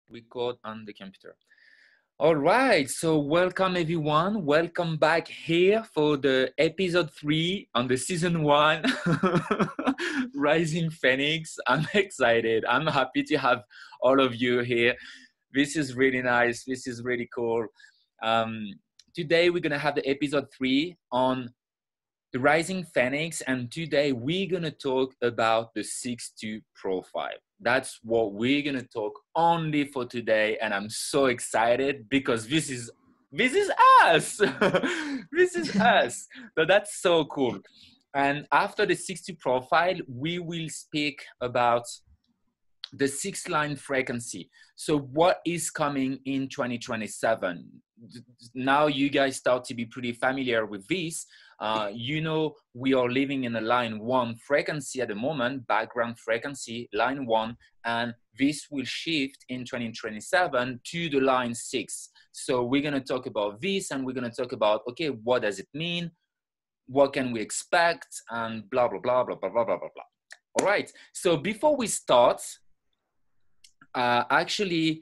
Record on the computer. All right, so welcome everyone. Welcome back here for the episode 3 on the season 1, Rising Phoenix. I'm excited. I'm happy to have all of you here. This is really nice. This is really cool. Today we're gonna have the episode 3 on the Rising Phoenix, and today we're gonna talk about the 62 profile. That's what we're gonna talk only for today, and I'm so excited because this is us. This is us. So that's so cool. And after the 60 profile, we will speak about the 6-line frequency. So what is coming in 2027? Now you guys start to be pretty familiar with this. You know, we are living in a line 1 frequency at the moment, background frequency, line 1, and this will shift in 2027 to the line 6. So we're gonna talk about this, and we're gonna talk about, okay, what does it mean? What can we expect? And blah, blah, blah, blah, blah, blah, blah, blah, blah. All right, so before we start, actually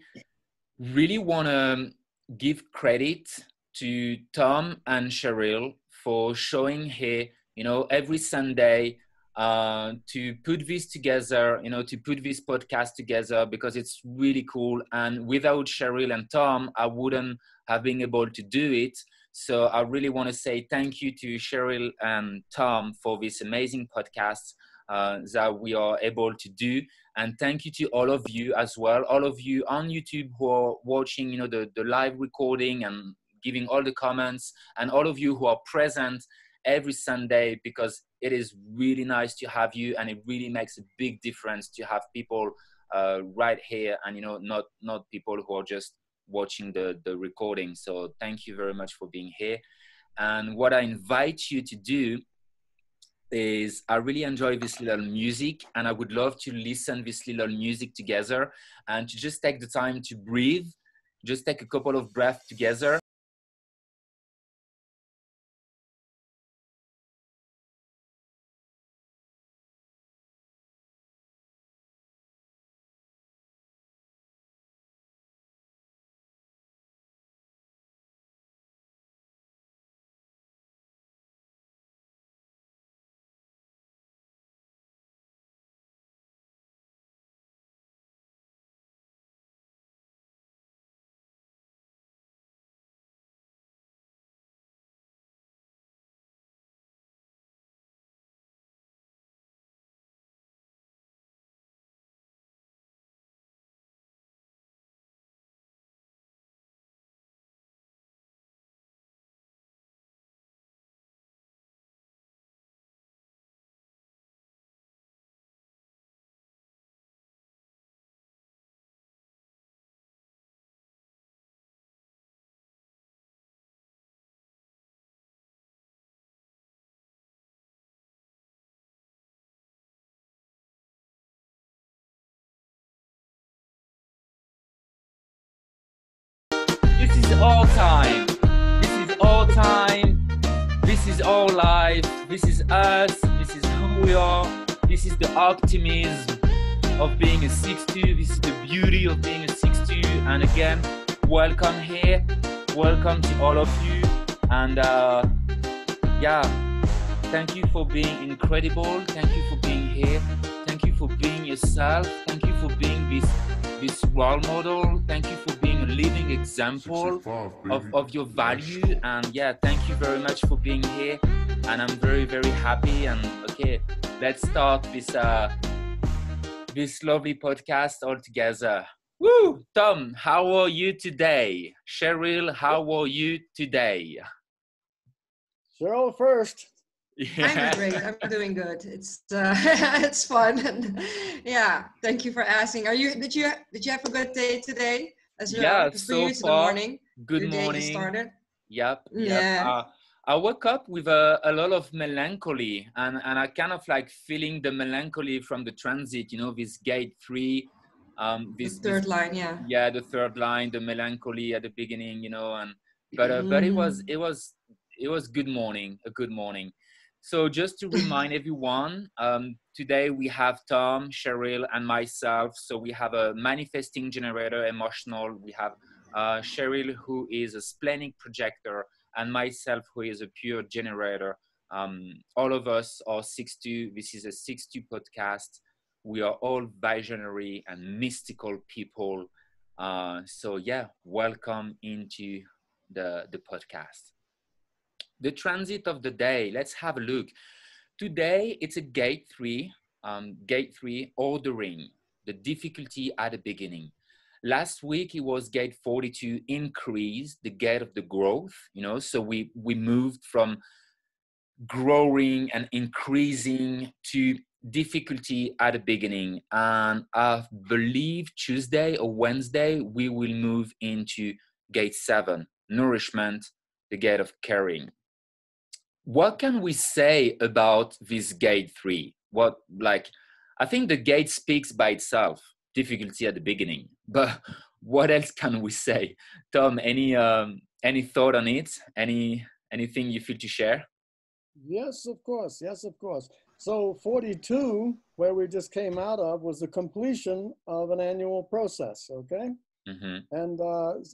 really wanna give credit to Tom and Cheryl for showing here, you know, every Sunday to put this together, you know, to put this podcast together, because it's really cool. And without Cheryl and Tom, I wouldn't have been able to do it. So I really want to say thank you to Cheryl and Tom for this amazing podcast that we are able to do. And thank you to all of you as well, all of you on YouTube who are watching, you know, the live recording and giving all the comments, and all of you who are present every Sunday, because it is really nice to have you, and it really makes a big difference to have people right here, and, you know, not people who are just watching the recording. So thank you very much for being here. And what I invite you to do is, I really enjoy this little music, and I would love to listen this little music together, and to just take the time to breathe, just take a couple of breaths together. This is all time. This is all time. This is all life. This is us. This is who we are. This is the optimism of being a 6'2". This is the beauty of being a 6'2". And again, welcome here. Welcome to all of you. And yeah, thank you for being incredible. Thank you for being here. Thank you for being yourself. Thank you for being this role model. Thank you for being a living example of your value. And yeah, thank you very much for being here. And I'm very, very happy. And okay, let's start this lovely podcast all together. Woo! Tom, how are you today? Cheryl, how are you today? Cheryl first. Yeah. I'm great. I'm doing good. It's it's fun. And yeah, thank you for asking. Did you have a good day today as well? Yeah, for so you, far, the morning. good Your morning. Day started. Yep. Yeah. I woke up with a lot of melancholy, and I kind of like feeling the melancholy from the transit, you know, this gate 3, the third line, yeah. Yeah, the third line, the melancholy at the beginning, you know, and but it was good morning, a good morning. So just to remind everyone, today we have Tom, Cheryl, and myself. So we have a manifesting generator, emotional. We have Cheryl, who is a splenic projector, and myself, who is a pure generator. All of us are 6'2". This is a 6'2" podcast. We are all visionary and mystical people. So yeah, welcome into the podcast. The transit of the day, let's have a look. Today, it's a gate 3, ordering, the difficulty at the beginning. Last week, it was gate 42, increase, the gate of the growth, so we moved from growing and increasing to difficulty at the beginning. And I believe Tuesday or Wednesday, we will move into gate 7, nourishment, the gate of caring. What can we say about this gate 3? I think the gate speaks by itself, difficulty at the beginning, but what else can we say? Tom, any thought on it? Anything you feel to share? Yes, of course. Yes, of course. So 42, where we just came out of, was the completion of an annual process, okay? Mm-hmm. And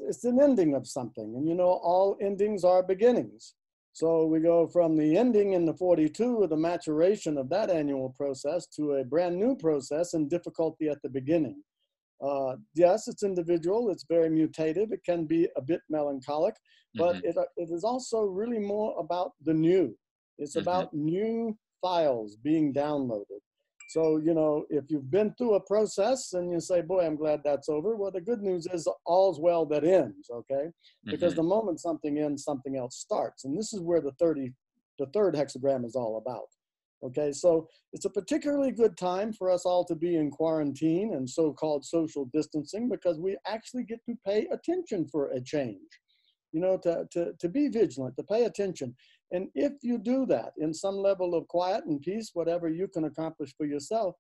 it's an ending of something. And all endings are beginnings. So we go from the ending in the 42 of the maturation of that annual process to a brand new process and difficulty at the beginning. Yes, it's individual. It's very mutative. It can be a bit melancholic, but Mm-hmm. it is also really more about the new. It's about new files being downloaded. So, if you've been through a process and you say, boy, I'm glad that's over. Well, the good news is all's well that ends, okay? Because the moment something ends, something else starts. And this is where the third hexagram is all about. Okay, so it's a particularly good time for us all to be in quarantine and so-called social distancing, because we actually get to pay attention for a change, to be vigilant, to pay attention. And if you do that in some level of quiet and peace, whatever you can accomplish for yourself,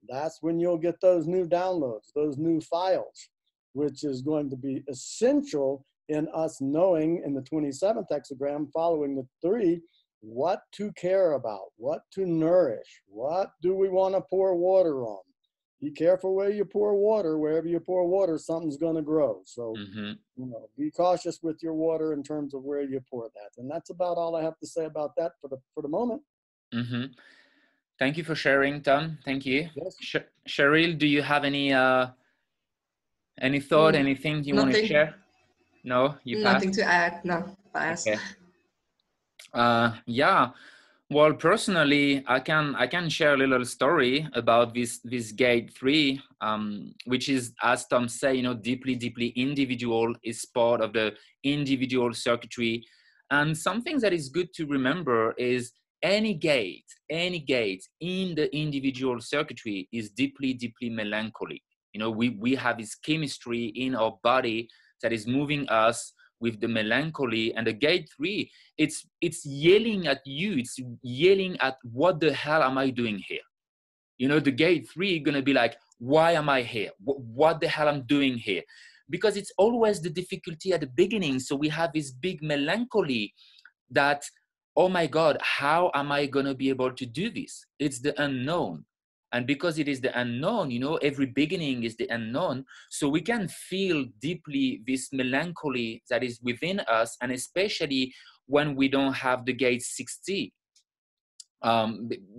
that's when you'll get those new downloads, those new files, which is going to be essential in us knowing in the 27th hexagram following the 3, what to care about, what to nourish, what do we want to pour water on. Be careful where you pour water. Wherever you pour water, something's going to grow. So, be cautious with your water in terms of where you pour that. And that's about all I have to say about that for the moment. Mm-hmm. Thank you for sharing, Tom. Thank you. Yes. Cheryl, do you have any thought, anything you want to share? No, you pass? Nothing to add. No, pass. Okay. Yeah. Well, personally, I can share a little story about this gate 3, which is, as Tom say, deeply individual, is part of the individual circuitry. And something that is good to remember is any gate in the individual circuitry is deeply melancholic. We have this chemistry in our body that is moving us with the melancholy, and the gate 3, it's yelling at you. It's yelling at, what the hell am I doing here? The gate 3 gonna be like, why am I here? What the hell I'm doing here? Because it's always the difficulty at the beginning. So we have this big melancholy that, oh my God, how am I gonna be able to do this? It's the unknown. And because it is the unknown, every beginning is the unknown. So we can feel deeply this melancholy that is within us, and especially when we don't have the gate 60,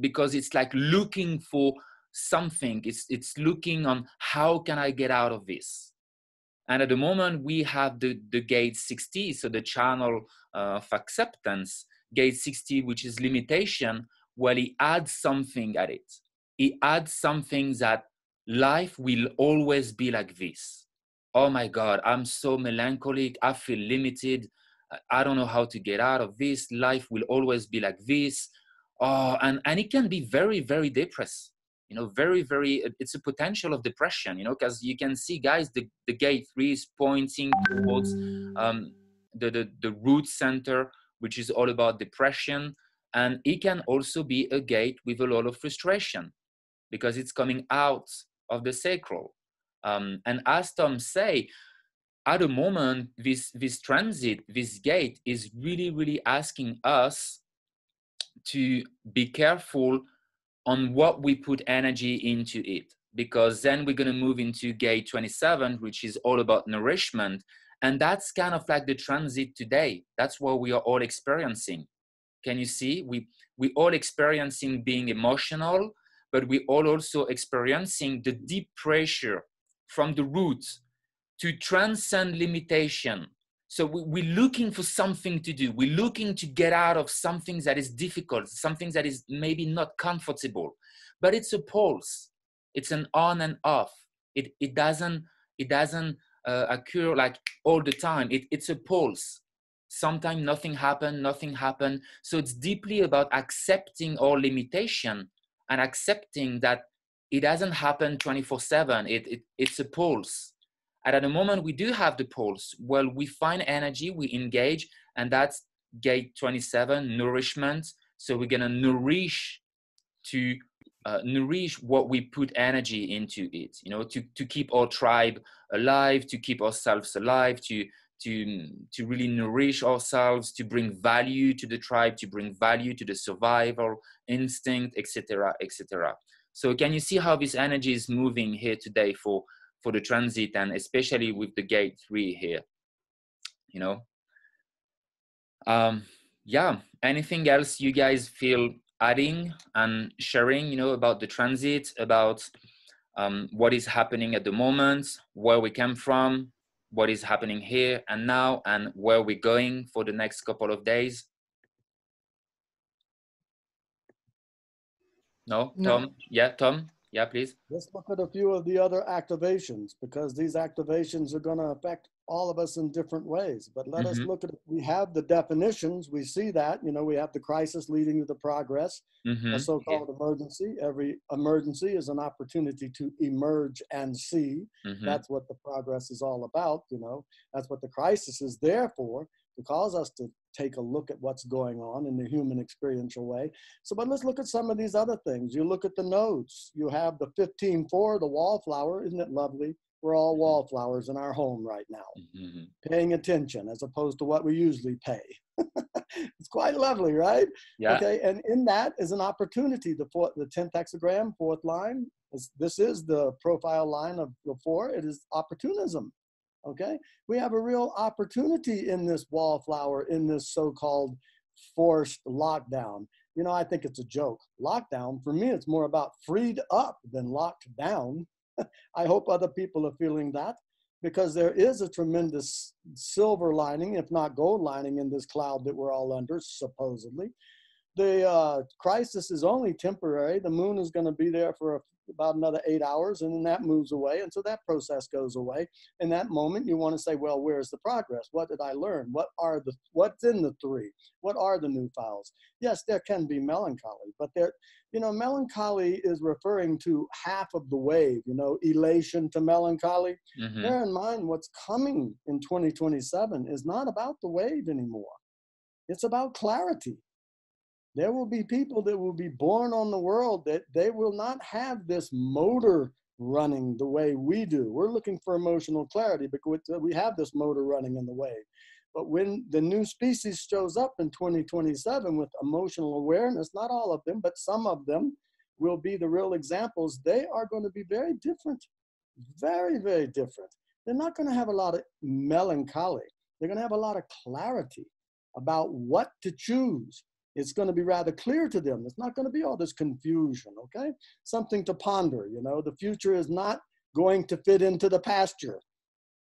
because it's like looking for something. It's looking on, how can I get out of this? And at the moment we have the gate 60, so the channel of acceptance, gate 60, which is limitation. Well, he adds something at it. He adds something that life will always be like this. Oh my God, I'm so melancholic. I feel limited. I don't know how to get out of this. Life will always be like this. Oh, and it can be very, very depressed. Very, very, it's a potential of depression, because you can see, guys, the gate 3 is pointing towards the root center, which is all about depression. And it can also be a gate with a lot of frustration, because it's coming out of the sacral. And as Tom say, at the moment, this transit, this gate is really, really asking us to be careful on what we put energy into it, because then we're going to move into gate 27, which is all about nourishment. And that's kind of like the transit today. That's what we are all experiencing. Can you see? We all experiencing being emotional, but we all also experiencing the deep pressure from the roots to transcend limitation. So we're looking for something to do. We're looking to get out of something that is difficult, something that is maybe not comfortable, but it's a pulse. It's an on and off. It doesn't occur like all the time. It's a pulse. Sometimes nothing happened. So it's deeply about accepting our limitation and accepting that it doesn't happen 24/7. It's a pulse. And at the moment we do have the pulse, well, we find energy, we engage, and that's gate 27, nourishment. So we're gonna nourish what we put energy into it, you know, to keep our tribe alive, to keep ourselves alive, to really nourish ourselves, to bring value to the tribe, to bring value to the survival instinct, etc., etc. So can you see how this energy is moving here today for the transit, and especially with the gate 3 here, you know? Yeah, anything else you guys feel adding and sharing, you know, about the transit, about what is happening at the moment, where we came from, what is happening here and now, and where we're going for the next couple of days? No, Tom? Yeah, Tom? Yeah, please. Let's look at a few of the other activations, because these activations are going to affect all of us in different ways. But let us look at it. We have the definitions. We see that, you know, we have the crisis leading to the progress, a so-called emergency. Every emergency is an opportunity to emerge and see. That's what the progress is all about, you know. That's what the crisis is there for, to cause us to take a look at what's going on in the human experiential way. So, but let's look at some of these other things. You look at the nodes. You have the 15-4, the wallflower. Isn't it lovely? We're all wallflowers in our home right now, paying attention as opposed to what we usually pay. It's quite lovely, right? Yeah. Okay, and in that is an opportunity. The 10th hexagram, 4th line, this is the profile line of the 4. It is opportunism. Okay, we have a real opportunity in this wallflower, in this so-called forced lockdown. You know, I think it's a joke. Lockdown, for me, it's more about freed up than locked down. I hope other people are feeling that, because there is a tremendous silver lining, if not gold lining, in this cloud that we're all under, supposedly. The crisis is only temporary. The moon is going to be there for about another 8 hours, and then that moves away. And so that process goes away. In that moment, you want to say, well, where's the progress? What did I learn? What's in the 3? What are the new files? Yes, there can be melancholy, but there, you know, melancholy is referring to half of the wave, you know, elation to melancholy. Bear in mind, what's coming in 2027 is not about the wave anymore. It's about clarity. There will be people that will be born on the world that they will not have this motor running the way we do. We're looking for emotional clarity because we have this motor running in the wave. But when the new species shows up in 2027 with emotional awareness, not all of them, but some of them will be the real examples. They are going to be very different, very, very different. They're not going to have a lot of melancholy. They're going to have a lot of clarity about what to choose. It's going to be rather clear to them. It's not going to be all this confusion, okay? Something to ponder, you know. The future is not going to fit into the pasture.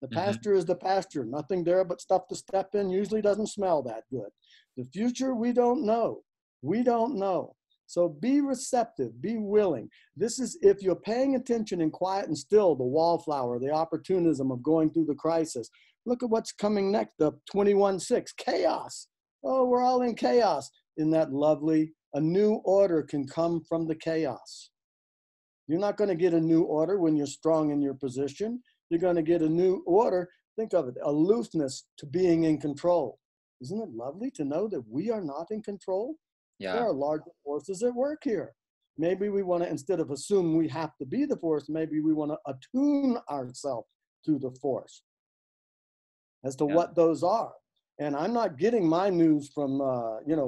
The pasture is the pasture. Nothing there but stuff to step in. Usually doesn't smell that good. The future, we don't know. We don't know. So be receptive, be willing. This is, if you're paying attention and quiet and still, the wallflower, the opportunism of going through the crisis. Look at what's coming next, the 21-6, chaos. Oh, we're all in chaos. Isn't that lovely? A new order can come from the chaos. You're not going to get a new order when you're strong in your position. You're going to get a new order. Think of it, aloofness to being in control. Isn't it lovely to know that we are not in control? Yeah. There are larger forces at work here. Maybe we want to, instead of assume we have to be the force, maybe we want to attune ourselves to the force as to what those are. And I'm not getting my news from,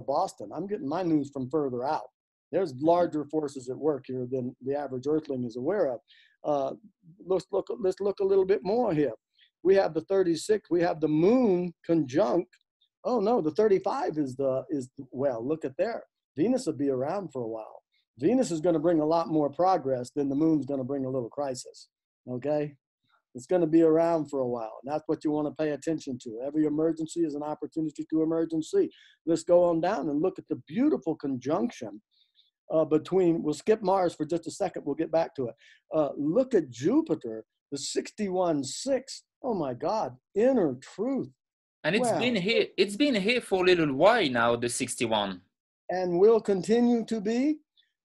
Boston. I'm getting my news from further out. There's larger forces at work here than the average earthling is aware of. Let's look a little bit more here. We have the 36, we have the moon conjunct. Oh no, the 35 well, look at there. Venus will be around for a while. Venus is going to bring a lot more progress than the moon's going to bring a little crisis. Okay? It's going to be around for a while. And that's what you want to pay attention to. Every emergency is an opportunity to emergency. Let's go on down and look at the beautiful conjunction between, we'll skip Mars for just a second, we'll get back to it. Look at Jupiter, the 61-6. Oh my God, inner truth. And it's been here for a little while now, the 61. And will continue to be.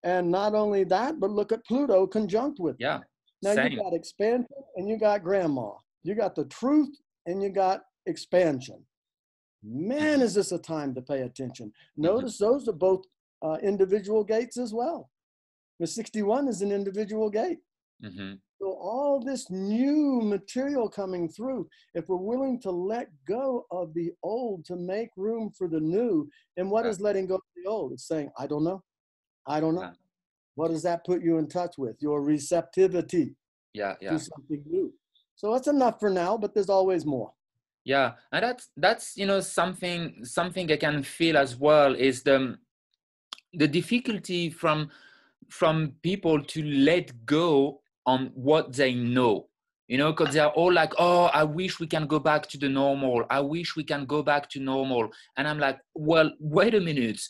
And not only that, but look at Pluto conjunct with it. Yeah. Now Same. you got expansion and you got grandma. You got the truth and you got expansion. Man, is this a time to pay attention. Notice those are both individual gates as well. The 61 is an individual gate. So all this new material coming through, if we're willing to let go of the old to make room for the new, and what is letting go of the old? It's saying, I don't know. I don't know. Yeah. What does that put you in touch with? Your receptivity to something new. So that's enough for now, but there's always more. Yeah, and that's something I can feel as well is the difficulty from people to let go on what they know, because they're all like, oh, I wish we can go back to the normal. I wish we can go back to normal. And I'm like, well, wait a minute.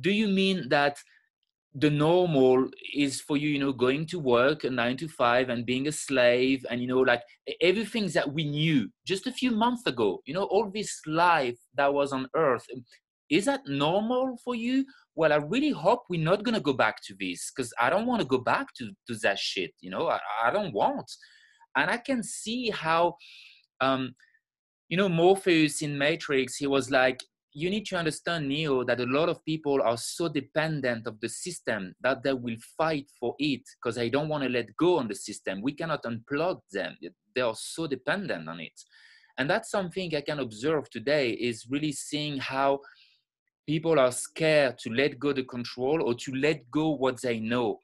Do you mean that the normal is for you, going to work a 9 to 5 and being a slave and, like everything that we knew just a few months ago, all this life that was on earth, is that normal for you? Well, I really hope we're not going to go back to this, because I don't want to go back to that shit. I don't want. And I can see how, Morpheus in Matrix, he was like, you need to understand, Neo, that a lot of people are so dependent of the system that they will fight for it because they don't want to let go on the system. We cannot unplug them. They are so dependent on it. And that's something I can observe today, is really seeing how people are scared to let go the control or to let go what they know,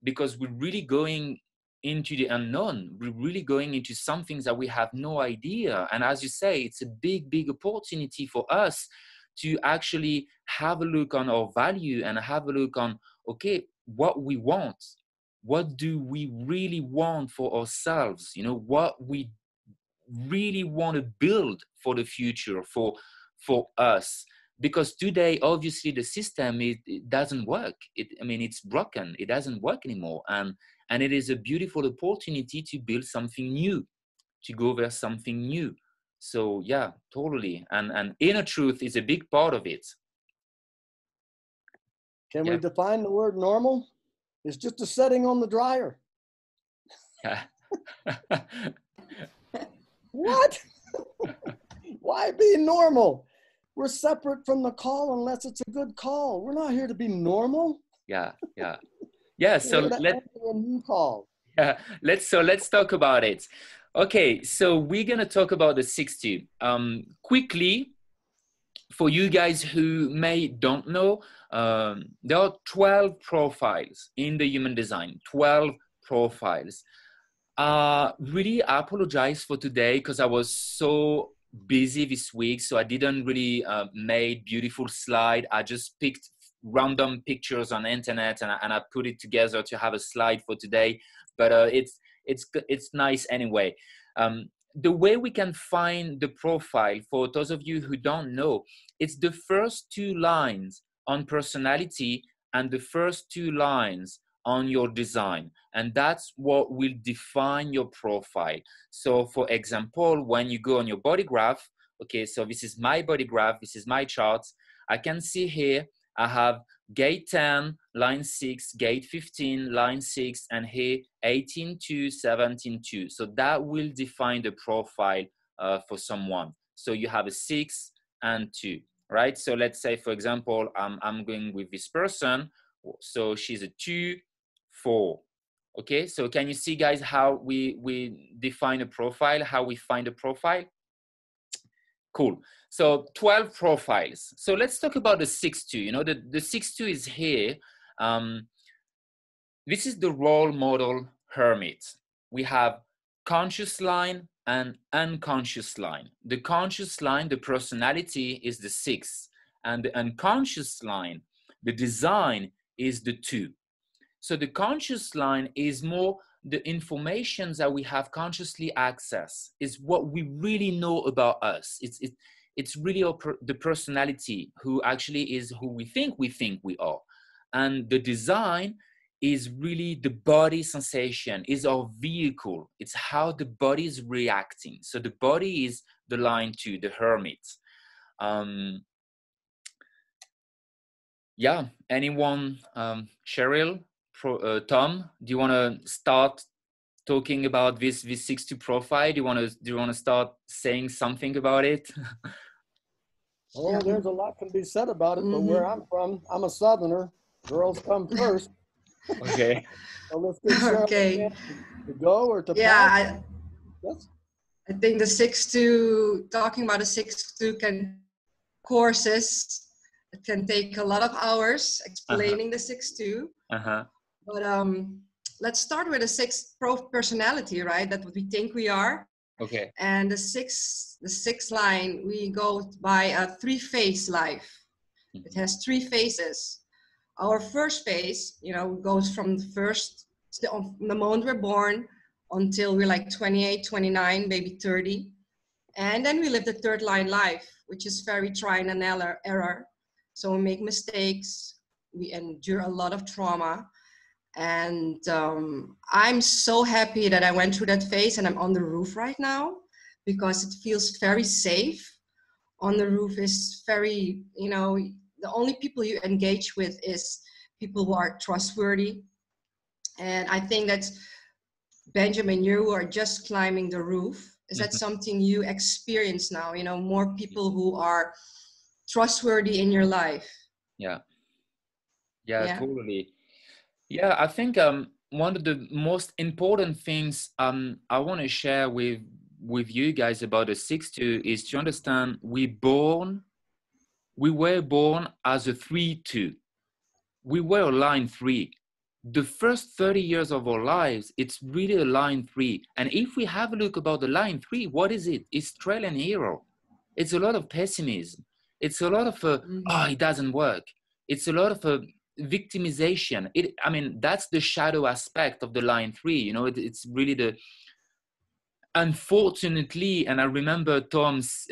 because we're really going into the unknown. We're really going into something that we have no idea. And as you say, it's a big, big opportunity for us to actually have a look on our value and have a look on, okay, what we want. What do we really want for ourselves? What we really want to build for the future, for us. Because today, obviously, the system, it doesn't work. It's broken. It doesn't work anymore. And it is a beautiful opportunity to build something new, to go over something new. So yeah, totally. And inner truth is a big part of it. Can we define the word normal? It's just a setting on the dryer. Yeah. What? Why be normal? We're separate from the call unless it's a good call. We're not here to be normal. Yeah. So let's talk about it. Okay, so we're gonna talk about the 60. Quickly, for you guys who don't know, there are 12 profiles in the human design. 12 profiles. Really, I apologize for today because I was so busy this week, so I didn't really made beautiful slide. I just picked random pictures on the internet and I put it together to have a slide for today. But it's nice anyway. The way we can find the profile, for those of you who don't know, it's the first 2 lines on personality and the first 2 lines on your design, and that's what will define your profile. So for example, when you go on your body graph, okay, so this is my body graph, this is my chart. I can see here I have gate 10, line 6, gate 15, line 6, and here 18-2, 17-2. So that will define the profile for someone. So you have a 6 and 2, right? So let's say, for example, I'm going with this person. So she's a 2, 4. Okay, so can you see, guys, how we define a profile, how we find a profile? Cool. So 12 profiles. So let's talk about the 6-2. You know, the 6-2 is here. This is the role model hermit. We have conscious line and unconscious line. The conscious line, the personality, is the 6. And the unconscious line, the design, is the 2. So the conscious line is more the information that we have consciously access, is what we really know about us. It's really the personality who actually is who we think we are. And the design is really the body sensation, is our vehicle. It's how the body is reacting. So the body is the line 2, the hermit. Yeah, anyone, Cheryl, Tom, do you want to start talking about this V62 profile? Do you want to start saying something about it? Oh, there's a lot can be said about it, but where I'm from, I'm a Southerner. Girls come first. Okay. So let's get Cheryl to go or to pass. Yes. I think the 6-2, talking about a 6-2 can courses. It can take a lot of hours explaining the 6-2. But let's start with the 6 personality, right? That's what we think we are. Okay. And the sixth line, we go by a 3-phase life. It has 3 phases. Our first phase, you know, goes from the moment we're born until we're like 28, 29, maybe 30. And then we live the 3rd line life, which is very trial and error. So we make mistakes, we endure a lot of trauma. And I'm so happy that I went through that phase and I'm on the roof right now, because it feels very safe. On the roof is very, you know, the only people you engage with is people who are trustworthy. And I think that's, Benjamin, you are just climbing the roof. Is that something you experience now? You know, more people who are trustworthy in your life? Yeah, totally. Yeah, I think one of the most important things I want to share with you guys about the 6-2 is to understand we were born as a 3-2. We were a line 3. The first 30 years of our lives, it's really a line 3. And if we have a look about the line 3, what is it? It's trial and error. It's a lot of pessimism. It's a lot of, it doesn't work. It's a lot of victimization. I mean, that's the shadow aspect of the line 3. You know, it's really the, unfortunately, and I remember Tom's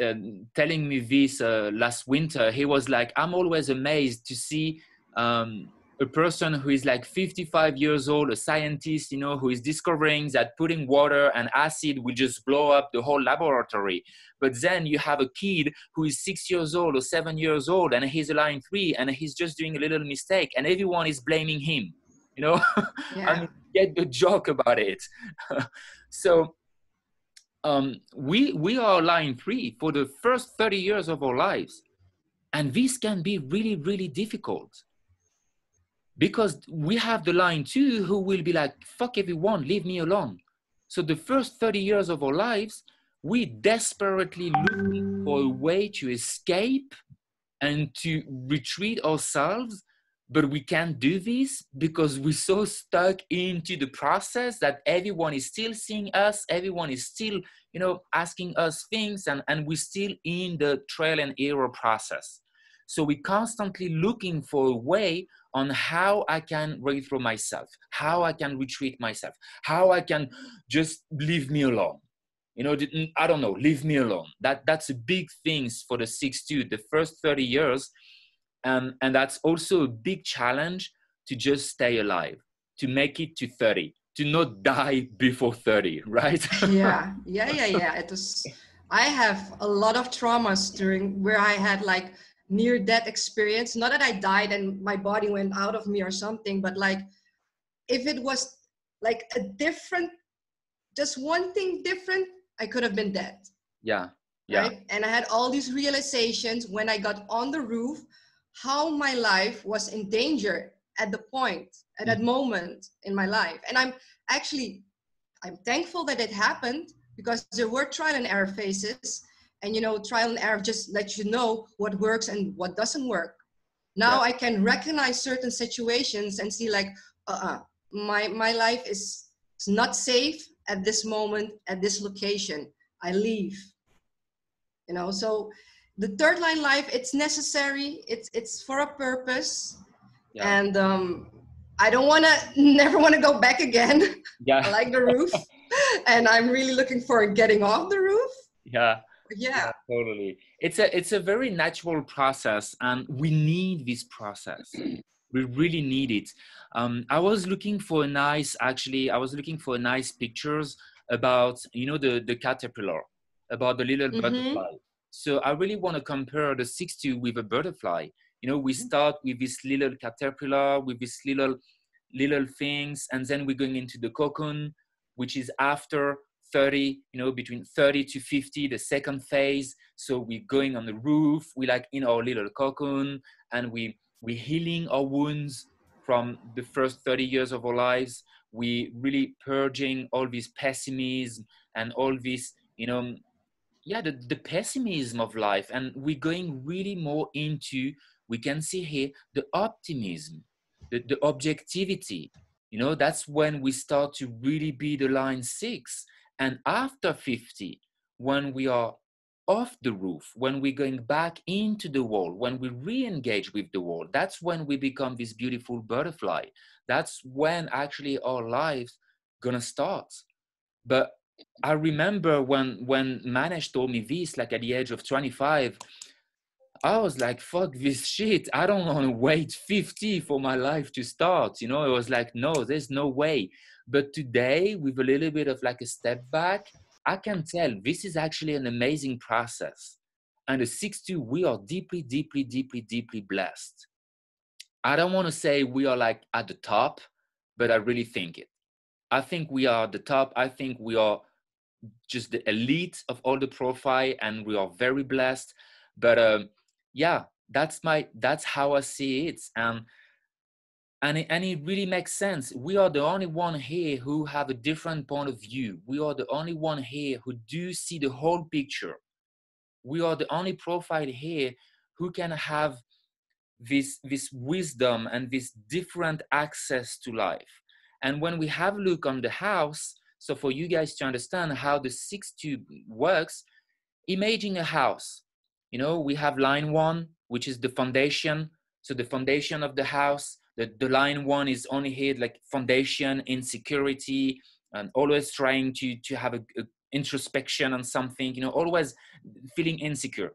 telling me this last winter. He was like, I'm always amazed to see a person who is like 55 years old, a scientist, you know, who is discovering that putting water and acid will just blow up the whole laboratory. But then you have a kid who is 6 years old or 7 years old, and he's a line 3, and he's just doing a little mistake, and everyone is blaming him, you know. I mean, get the joke about it. So we are line 3 for the first 30 years of our lives. And this can be really, really difficult, because we have the line 2 who will be like, fuck everyone, leave me alone. So the first 30 years of our lives, we desperately looking for a way to escape and to retreat ourselves. But we can't do this because we're so stuck into the process that everyone is still seeing us. Everyone is still, you know, asking us things, and we're still in the trial and error process. So we're constantly looking for a way on how I can rethrow myself, how I can retreat myself, how I can just leave me alone. You know, I don't know, leave me alone. That's a big thing for the 6-2, the first 30 years. And that's also a big challenge, to just stay alive, to make it to 30, to not die before 30, right? Yeah. It was, I have a lot of traumas where I had like near-death experience. Not that I died and my body went out of me or something, but like if it was like a different, just one thing different, I could have been dead. Yeah. Right. And I had all these realizations when I got on the roof, how my life was in danger at that moment in my life. And I'm thankful that it happened, because there were trial and error phases. And, you know, trial and error just lets you know what works and what doesn't work. Now Yeah. I can recognize certain situations and see like, my life is not safe at this moment, at this location. I leave, you know. So the third line life, it's necessary. It's for a purpose. Yeah. And I don't want to, never want to go back again. Yeah. I like the roof, and I'm really looking for getting off the roof. Yeah. Yeah. Totally. It's a very natural process, and we need this process. We really need it. I was looking for nice pictures about, you know, the caterpillar, about the little butterfly. So I really want to compare the 62 with a butterfly. You know, we start with this little caterpillar, with this little things, and then we're going into the cocoon, which is after 30, you know, between 30 to 50, the second phase. So we're going on the roof, we like in our little cocoon, and we're healing our wounds from the first 30 years of our lives. We really purging all this pessimism and all this, you know, the pessimism of life. And we're going really more into, we can see here, the optimism, the objectivity. You know, that's when we start to really be the line 6. And after 50, when we are off the roof, when we're going back into the world, when we re-engage with the world, that's when we become this beautiful butterfly. That's when actually our lives gonna start. But I remember when Manesh told me this, like at the age of 25, I was like, fuck this shit. I don't want to wait 50 for my life to start. You know, it was like, no, there's no way. But today, with a little bit of like a step back, I can tell this is actually an amazing process. And the 62, we are deeply, deeply, deeply, deeply blessed. I don't want to say we are like at the top, but I really think it. I think we are at the top. I think we are just the elite of all the profile, and we are very blessed. But yeah, that's how I see it. And it really makes sense. We are the only one here who have a different point of view. We are the only one here who do see the whole picture. We are the only profile here who can have this wisdom and this different access to life. And when we have a look on the house, so for you guys to understand how the 62 works, imagine a house. You know, we have line 1, which is the foundation. So the foundation of the house, the line 1 is only here like foundation, insecurity, and always trying to have a introspection on something, you know, always feeling insecure.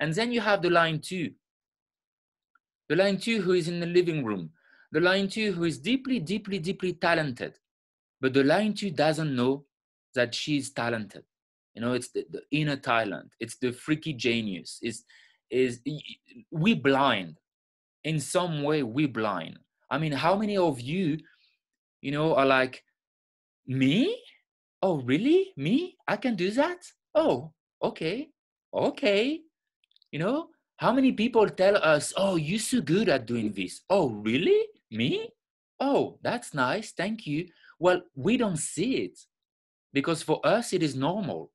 And then you have the line 2. The line 2 who is in the living room. The line 2 who is deeply, deeply, deeply talented. But the line 2 doesn't know that she's talented. You know, it's the inner talent. It's the freaky genius. We blind. In some way, we blind. I mean, how many of you, you know, are like, me? Oh, really? Me? I can do that? Oh, okay. Okay. You know, how many people tell us, oh, you're so good at doing this? Oh, really? Me? Oh, that's nice. Thank you. Well, we don't see it because for us, it is normal.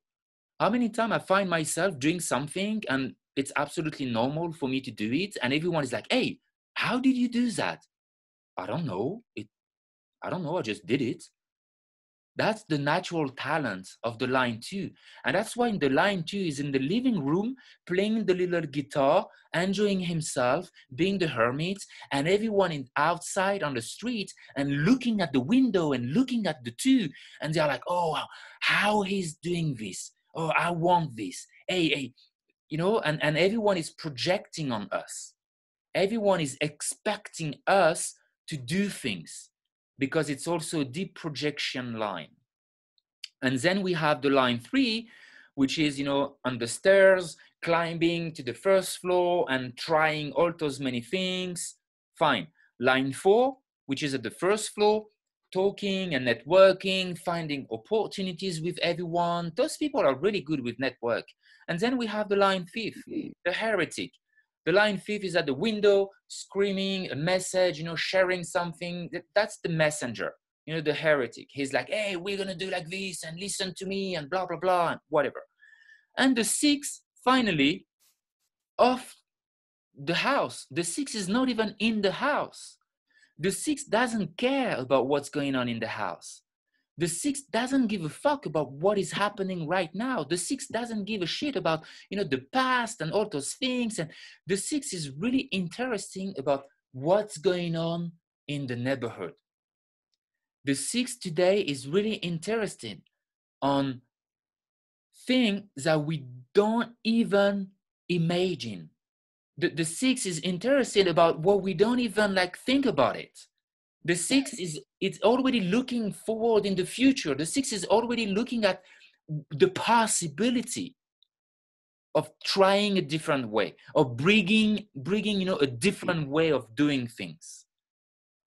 How many times I find myself doing something and it's absolutely normal for me to do it. And everyone is like, hey, how did you do that? I don't know. I don't know. I just did it. That's the natural talent of the line 2. And that's why the line 2 is in the living room, playing the little guitar, enjoying himself, being the hermit, and everyone in outside on the street and looking at the window and looking at the 2. And they're like, oh, how he's doing this. Oh, I want this. Hey, you know, and everyone is projecting on us. Everyone is expecting us to do things, because it's also a deep projection line. And then we have the line 3, which is, you know, on the stairs, climbing to the first floor and trying all those many things. Fine. Line 4, which is at the first floor, talking and networking, finding opportunities with everyone. Those people are really good with network. And then we have the line 5, the heretic. The line 5 is at the window, screaming a message, you know, sharing something. That's the messenger, you know, the heretic. He's like, hey, we're going to do like this and listen to me and blah, blah, blah, and whatever. And the 6 finally off the house. The 6 is not even in the house. The 6 doesn't care about what's going on in the house. The 6 doesn't give a fuck about what is happening right now. The 6 doesn't give a shit about, the past and all those things. And the 6 is really interesting about what's going on in the neighborhood. The 6 today is really interested on things that we don't even imagine. The 6 is interested about what we don't even think about it. The 6 it's already looking forward in the future. The 6 is already looking at the possibility of trying a different way, of bringing a different way of doing things.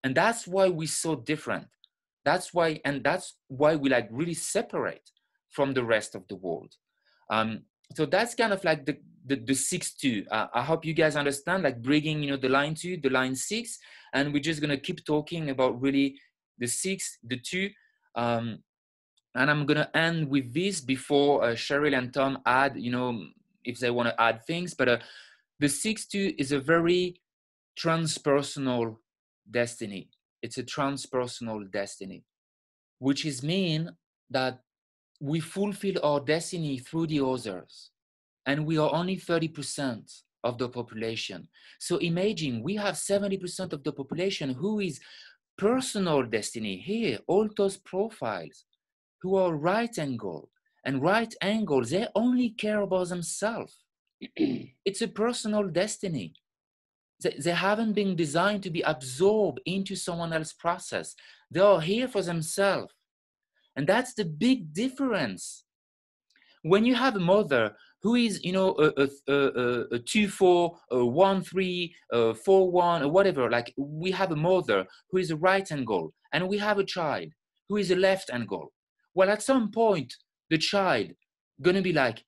And that's why we're so different. That's why we really separate from the rest of the world. So that's kind of like the 6-2. I hope you guys understand, bringing the line 2, the line 6, and we're just gonna keep talking about really the 6, the 2, and I'm gonna end with this before Cheryl and Tom add, if they want to add things. But the 6-2 is a very transpersonal destiny. It's a transpersonal destiny, which is mean that we fulfill our destiny through the others, and we are only 30% of the population. So imagine we have 70% of the population who is personal destiny. Here, all those profiles who are right angle, and right angles, they only care about themselves. It's a personal destiny. They haven't been designed to be absorbed into someone else's process. They are here for themselves. And that's the big difference. When you have a mother who is, a 2-4, a 1-3, a 4-1, or whatever, we have a mother who is a right angle, and we have a child who is a left angle. Well, at some point, the child gonna be like,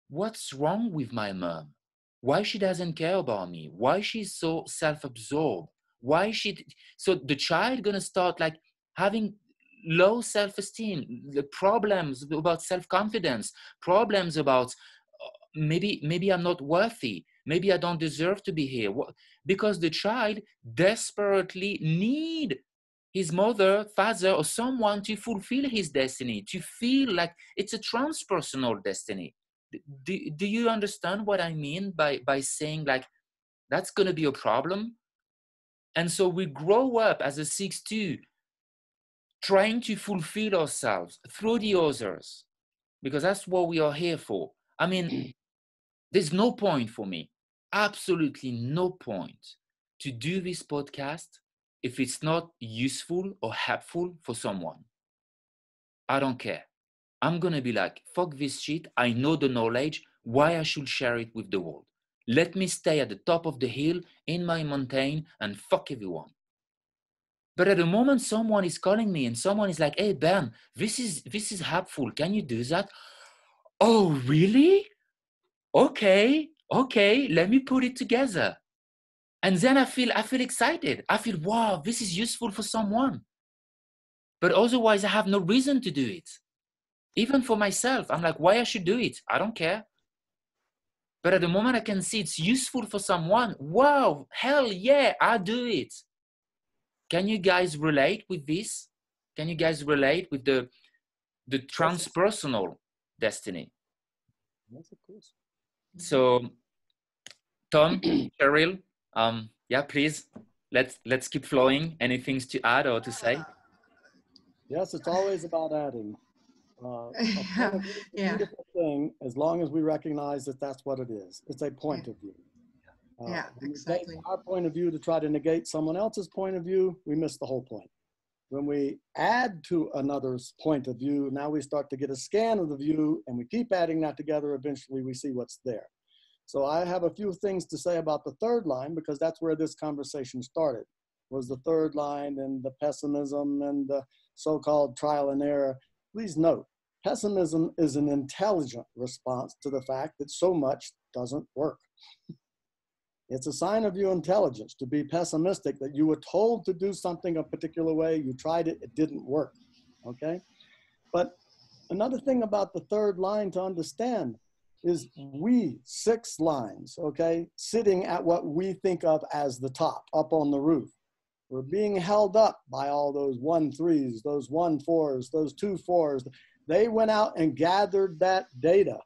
what's wrong with my mom? Why she doesn't care about me? Why she's so self-absorbed? So the child gonna start having low self-esteem, the problems about self-confidence, problems about maybe I'm not worthy, maybe I don't deserve to be here, because the child desperately need his mother, father, or someone to fulfill his destiny, to feel like it's a transpersonal destiny. Do you understand what I mean by saying that's going to be a problem? And so we grow up as a 6-2, trying to fulfill ourselves through the others, because that's what we are here for. I mean, there's no point for me, absolutely no point, to do this podcast if it's not useful or helpful for someone. I don't care. I'm gonna be like, fuck this shit. I know the knowledge, why I should share it with the world. Let me stay at the top of the hill in my mountain and fuck everyone. But at the moment someone is calling me and someone is like, hey Ben, this is helpful, can you do that? Oh really? Okay, let me put it together. And then I feel excited. I feel, wow, this is useful for someone. But otherwise I have no reason to do it. Even for myself, I'm like, why I should do it? I don't care. But at the moment I can see it's useful for someone, wow, hell yeah, I do it. Can you guys relate with this? Can you guys relate with the transpersonal destiny? Yes, of course. So, Tom, Cheryl, yeah, please, let's keep flowing. Anything to add or to say? Yes, it's always about adding. A point of view is a Yeah. beautiful thing, as long as we recognize that that's what it is. It's a point of view. Yeah, when exactly. we take our point of view to try to negate someone else's point of view, we miss the whole point. When we add to another's point of view, now we start to get a scan of the view, and we keep adding that together. Eventually we see what's there. So I have a few things to say about the third line, because that's where this conversation started, was the third line and the pessimism and the so-called trial and error. Please note, pessimism is an intelligent response to the fact that so much doesn't work. It's a sign of your intelligence to be pessimistic, that you were told to do something a particular way, you tried it, it didn't work, okay? But another thing about the third line to understand, is we, 6 lines, okay, sitting at what we think of as the top, up on the roof. We're being held up by all those 1-3s, those 1-4s, those 2-4s. They went out and gathered that data,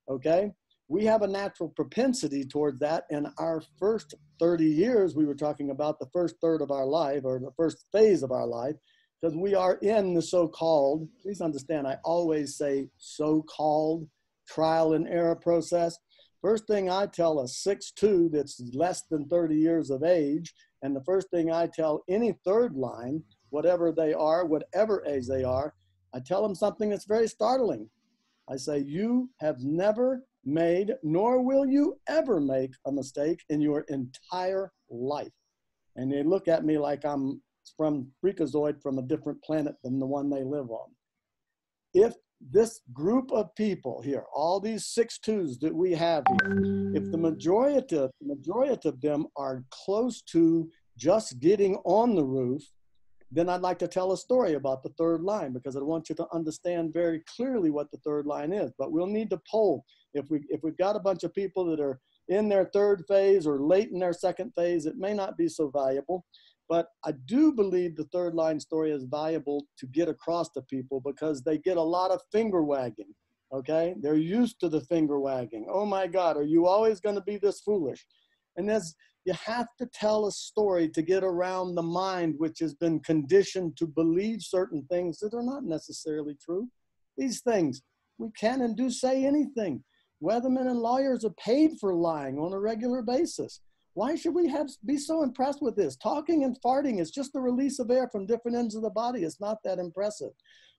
okay? We have a natural propensity towards that. In our first 30 years, we were talking about the first third of our life, or the first phase of our life, because we are in the so-called, please understand, I always say so-called trial and error process. First thing I tell a 6'2" that's less than 30 years of age, and the first thing I tell any third line, whatever they are, whatever age they are, I tell them something that's very startling. I say, you have never made, nor will you ever make a mistake in your entire life. And they look at me like I'm from freakazoid from a different planet than the one they live on. If this group of people here, all these 6'2s that we have here, if the majority of them are close to just getting on the roof, then I'd like to tell a story about the third line, because I want you to understand very clearly what the third line is. But we'll need to poll. If we've got a bunch of people that are in their third phase or late in their second phase, it may not be so valuable. But I do believe the third line story is valuable to get across to people, because they get a lot of finger wagging, okay? They're used to the finger wagging. Oh my God, are you always gonna be this foolish? And you have to tell a story to get around the mind, which has been conditioned to believe certain things that are not necessarily true. These things, we can and do say anything. Weathermen and lawyers are paid for lying on a regular basis. Why should we be so impressed with this? Talking and farting is just the release of air from different ends of the body. It's not that impressive.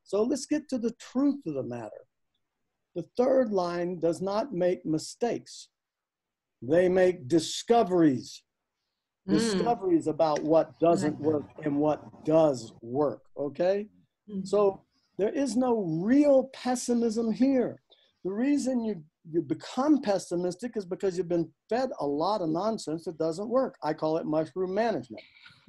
So let's get to the truth of the matter. The third line does not make mistakes. They make discoveries. Discoveries about what doesn't work and what does work, okay? So there is no real pessimism here. The reason you become pessimistic is because you've been fed a lot of nonsense that doesn't work. I call it mushroom management.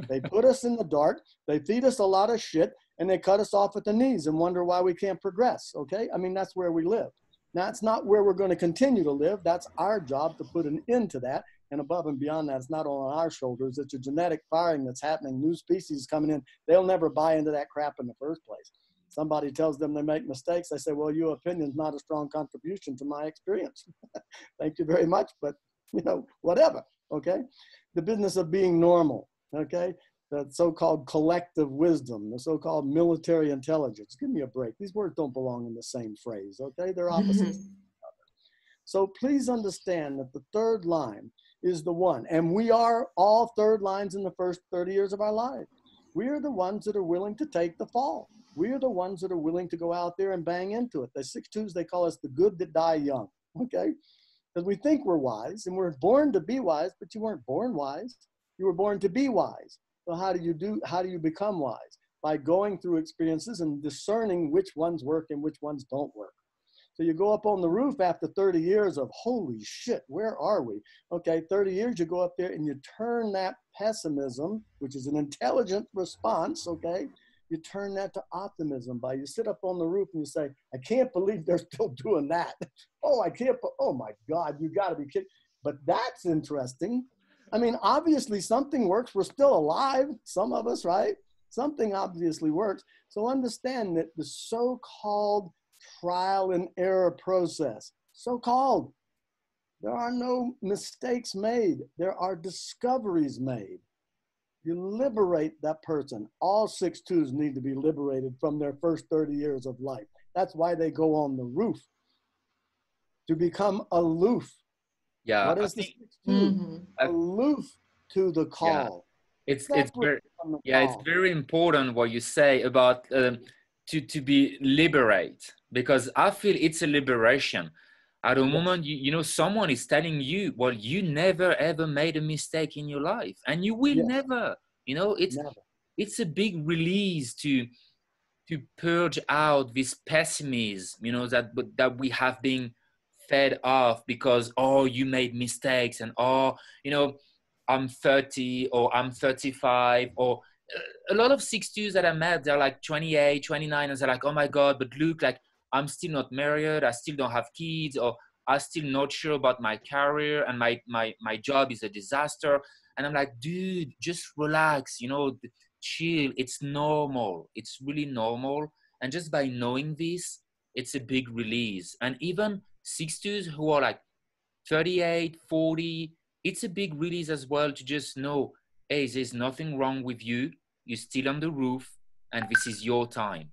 They put us in the dark, they feed us a lot of shit, and they cut us off at the knees and wonder why we can't progress, okay? I mean, that's where we live. Now, it's not where we're going to continue to live. That's our job to put an end to that. And above and beyond that, it's not on our shoulders. It's a genetic firing that's happening. New species coming in. They'll never buy into that crap in the first place. Somebody tells them they make mistakes. I say, well, your opinion is not a strong contribution to my experience. Thank you very much, but, you know, whatever, okay? The business of being normal, okay? The so-called collective wisdom, the so-called military intelligence. Give me a break. These words don't belong in the same phrase, okay? They're opposites. So please understand that the third line is the one. And we are all third lines in the first 30 years of our life. We are the ones that are willing to take the fall. We are the ones that are willing to go out there and bang into it. The 6'2s, they call us the good that die young, okay? Because we think we're wise, and we're born to be wise, but you weren't born wise. You were born to be wise. So how do you become wise? By going through experiences and discerning which ones work and which ones don't work. So you go up on the roof after 30 years of, holy shit, where are we? Okay, 30 years, you go up there and you turn that pessimism, which is an intelligent response, okay? You turn that to optimism by you sit up on the roof and you say, I can't believe they're still doing that. Oh my God, you gotta be kidding. But that's interesting. I mean, obviously something works. We're still alive, some of us, right? Something obviously works. So understand that the so-called trial and error process, so-called, there are no mistakes made. There are discoveries made. You liberate that person. All 6'2s need to be liberated from their first 30 years of life. That's why they go on the roof, to become aloof. Yeah, What is the 6'2? Aloof to the call. Yeah. It's very important what you say about to be liberate, because I feel it's a liberation. At the moment, you know, someone is telling you, well, you never ever made a mistake in your life, and you will never. You know, it's a big release to purge out this pessimism, you know, that we have been fed off because, oh, you made mistakes, and oh, you know, I'm 30 or I'm 35, or a lot of 6'2s that I met, they're like 28, 29, and they're like, oh my God, but look, like I'm still not married, I still don't have kids, or I'm still not sure about my career, and my job is a disaster. And I'm like, dude, just relax, you know, chill. It's normal. It's really normal. And just by knowing this, it's a big release. And even 60s who are like 38, 40, it's a big release as well to just know, hey, there's nothing wrong with you. You're still on the roof, and this is your time.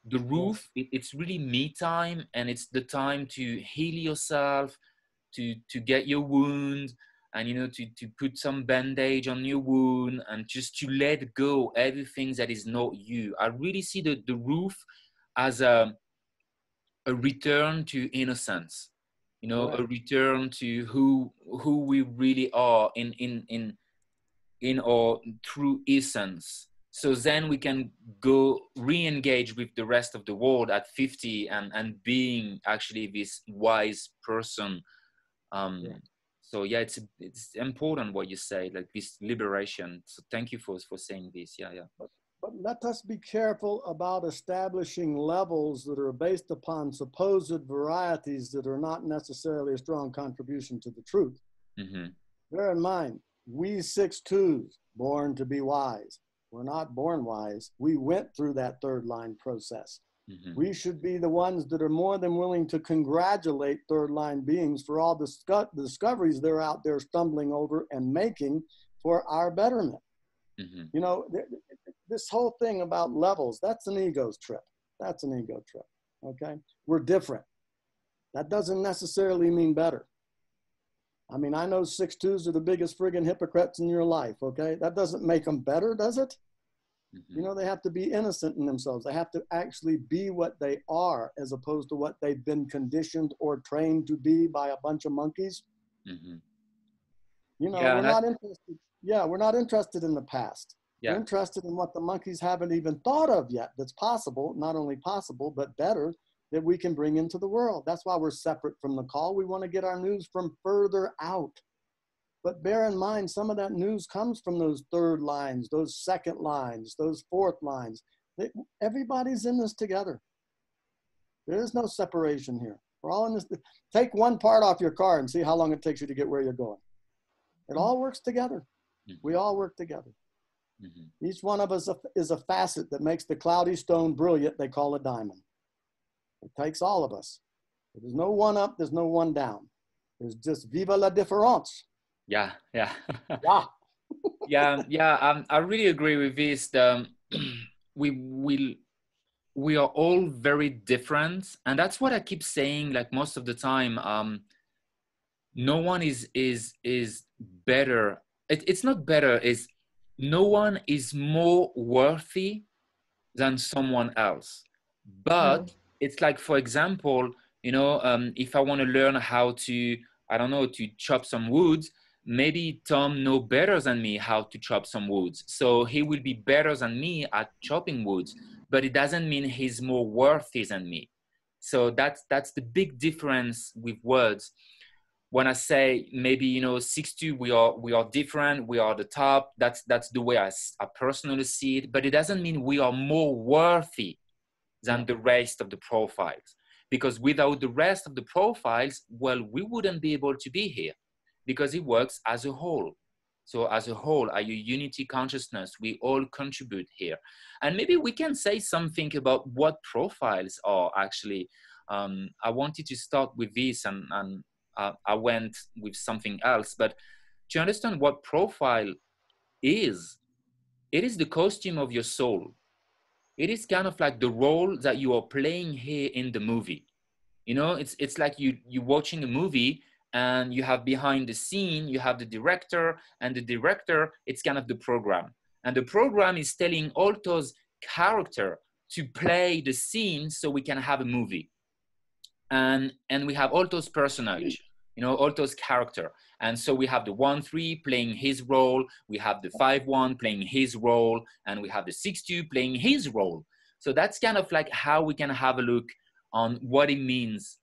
The roof, it's really me time, and it's the time to heal yourself, to get your wound, and, you know, to put some bandage on your wound, and just to let go everything that is not you. I really see the roof as a return to innocence, you know, a return to who we really are in our true essence. So then we can go re-engage with the rest of the world at 50 and being actually this wise person. So yeah, it's important what you say, like this liberation. So thank you for saying this. Yeah. But let us be careful about establishing levels that are based upon supposed varieties that are not necessarily a strong contribution to the truth. Mm-hmm. Bear in mind, we 6-2s, born to be wise. We're not born wise. We went through that third line process. Mm-hmm. We should be the ones that are more than willing to congratulate third line beings for all the discoveries they're out there stumbling over and making for our betterment. Mm-hmm. You know, this whole thing about levels, that's an ego trip. That's an ego trip, okay? We're different. That doesn't necessarily mean better. I mean, I know 6-2s are the biggest friggin' hypocrites in your life, okay? That doesn't make them better, does it? Mm-hmm. You know, they have to be innocent in themselves. They have to actually be what they are, as opposed to what they've been conditioned or trained to be by a bunch of monkeys. Mm-hmm. You know, we're not interested. Yeah, we're not interested in the past. Yeah. We're interested in what the monkeys haven't even thought of yet that's possible, not only possible, but better, that we can bring into the world. That's why we're separate from the call. We want to get our news from further out. But bear in mind, some of that news comes from those third lines, those second lines, those fourth lines. Everybody's in this together. There is no separation here. We're all in this. Take one part off your car and see how long it takes you to get where you're going. It all works together. We all work together. Mm-hmm. Each one of us is a facet that makes the cloudy stone brilliant they call a diamond. It takes all of us. There's no one up, there's no one down. There's just viva la différence. Yeah. Wow. I really agree with this. We are all very different, and that's what I keep saying, like most of the time. No one is better. It's not better. Is no one is more worthy than someone else. But it's like, for example, you know, if I want to learn how to, I don't know, to chop some wood, maybe Tom knows better than me how to chop some wood. So he will be better than me at chopping wood, but it doesn't mean he's more worthy than me. So that's the big difference with words. When I say maybe, you know, 6-2, we are different, we are the top, that's the way I personally see it, but it doesn't mean we are more worthy than the rest of the profiles. Because without the rest of the profiles, well, we wouldn't be able to be here, because it works as a whole. So as a whole, a unity consciousness, we all contribute here. And maybe we can say something about what profiles are actually. I wanted to start with this, and I went with something else, but to understand what profile is, it is the costume of your soul. It is kind of like the role that you are playing here in the movie. You know, it's like you're watching a movie, and you have behind the scene, you have the director, and the director, it's kind of the program. And the program is telling Alto's character to play the scene so we can have a movie. And we have Alto's personage, you know, Alto's character. And so we have the 1-3 playing his role, we have the 5-1 playing his role, and we have the 6-2 playing his role. So that's kind of like how we can have a look on what it means,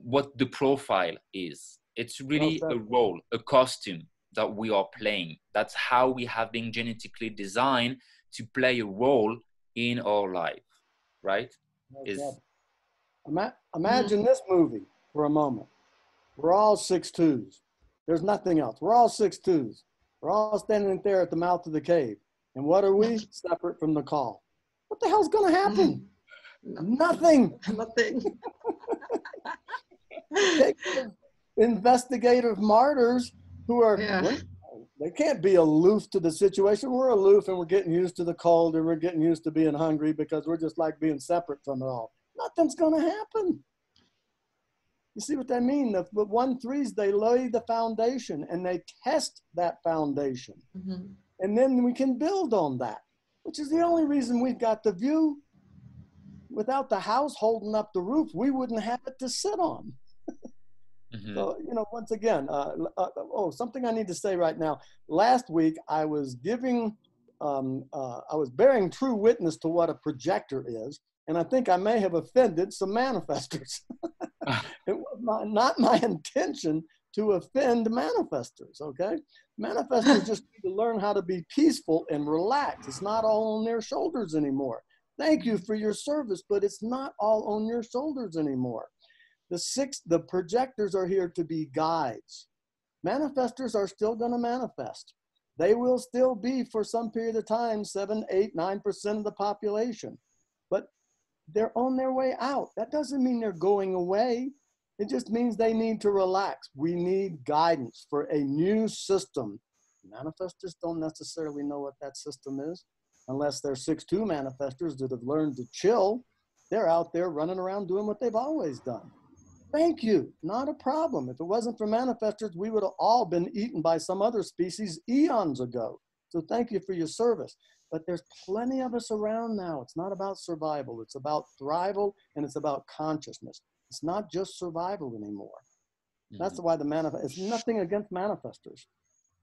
what the profile is. It's really a role, a costume that we are playing. That's how we have been genetically designed to play a role in our life, right? Imagine this movie for a moment. We're all 6'2s. There's nothing else. We're all 6'2s. We're all standing there at the mouth of the cave. And what are we? Separate from the call. What the hell's going to happen? Nothing. Nothing. Investigative martyrs who are, they can't be aloof to the situation. We're aloof and we're getting used to the cold and we're getting used to being hungry because we're just like being separate from it all. Nothing's going to happen. You see what I mean? The 1-3s, they lay the foundation and they test that foundation. Mm-hmm. And then we can build on that, which is the only reason we've got the view. Without the house holding up the roof, we wouldn't have it to sit on. Mm-hmm. So, you know, once again, something I need to say right now. Last week, I was giving, I was bearing true witness to what a projector is. And I think I may have offended some manifestors. It was not my intention to offend manifestors, okay? Manifestors just need to learn how to be peaceful and relax. It's not all on their shoulders anymore. Thank you for your service, but it's not all on your shoulders anymore. The projectors are here to be guides. Manifestors are still going to manifest. They will still be, for some period of time, 7, 8, 9% of the population. But they're on their way out. That doesn't mean they're going away. It just means they need to relax. We need guidance for a new system. Manifestors don't necessarily know what that system is. Unless they're 6'2 manifestors that have learned to chill, they're out there running around doing what they've always done. Thank you, not a problem. If it wasn't for manifestors, we would have all been eaten by some other species eons ago. So thank you for your service. But there's plenty of us around now. It's not about survival. It's about thrival and it's about consciousness. It's not just survival anymore. Mm-hmm. That's why it's nothing against manifestors,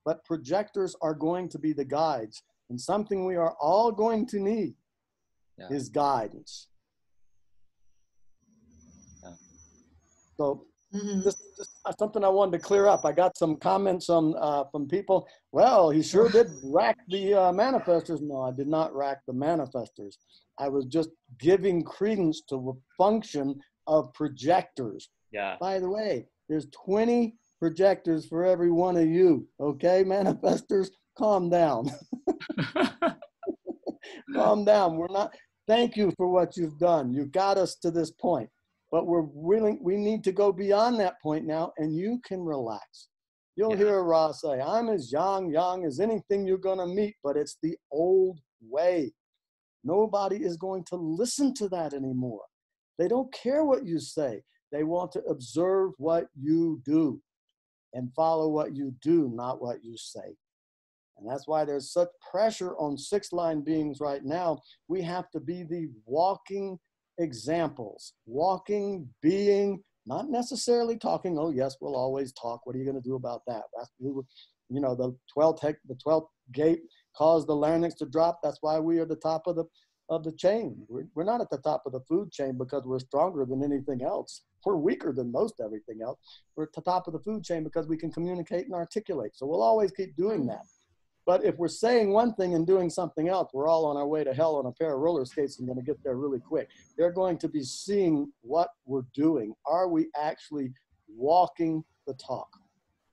but projectors are going to be the guides. And something we are all going to need is guidance. Yeah. So this something I wanted to clear up. I got some comments from people. Well, he sure did rack the manifestors. No, I did not rack the manifestors. I was just giving credence to the function of projectors. Yeah. By the way, there's 20 projectors for every one of you. Okay, manifestors, calm down. Calm down. Thank you for what you've done. You got us to this point, but we need to go beyond that point now, and you can relax. You'll hear Ra say, I'm as young as anything you're going to meet, but it's the old way. Nobody is going to listen to that anymore. They don't care what you say. They want to observe what you do and follow what you do, not what you say. And that's why there's such pressure on 6-line beings right now. We have to be the walking examples, walking, being, not necessarily talking. Oh, yes, we'll always talk. What are you going to do about that? You know, the 12th gate caused the larynx to drop. That's why we are the top of the chain. We're not at the top of the food chain because we're stronger than anything else. We're weaker than most everything else. We're at the top of the food chain because we can communicate and articulate. So we'll always keep doing that. But if we're saying one thing and doing something else, we're all on our way to hell on a pair of roller skates and going to get there really quick. They're going to be seeing what we're doing. Are we actually walking the talk?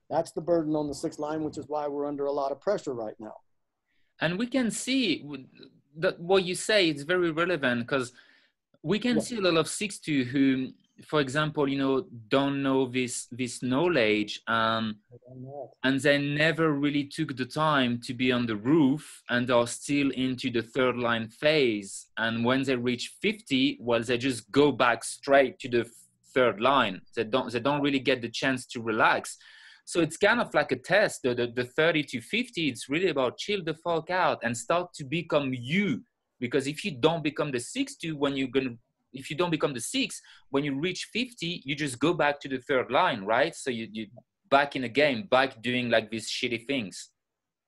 That's the burden on the 6th line, which is why we're under a lot of pressure right now. And we can see that what you say is very relevant because we can see a lot of 6'2" who, for example, you know, don't know this knowledge and they never really took the time to be on the roof and are still into the 3rd line phase. And when they reach 50, well, they just go back straight to the 3rd line. They don't really get the chance to relax. So it's kind of like a test. The 30 to 50, it's really about chill the fuck out and start to become you. Because if you don't become the 6'2", if you don't become the 6, when you reach 50, you just go back to the 3rd line, right? So you back in the game, back doing like these shitty things.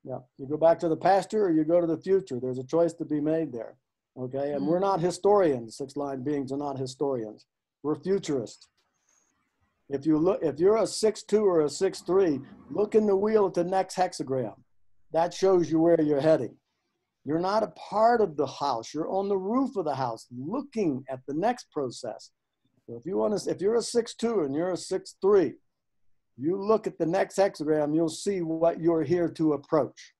Yeah, you go back to the past or you go to the future. There's a choice to be made there, okay? And we're not historians. 6-line beings are not historians. We're futurists. If you're a 6'2" or a 6'3", look in the wheel at the next hexagram. That shows you where you're heading. You're not a part of the house. You're on the roof of the house looking at the next process. So if you're a 6'2" and you're a 6'3", You look at the next hexagram, you'll see what you're here to approach.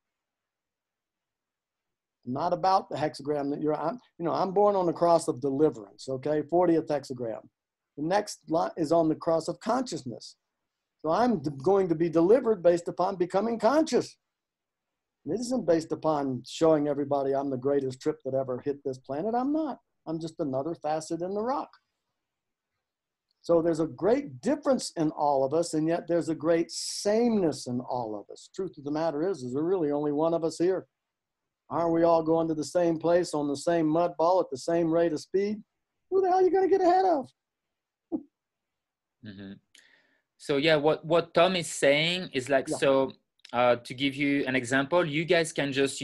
Not about the hexagram that I'm born on the cross of deliverance, okay? 40th hexagram. The next line is on the cross of consciousness. So I'm going to be delivered based upon becoming conscious. It isn't based upon showing everybody I'm the greatest trip that ever hit this planet. I'm not. I'm just another facet in the rock. So there's a great difference in all of us, and yet there's a great sameness in all of us. Truth of the matter is there's really only one of us here. Aren't we all going to the same place on the same mud ball at the same rate of speed? Who the hell are you going to get ahead of? Mm-hmm. So yeah, what Tom is saying is like, Yeah. so to give you an example, you guys can just,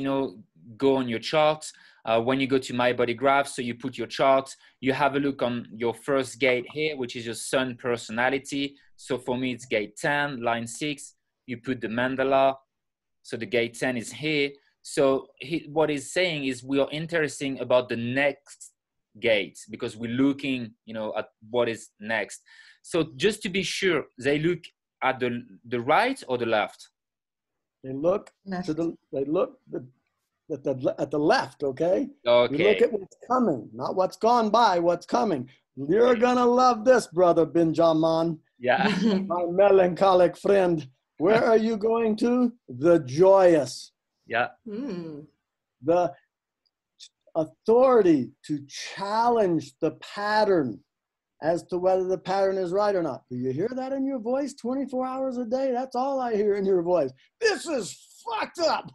go on your chart. When you go to My Body Graph, so you put your chart, you have a look on your first gate here, which is your sun personality. So for me, it's gate 10, line 6. You put the mandala. So the gate 10 is here. So what he's saying is we are interested about the next gate because we're looking, at what is next. So just to be sure, they look at the right or the left? They look Left. at the left, okay? Okay. You look at what's coming, not what's gone by, what's coming. You're gonna love this, brother Benjamin. Yeah. My melancholic friend. Where are you going to? The joyous. Yeah. The authority to challenge the pattern as to whether the pattern is right or not. Do you hear that in your voice 24 hours a day? That's all I hear in your voice. This is fucked up.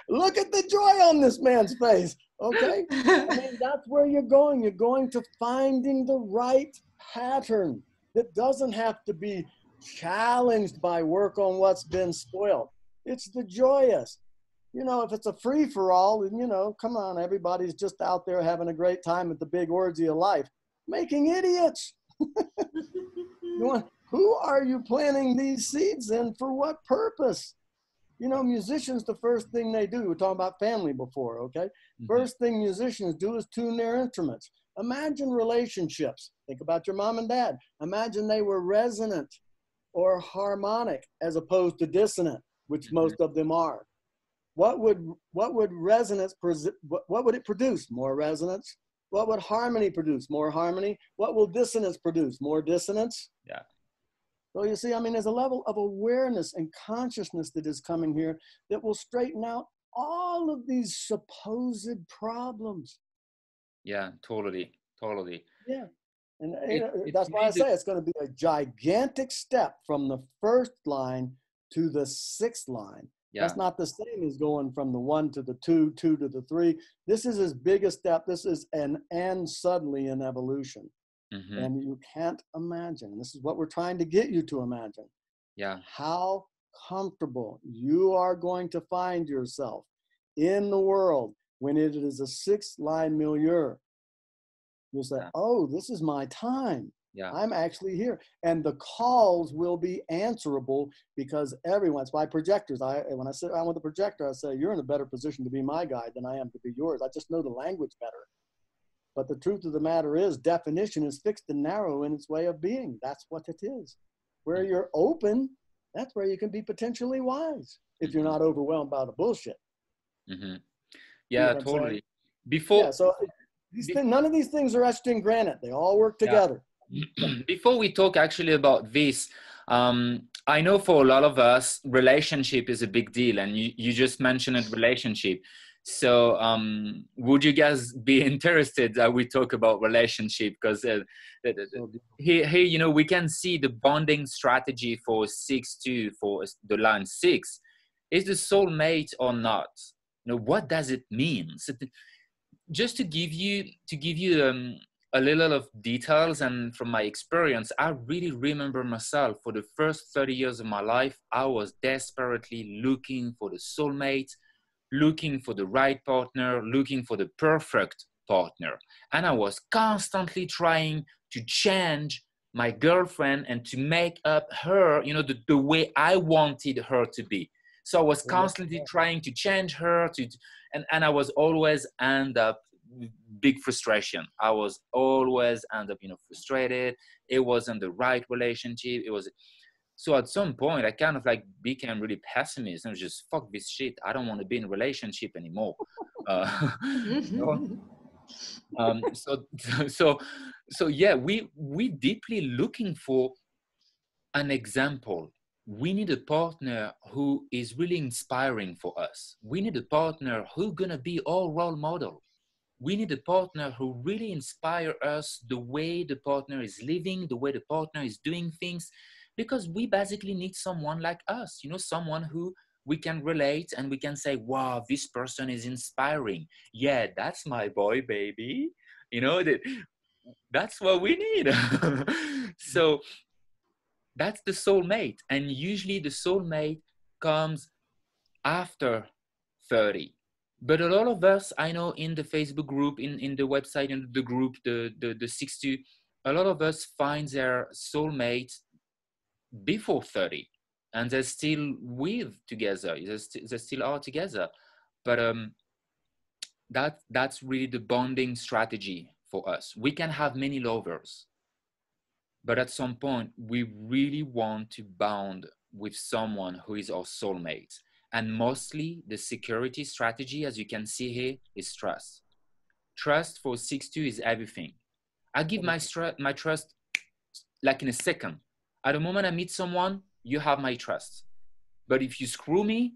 Look at the joy on this man's face, okay? I mean, that's where you're going. You're going to finding the right pattern that doesn't have to be challenged by work on what's been spoiled. It's the joyous. If it's a free-for-all, then, come on, everybody's just out there having a great time at the big orgy of life, making idiots. Who are you planting these seeds in for what purpose? Musicians, the first thing they do, we were talking about family before, okay? Mm-hmm. First thing musicians do is tune their instruments. Imagine relationships. Think about your mom and dad. Imagine they were resonant or harmonic as opposed to dissonant, which most of them are. What would resonance, what would it produce? More resonance. What would harmony produce? More harmony. What will dissonance produce? More dissonance. Yeah. So you see, I mean, there's a level of awareness and consciousness that is coming here that will straighten out all of these supposed problems. Yeah, totally. Yeah. And that's why I say it's going to be a gigantic step from the first line to the sixth line. Yeah. That's not the same as going from the 1 to the 2, 2 to the 3. This is as big a step. This is and suddenly in evolution. Mm-hmm. And you can't imagine. And this is what we're trying to get you to imagine. Yeah. How comfortable you are going to find yourself in the world when it is a 6-line milieu. You'll say, oh, this is my time. Yeah. I'm actually here. And the calls will be answerable because everyone's by projectors. When I sit around with a projector, I say, you're in a better position to be my guide than I am to be yours. I just know the language better. But the truth of the matter is definition is fixed and narrow in its way of being. That's what it is. Where you're open, that's where you can be potentially wise if you're not overwhelmed by the bullshit. Mm-hmm. Yeah, totally. So none of these things are etched in granite. They all work together. Yeah. Before we talk actually about this, I know for a lot of us, relationship is a big deal. And you just mentioned it, relationship. So would you guys be interested that we talk about relationship? Because here, we can see the bonding strategy for 6-2, for the line 6. Is the soulmate or not? What does it mean? So just to give you a little of details, and from my experience, I really remember myself for the first 30 years of my life, I was desperately looking for the soulmate, looking for the right partner, looking for the perfect partner. And I was constantly trying to change my girlfriend and to make up her, the way I wanted her to be. So I was constantly trying to change her and I was always end up big frustration. I was always end up, frustrated. It wasn't the right relationship. It was. So at some point, I kind of like became really pessimist and was just, fuck this shit. I don't want to be in a relationship anymore. You know? So yeah, we deeply looking for an example. We need a partner who is really inspiring for us. We need a partner who's gonna be our role model. We need a partner who really inspire us, the way the partner is living, the way the partner is doing things, because we basically need someone like us, someone who we can relate and we can say, wow, this person is inspiring. Yeah, that's my boy, baby. That's what we need. So that's the soulmate. And usually the soulmate comes after 30. But a lot of us, I know in the Facebook group, in the website, in the group, the 62, a lot of us find their soulmate before 30. And they're still together. They still are together. But that's really the bonding strategy for us. We can have many lovers, but at some point, we really want to bond with someone who is our soulmate. And mostly the security strategy, as you can see here, is trust. Trust for 62 is everything. I give my trust like in a second. At the moment I meet someone, you have my trust. But if you screw me,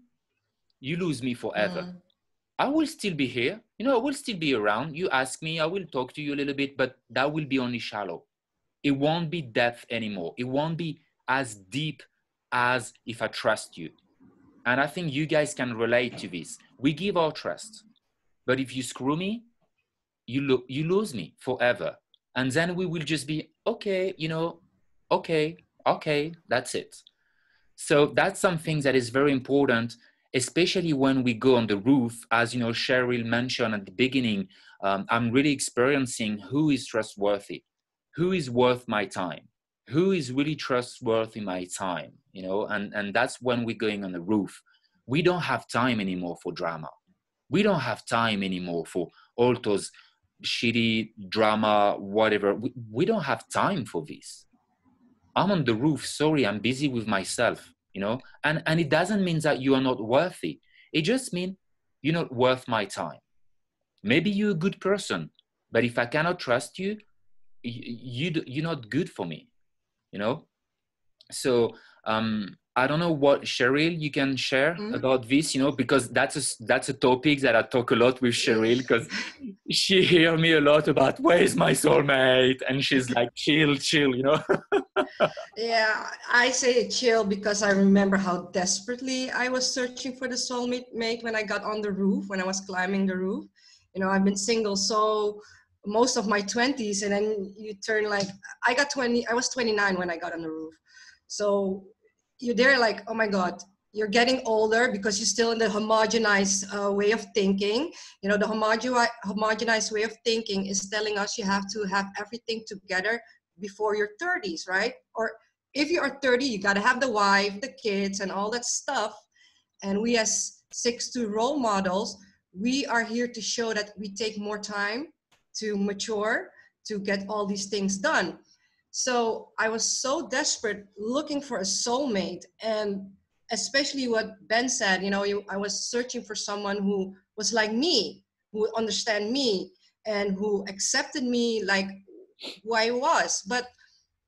you lose me forever. I will still be here. I will still be around. You ask me, I will talk to you a little bit, but that will be only shallow. It won't be depth anymore. It won't be as deep as if I trust you. And I think you guys can relate to this. We give our trust, but if you screw me, you lose me forever. And then we will just be, okay, okay, that's it. So that's something that is very important, especially when we go on the roof. As Cheryl mentioned at the beginning, I'm really experiencing who is trustworthy, who is worth my time, who is really trustworthy my time, and that's when we're going on the roof. We don't have time anymore for drama. We don't have time anymore for all those shitty drama, whatever. We don't have time for this. I'm on the roof. Sorry, I'm busy with myself, and it doesn't mean that you are not worthy. It just means you're not worth my time. Maybe you're a good person, but if I cannot trust you, you're not good for me, So I don't know what, Cheryl, you can share about this, because that's a topic that I talk a lot with Cheryl, because she hear me a lot about where's my soulmate, and she's like, chill, Yeah, I say chill because I remember how desperately I was searching for the soulmate when I got on the roof, when I was climbing the roof. I've been single so most of my 20s, and then you turn like, I was 29 when I got on the roof. So you're there like, oh my God, you're getting older because you're still in the homogenized way of thinking. The homogenized way of thinking is telling us you have to have everything together before your 30s, right? Or if you are 30, you got to have the wife, the kids, and all that stuff. And we as 62 role models, we are here to show that we take more time to mature, to get all these things done. So I was so desperate looking for a soulmate, and especially what Ben said, I was searching for someone who was like me, who would understand me, and who accepted me like who I was. But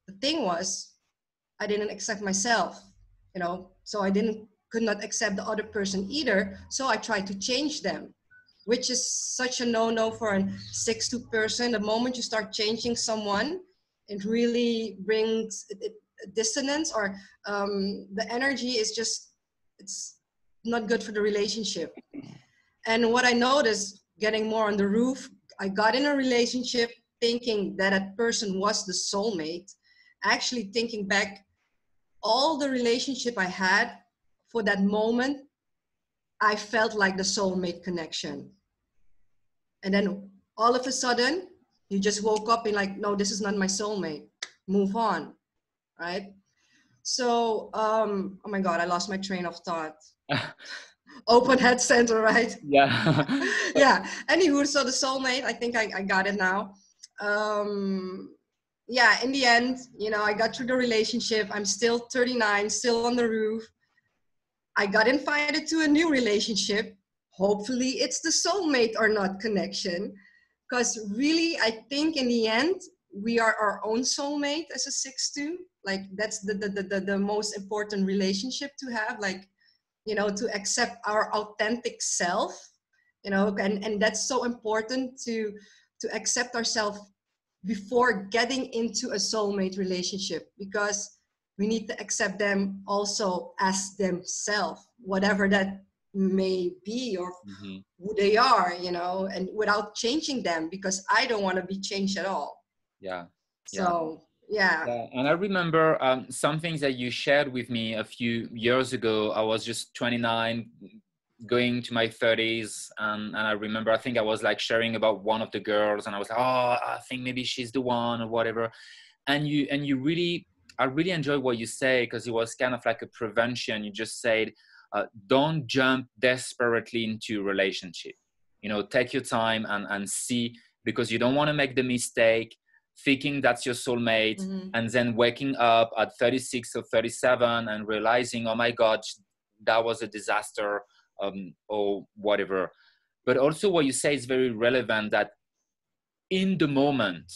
the thing was, I didn't accept myself, so I could not accept the other person either. So I tried to change them, which is such a no-no for a 62 person. The moment you start changing someone, it really brings dissonance, or the energy is it's not good for the relationship. And what I noticed getting more on the roof, I got in a relationship thinking that person was the soulmate. Actually thinking back, all the relationship I had for that moment, I felt like the soulmate connection. And then all of a sudden, you just woke up and like, no, this is not my soulmate. Move on, right? So, oh my God, I lost my train of thought. Open head center, right? Yeah. Yeah. Anywho, so the soulmate, I think I got it now. Yeah, in the end, you know, I got through the relationship. I'm still 39, still on the roof. I got invited to a new relationship. Hopefully it's the soulmate or not connection. Because really, I think in the end, we are our own soulmate as a 6-2. Like that's the most important relationship to have. Like, you know, to accept our authentic self, you know, and that's so important to accept ourselves before getting into a soulmate relationship, because we need to accept them also as themselves, whatever that may be or Mhm. who they are, you know, and without changing them, because I don't want to be changed at all. Yeah. Yeah. So yeah. Yeah, and I remember some things that you shared with me a few years ago. I was just 29, going to my 30s, and I remember, I think I was like sharing about one of the girls, and I was like, oh, I think maybe she's the one or whatever. And you really, I really enjoyed what you say, because it was kind of like a prevention. You just said, don't jump desperately into a relationship. You know, take your time and see, because you don't want to make the mistake thinking that's your soulmate, Mm-hmm. and then waking up at 36 or 37 and realizing, oh my God, that was a disaster, or whatever. But also what you say is very relevant, that in the moment,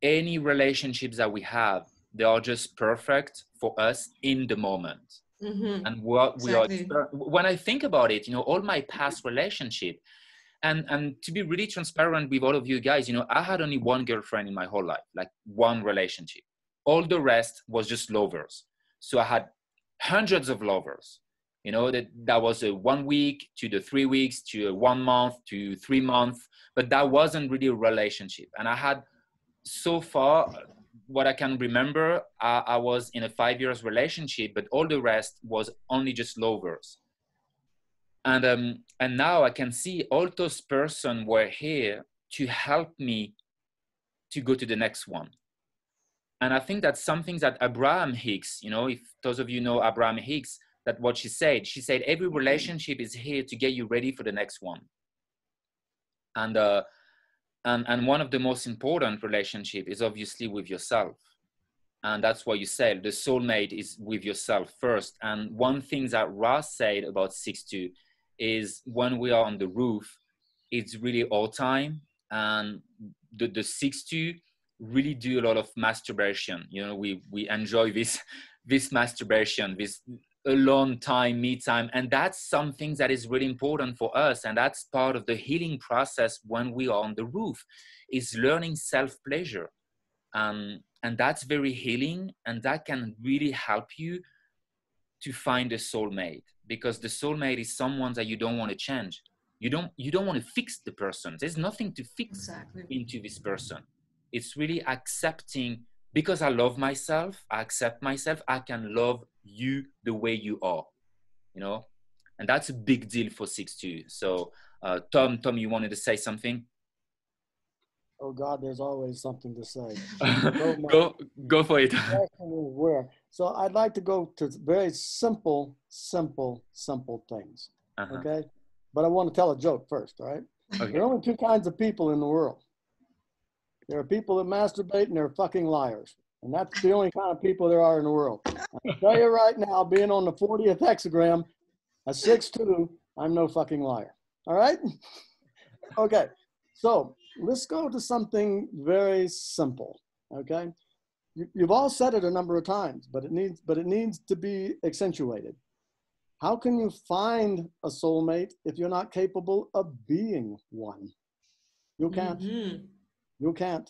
any relationships that we have, they are just perfect for us in the moment. Mm-hmm. And what we are, Exactly. when I think about it, you know, all my past relationship, and to be really transparent with all of you guys, you know, I had only one girlfriend in my whole life, like one relationship. All the rest was just lovers. So I had hundreds of lovers. You know, that was a 1 week to the 3 weeks to a 1 month to 3 months, but that wasn't really a relationship. And I had, so far, what I can remember, I was in a 5 years relationship, but all the rest was only just lovers. And now I can see all those person were here to help me to go to the next one. And I think that's something that Abraham Hicks, you know, if those of you know Abraham Hicks, that what she said every relationship is here to get you ready for the next one. And one of the most important relationship is obviously with yourself. And that's what you said, the soulmate is with yourself first. And one thing that Ross said about 6-2 is, when we are on the roof, it's really all time. And the 6-2 really do a lot of masturbation. You know, we enjoy this masturbation, this alone time, me time. And that's something that is really important for us. And that's part of the healing process when we are on the roof, is learning self-pleasure. And that's very healing, and that can really help you to find a soulmate, because the soulmate is someone that you don't want to change. You don't want to fix the person. There's nothing to fix Exactly. into this person. It's really accepting, because I love myself, I accept myself, I can love you the way you are, you know. And that's a big deal for 6-2. So Tom, you wanted to say something? Oh God, there's always something to say. Go for it. Question is where. So I'd like to go to very simple things. Uh-huh. Okay, but I want to tell a joke first. All right. Okay. There are only two kinds of people in the world. There are people that masturbate, and there are fucking liars. And that's the only kind of people there are in the world. I can tell you right now, being on the 40th hexagram, a 6'2", I'm no fucking liar. All right? Okay. So let's go to something very simple. Okay? You've all said it a number of times, but it needs to be accentuated. How can you find a soulmate if you're not capable of being one? You can't. Mm-hmm. You can't.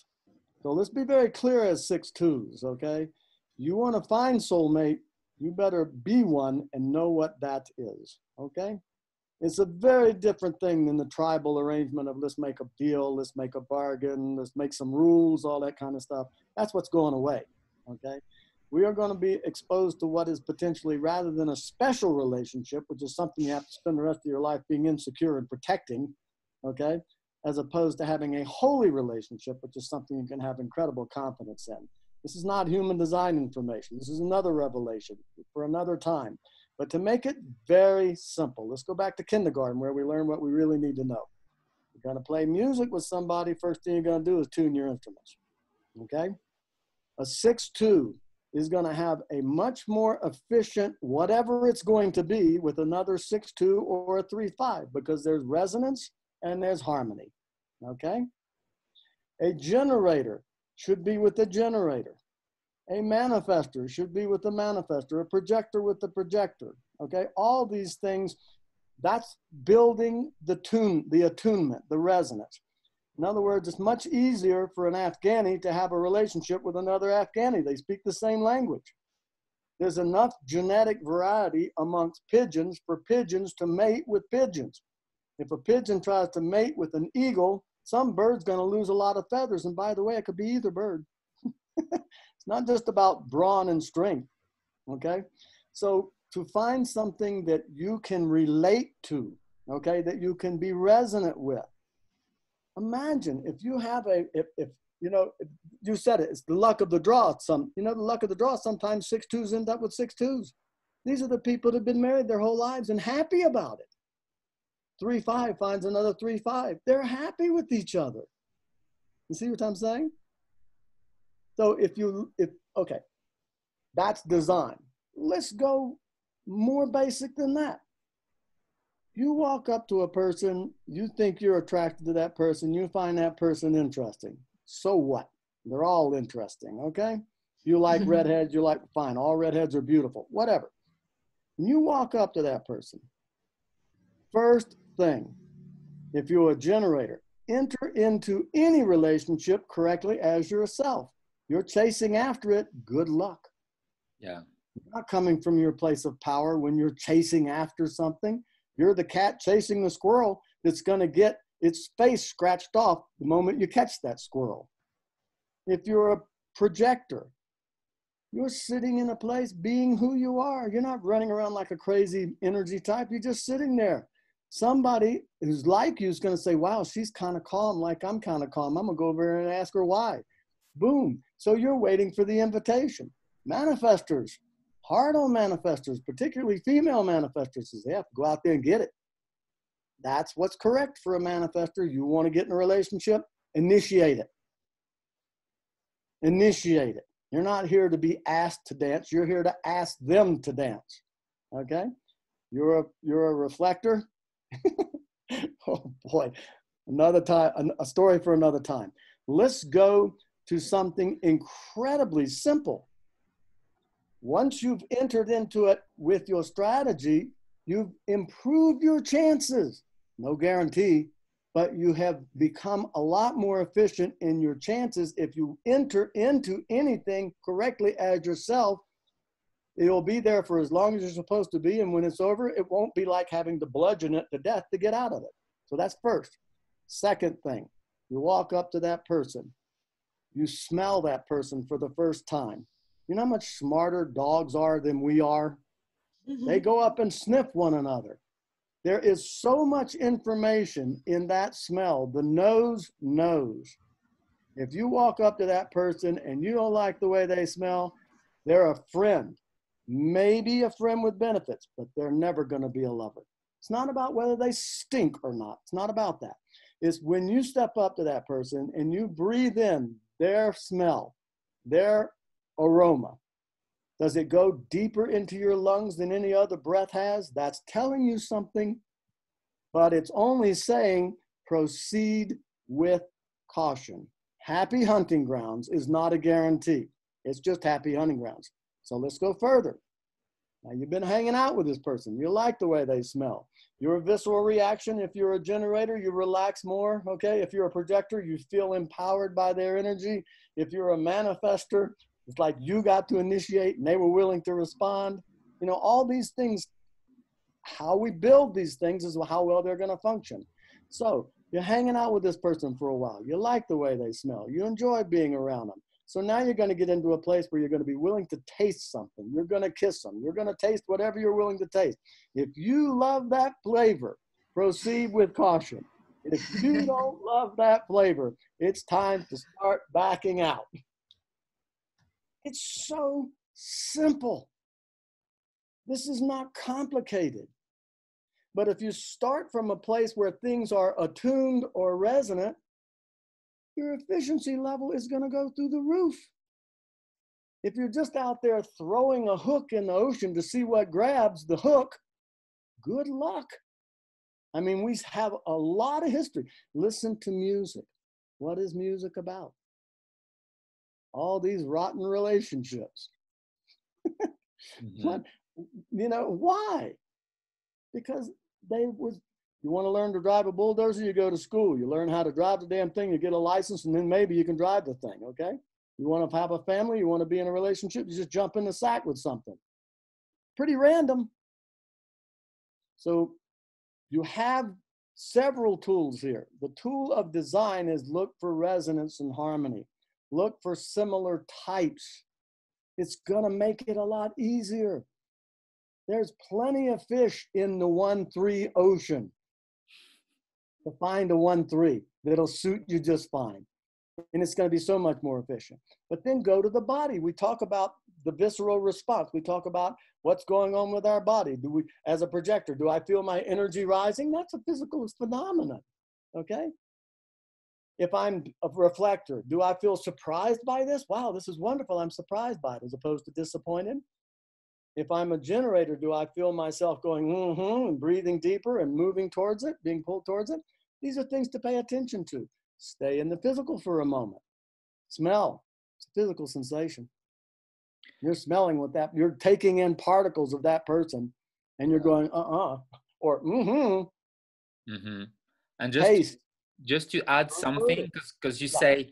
So let's be very clear as 6'2s, okay? You want to find soulmate, you better be one and know what that is, okay? It's a very different thing than the tribal arrangement of let's make a deal, let's make a bargain, let's make some rules, all that kind of stuff. That's what's going away, okay? We are going to be exposed to what is potentially, rather than a special relationship, which is something you have to spend the rest of your life being insecure and protecting, okay? As opposed to having a holy relationship, which is something you can have incredible confidence in. This is not human design information. This is another revelation for another time. But to make it very simple, let's go back to kindergarten where we learn what we really need to know. You're going to play music with somebody, first thing you're going to do is tune your instruments, okay? A 6-2 is going to have a much more efficient whatever it's going to be with another 6-2 or a 3-5 because there's resonance and there's harmony, okay? A generator should be with the generator. A manifester should be with the manifester, a projector with the projector, okay? All these things, that's building the attunement, the resonance. In other words, it's much easier for an Afghani to have a relationship with another Afghani. They speak the same language. There's enough genetic variety amongst pigeons for pigeons to mate with pigeons. If a pigeon tries to mate with an eagle, some bird's going to lose a lot of feathers. And by the way, it could be either bird. It's not just about brawn and strength, okay? So to find something that you can relate to, okay, that you can be resonant with. Imagine if you have if you know, you said it, it's the luck of the draw. The luck of the draw, sometimes 6-2s end up with 6-2s. These are the people that have been married their whole lives and happy about it. 3-5 finds another 3-5. They're happy with each other. You see what I'm saying? So okay, that's design. Let's go more basic than that. You walk up to a person, you think you're attracted to that person, you find that person interesting. So what? They're all interesting, okay? You like redheads, you like, fine, all redheads are beautiful, whatever. When you walk up to that person, first thing, if you're a generator, enter into any relationship correctly as yourself. You're chasing after it, good luck. Yeah. You're not coming from your place of power when you're chasing after something. You're the cat chasing the squirrel that's going to get its face scratched off the moment you catch that squirrel. If you're a projector, you're sitting in a place being who you are. You're not running around like a crazy energy type. You're just sitting there. Somebody who's like you is going to say, wow, she's kind of calm, like I'm kind of calm. I'm going to go over there and ask her why. Boom. So you're waiting for the invitation. Manifestors, hard on manifestors, particularly female manifestors, they have to go out there and get it. That's what's correct for a manifestor. You want to get in a relationship, initiate it. Initiate it. You're not here to be asked to dance. You're here to ask them to dance. Okay? You're a reflector. Oh boy, another time, a story for another time. Let's go to something incredibly simple. Once you've entered into it with your strategy, you've improved your chances. No guarantee, but you have become a lot more efficient in your chances. If you enter into anything correctly as yourself, it'll be there for as long as you're supposed to be. And when it's over, it won't be like having to bludgeon it to death to get out of it. So that's first. Second thing, you walk up to that person. You smell that person for the first time. You know how much smarter dogs are than we are? Mm-hmm. They go up and sniff one another. There is so much information in that smell. The nose knows. If you walk up to that person and you don't like the way they smell, they're a friend. Maybe a friend with benefits, but they're never going to be a lover. It's not about whether they stink or not. It's not about that. It's when you step up to that person and you breathe in their smell, their aroma. Does it go deeper into your lungs than any other breath has? That's telling you something, but it's only saying proceed with caution. Happy hunting grounds is not a guarantee. It's just happy hunting grounds. So let's go further. Now you've been hanging out with this person. You like the way they smell. Your visceral reaction, if you're a generator, you relax more, okay? If you're a projector, you feel empowered by their energy. If you're a manifester, it's like you got to initiate and they were willing to respond. You know, all these things, how we build these things is how well they're going to function. So you're hanging out with this person for a while. You like the way they smell. You enjoy being around them. So now you're going to get into a place where you're going to be willing to taste something. You're going to kiss them. You're going to taste whatever you're willing to taste. If you love that flavor, proceed with caution. If you don't love that flavor, it's time to start backing out. It's so simple. This is not complicated. But if you start from a place where things are attuned or resonant, your efficiency level is going to go through the roof. If you're just out there throwing a hook in the ocean to see what grabs the hook, good luck. I mean, we have a lot of history. Listen to music. What is music about? All these rotten relationships. What, you know, why? Because you want to learn to drive a bulldozer, you go to school. You learn how to drive the damn thing, you get a license, and then maybe you can drive the thing, okay? You want to have a family, you want to be in a relationship, you just jump in the sack with something. Pretty random. So you have several tools here. The tool of design is look for resonance and harmony. Look for similar types. It's going to make it a lot easier. There's plenty of fish in the 1-3 ocean to find a 1-3 that'll suit you just fine. And it's going to be so much more efficient. But then go to the body. We talk about the visceral response. We talk about what's going on with our body. Do we, as a projector, do I feel my energy rising? That's a physical phenomenon, okay? If I'm a reflector, do I feel surprised by this? Wow, this is wonderful. I'm surprised by it, as opposed to disappointed. If I'm a generator, do I feel myself going, and breathing deeper and moving towards it, being pulled towards it? These are things to pay attention to. Stay in the physical for a moment. Smell, it's a physical sensation. You're smelling with that, you're taking in particles of that person, and you're going, or And taste. just to add something, because you say,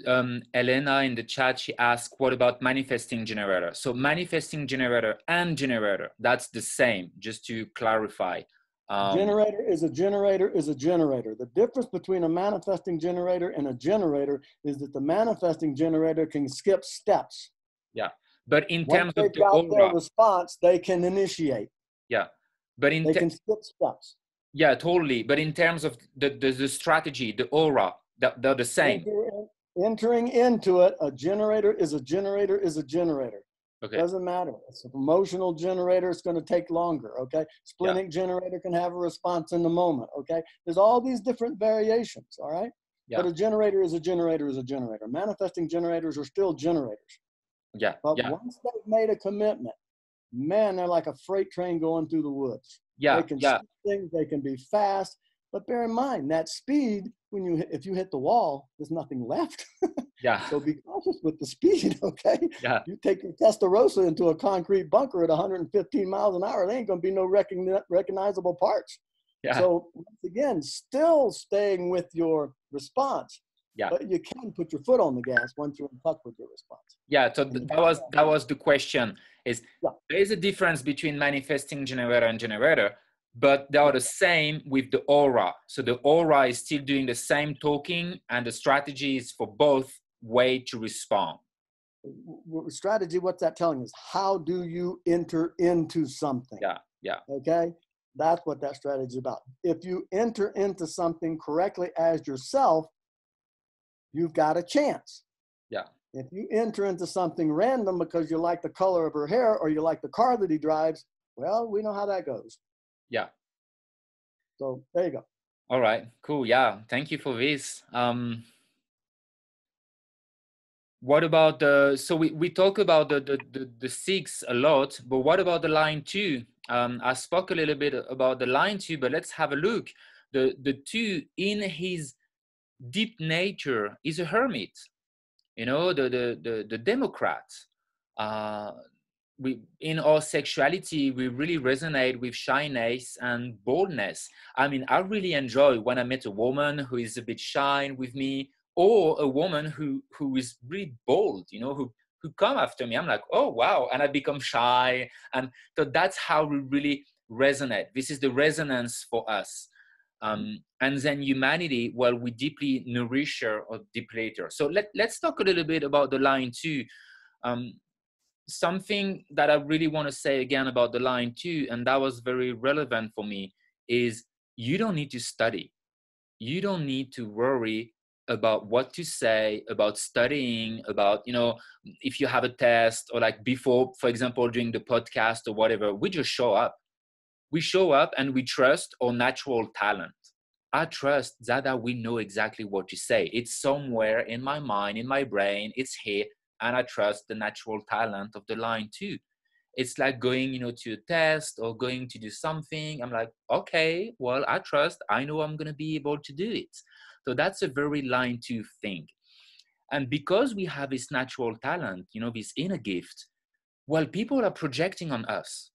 Elena in the chat, she asked, what about manifesting generator? So manifesting generator and generator, that's the same, just to clarify. Generator is a generator is a generator. The difference between a manifesting generator and a generator is that the manifesting generator can skip steps. Yeah, but in Once terms of they've the got their aura, response, they can initiate. yeah, but they can skip steps. Yeah, totally. But in terms of the strategy, the aura, they're the same. Entering into it, a generator is a generator is a generator. Okay. Doesn't matter. It's an emotional generator. It's going to take longer. Okay. Splenic generator can have a response in the moment. Okay. There's all these different variations. All right. But a generator is a generator is a generator. Manifesting generators are still generators. Yeah. But once they've made a commitment, man, they're like a freight train going through the woods. Yeah. They can see things. They can be fast. But bear in mind that speed, if you hit the wall, there's nothing left. Yeah. So be cautious with the speed, okay? Yeah. You take your Testarossa into a concrete bunker at 115 miles an hour, there ain't gonna be no recognizable parts. Yeah. So once again, still staying with your response. Yeah. But you can put your foot on the gas once you're in touch with your response. Yeah. So that was the question. Is there is a difference between manifesting generator and generator, but they are the same with the aura. So the aura is still doing the same talking, and the strategy is for both way to respond. Strategy, what's that telling us? How do you enter into something? Yeah, yeah. Okay, that's what that strategy is about. If you enter into something correctly as yourself, you've got a chance. Yeah. If you enter into something random because you like the color of her hair or you like the car that he drives, well, we know how that goes. Yeah. So there you go. All right, cool. Yeah, thank you for this. What about so we talk about the 6 a lot, but what about the line 2? I spoke a little bit about the line 2, but let's have a look. The 2 in his deep nature is a hermit, you know, the Democrat. We, in our sexuality, we really resonate with shyness and boldness. I mean, I really enjoy when I meet a woman who is a bit shy with me, or a woman who is really bold, you know, who come after me. I'm like, oh, wow. And I become shy. And so that's how we really resonate. This is the resonance for us. And then humanity, well, we deeply nourish her or deplete her. So let's talk a little bit about the line 2. Something that I really want to say again about the line 2, and that was very relevant for me, is you don't need to study. You don't need to worry about what to say, about studying, about, you know, if you have a test, or like before, for example, during the podcast or whatever, we just show up. We show up and we trust our natural talent. I trust that we know exactly what to say. It's somewhere in my mind, in my brain, it's here. And I trust the natural talent of the line too. It's like going, you know, to a test or going to do something. I'm like, okay, well, I trust, I know I'm going to be able to do it. So that's a very line two thing. And because we have this natural talent, you know, this inner gift, well, people are projecting on us,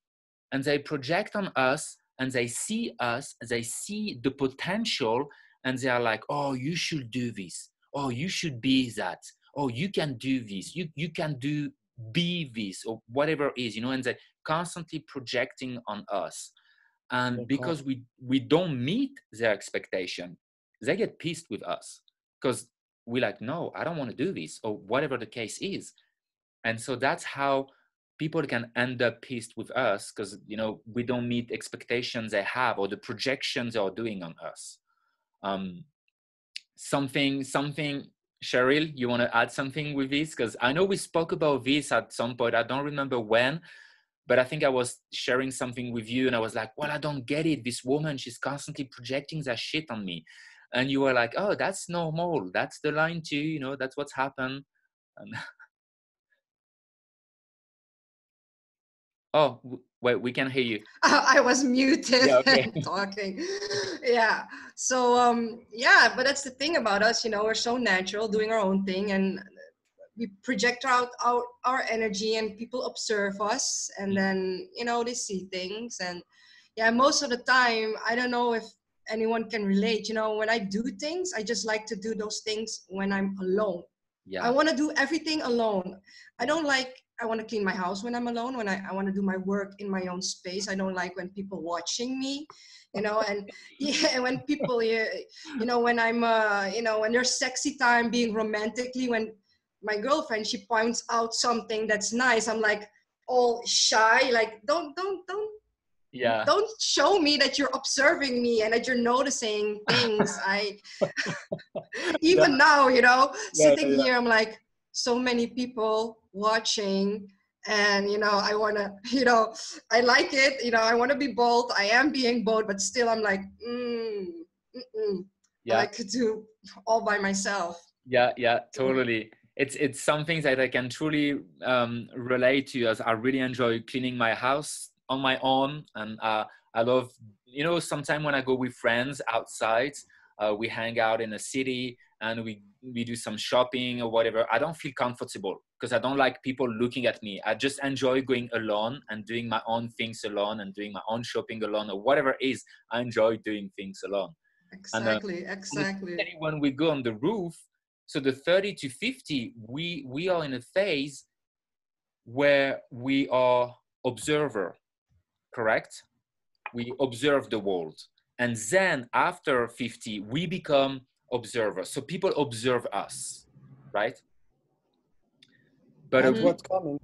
and they project on us, and they see us, they see the potential, and they are like, oh, you should do this. Oh, you should be that. Oh, you can do this. You can do, be this, or whatever it is, you know, and they're constantly projecting on us. And because we don't meet their expectation, they get pissed with us, because we're like, no, I don't want to do this, or whatever the case is. And so that's how people can end up pissed with us, because, you know, we don't meet expectations they have, or the projections they are doing on us. Something, Cheryl, you want to add something with this? Because I know we spoke about this at some point. I don't remember when, but I think I was sharing something with you, and I was like, well, I don't get it. This woman, she's constantly projecting that shit on me. And you were like, oh, that's normal. That's the line too, you know, that's what's happened. And oh, wait, we can hear you. I was muted Yeah, okay. and talking. Yeah. So yeah, but that's the thing about us, you know, we're so natural doing our own thing, and we project out our energy, and people observe us, and then, you know, they see things. And yeah, most of the time, I don't know if anyone can relate, you know, when I do things, I just like to do those things when I'm alone. Yeah. I want to do everything alone. I want to clean my house when I'm alone, when I want to do my work in my own space. I don't like when people watching me, you know, and yeah, when people, you know, when I'm, you know, when there's sexy time being romantically, when my girlfriend, she points out something that's nice, I'm like all shy, like, Yeah. don't show me that you're observing me and that you're noticing things. Even now, you know, sitting here, I'm like, so many people watching, and, you know, I want to, you know, I like it, you know, I want to be bold. I am being bold, but still I'm like, I like to do all by myself. Yeah, totally. It's something that I can truly relate to, as I really enjoy cleaning my house on my own. And I love, you know, sometimes when I go with friends outside, we hang out in a city and we do some shopping or whatever. I don't feel comfortable because I don't like people looking at me. I just enjoy going alone and doing my own things alone and doing my own shopping alone, or whatever it is. I enjoy doing things alone. Exactly. And when we go on the roof, so the 30 to 50, we are in a phase where we are observer, correct? We observe the world. And then after 50, we become observers. So people observe us, right? But that's what's coming.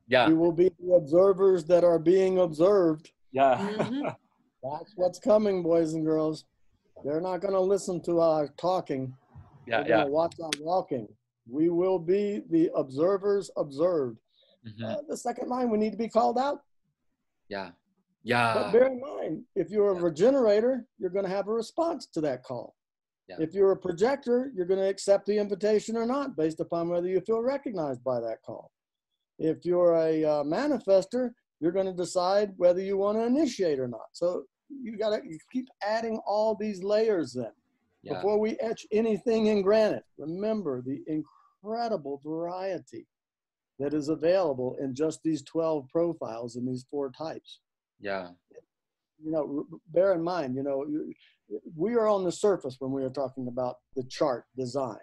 Yeah. We will be the observers that are being observed. Yeah. That's what's coming, boys and girls. They're not going to listen to our talking. They're going to watch our walking. We will be the observers observed. The second line, we need to be called out. Yeah. But bear in mind, if you're a regenerator, you're going to have a response to that call. If you're a projector, you're going to accept the invitation or not, based upon whether you feel recognized by that call. If you're a manifester, you're going to decide whether you want to initiate or not. So you keep adding all these layers in. Before we etch anything in granite, remember the incredible variety that is available in just these 12 profiles and these 4 types. Yeah. You know, bear in mind, you know, we are on the surface when we are talking about the chart design,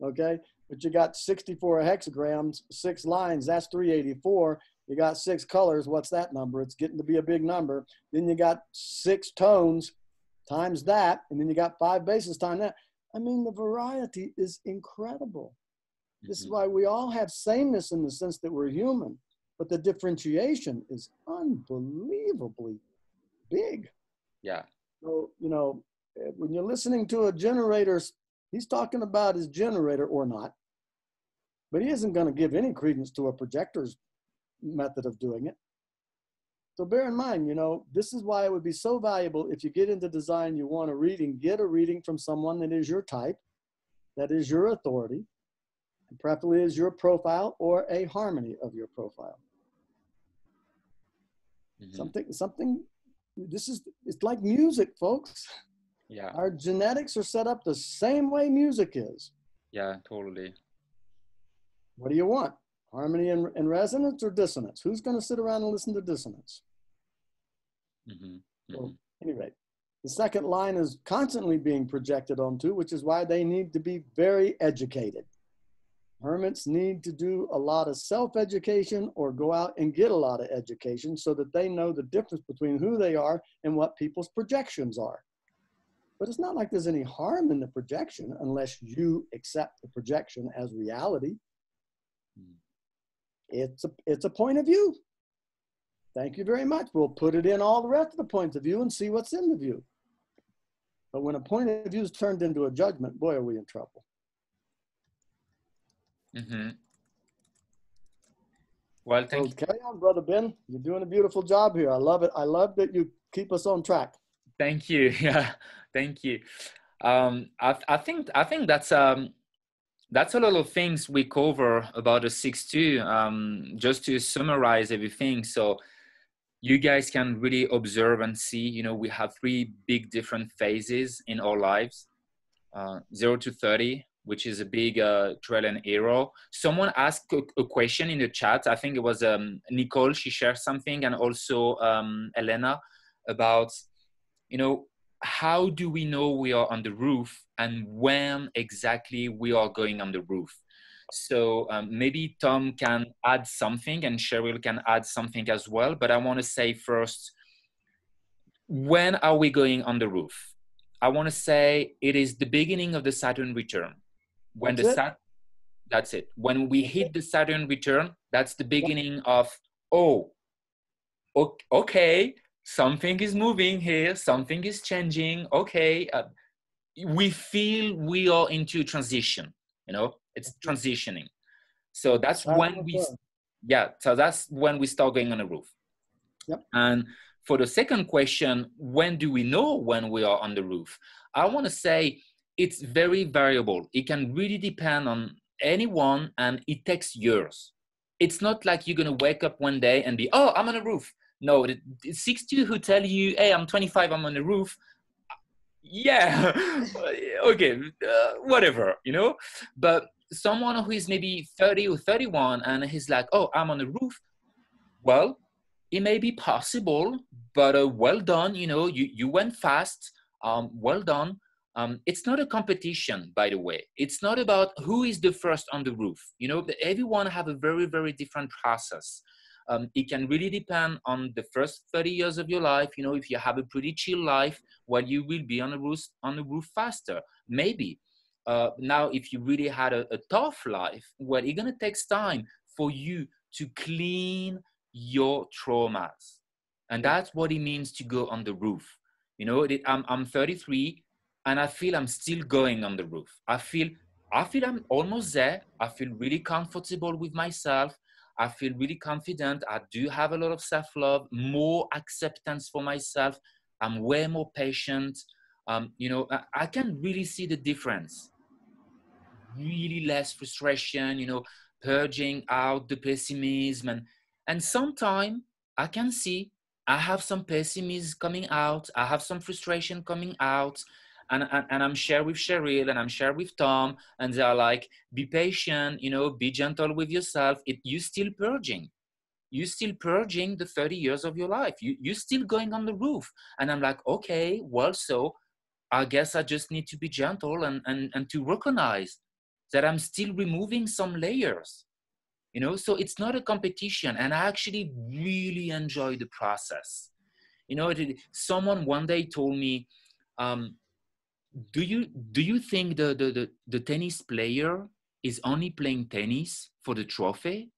okay? But you got 64 hexagrams, 6 lines, that's 384. You got 6 colors, what's that number? It's getting to be a big number. Then you got 6 tones times that, and then you got 5 bases times that. I mean, the variety is incredible. This is why we all have sameness in the sense that we're human, but the differentiation is unbelievably big. Yeah. So, you know, when you're listening to a generator He's talking about his generator or not, but he isn't going to give any credence to a projector's method of doing it. So bear in mind, you know, this is why it would be so valuable if you get into design, you want a reading, get a reading from someone that is your type, that is your authority, and preferably is your profile or a harmony of your profile. Something, it's like music, folks. Yeah. Our genetics are set up the same way music is. Yeah, totally. What do you want? Harmony and resonance or dissonance? Who's going to sit around and listen to dissonance? So, anyway, the second line is constantly being projected onto, which is why they need to be very educated. Hermits need to do a lot of self-education or go out and get a lot of education so that they know the difference between who they are and what people's projections are. But it's not like there's any harm in the projection unless you accept the projection as reality. It's a point of view. Thank you very much. We'll put it in all the rest of the points of view and see what's in the view. But when a point of view is turned into a judgment, boy, are we in trouble. Well, thank you. Carry on, Brother Ben. You're doing a beautiful job here. I love it. I love that you keep us on track. Thank you. Yeah, thank you. I think that's a lot of things we cover about the 6-2. Just to summarize everything, so you guys can really observe and see. You know, we have 3 big different phases in our lives: 0 to 30, which is a big trial and error. Someone asked a question in the chat. I think it was Nicole. She shared something, and also Elena, about, you know, how do we know we are on the roof and when exactly we are going on the roof? So maybe Tom can add something and Cheryl can add something as well. But I want to say first, when are we going on the roof? I want to say it is the beginning of the Saturn return. When that's it. When we hit the Saturn return, that's the beginning of, oh, okay, something is moving here, something is changing. Okay, we feel we are into transition. You know, it's transitioning. So that's when that's when we start going on the roof. Yep. And for the second question, when do we know when we are on the roof? I want to say it's very variable. It can really depend on anyone, and it takes years. It's not like you're going to wake up one day and be, oh, I'm on the roof. No, the 6-2 who tell you, hey, I'm 25, I'm on the roof. Yeah, okay, whatever, you know. But someone who is maybe 30 or 31 and he's like, oh, I'm on the roof. Well, it may be possible, but well done, you know, you went fast, well done. It's not a competition, by the way. It's not about who is the first on the roof. You know, everyone have a very, very different process. It can really depend on the first 30 years of your life. You know, if you have a pretty chill life, well, you will be on the roof faster, maybe. Now, if you really had a tough life, well, it's gonna take time for you to clean your traumas. And that's what it means to go on the roof. You know, I'm 33 and I feel I'm still going on the roof. I feel I'm almost there. I feel really comfortable with myself. I feel really confident. I do have a lot of self-love, more acceptance for myself. I'm way more patient. You know, I can really see the difference. Really less frustration, you know, purging out the pessimism. And sometimes I can see I have some pessimism coming out. I have some frustration coming out. And I'm shared with Cheryl and I'm shared with Tom, and they're like, be patient, you know, be gentle with yourself. You're still purging. You're still purging the 30 years of your life. You're still going on the roof. And I'm like, okay, well, so I guess I just need to be gentle and to recognize that I'm still removing some layers, you know? So it's not a competition. And I actually really enjoy the process. You know, someone one day told me, do you think the tennis player is only playing tennis for the trophy,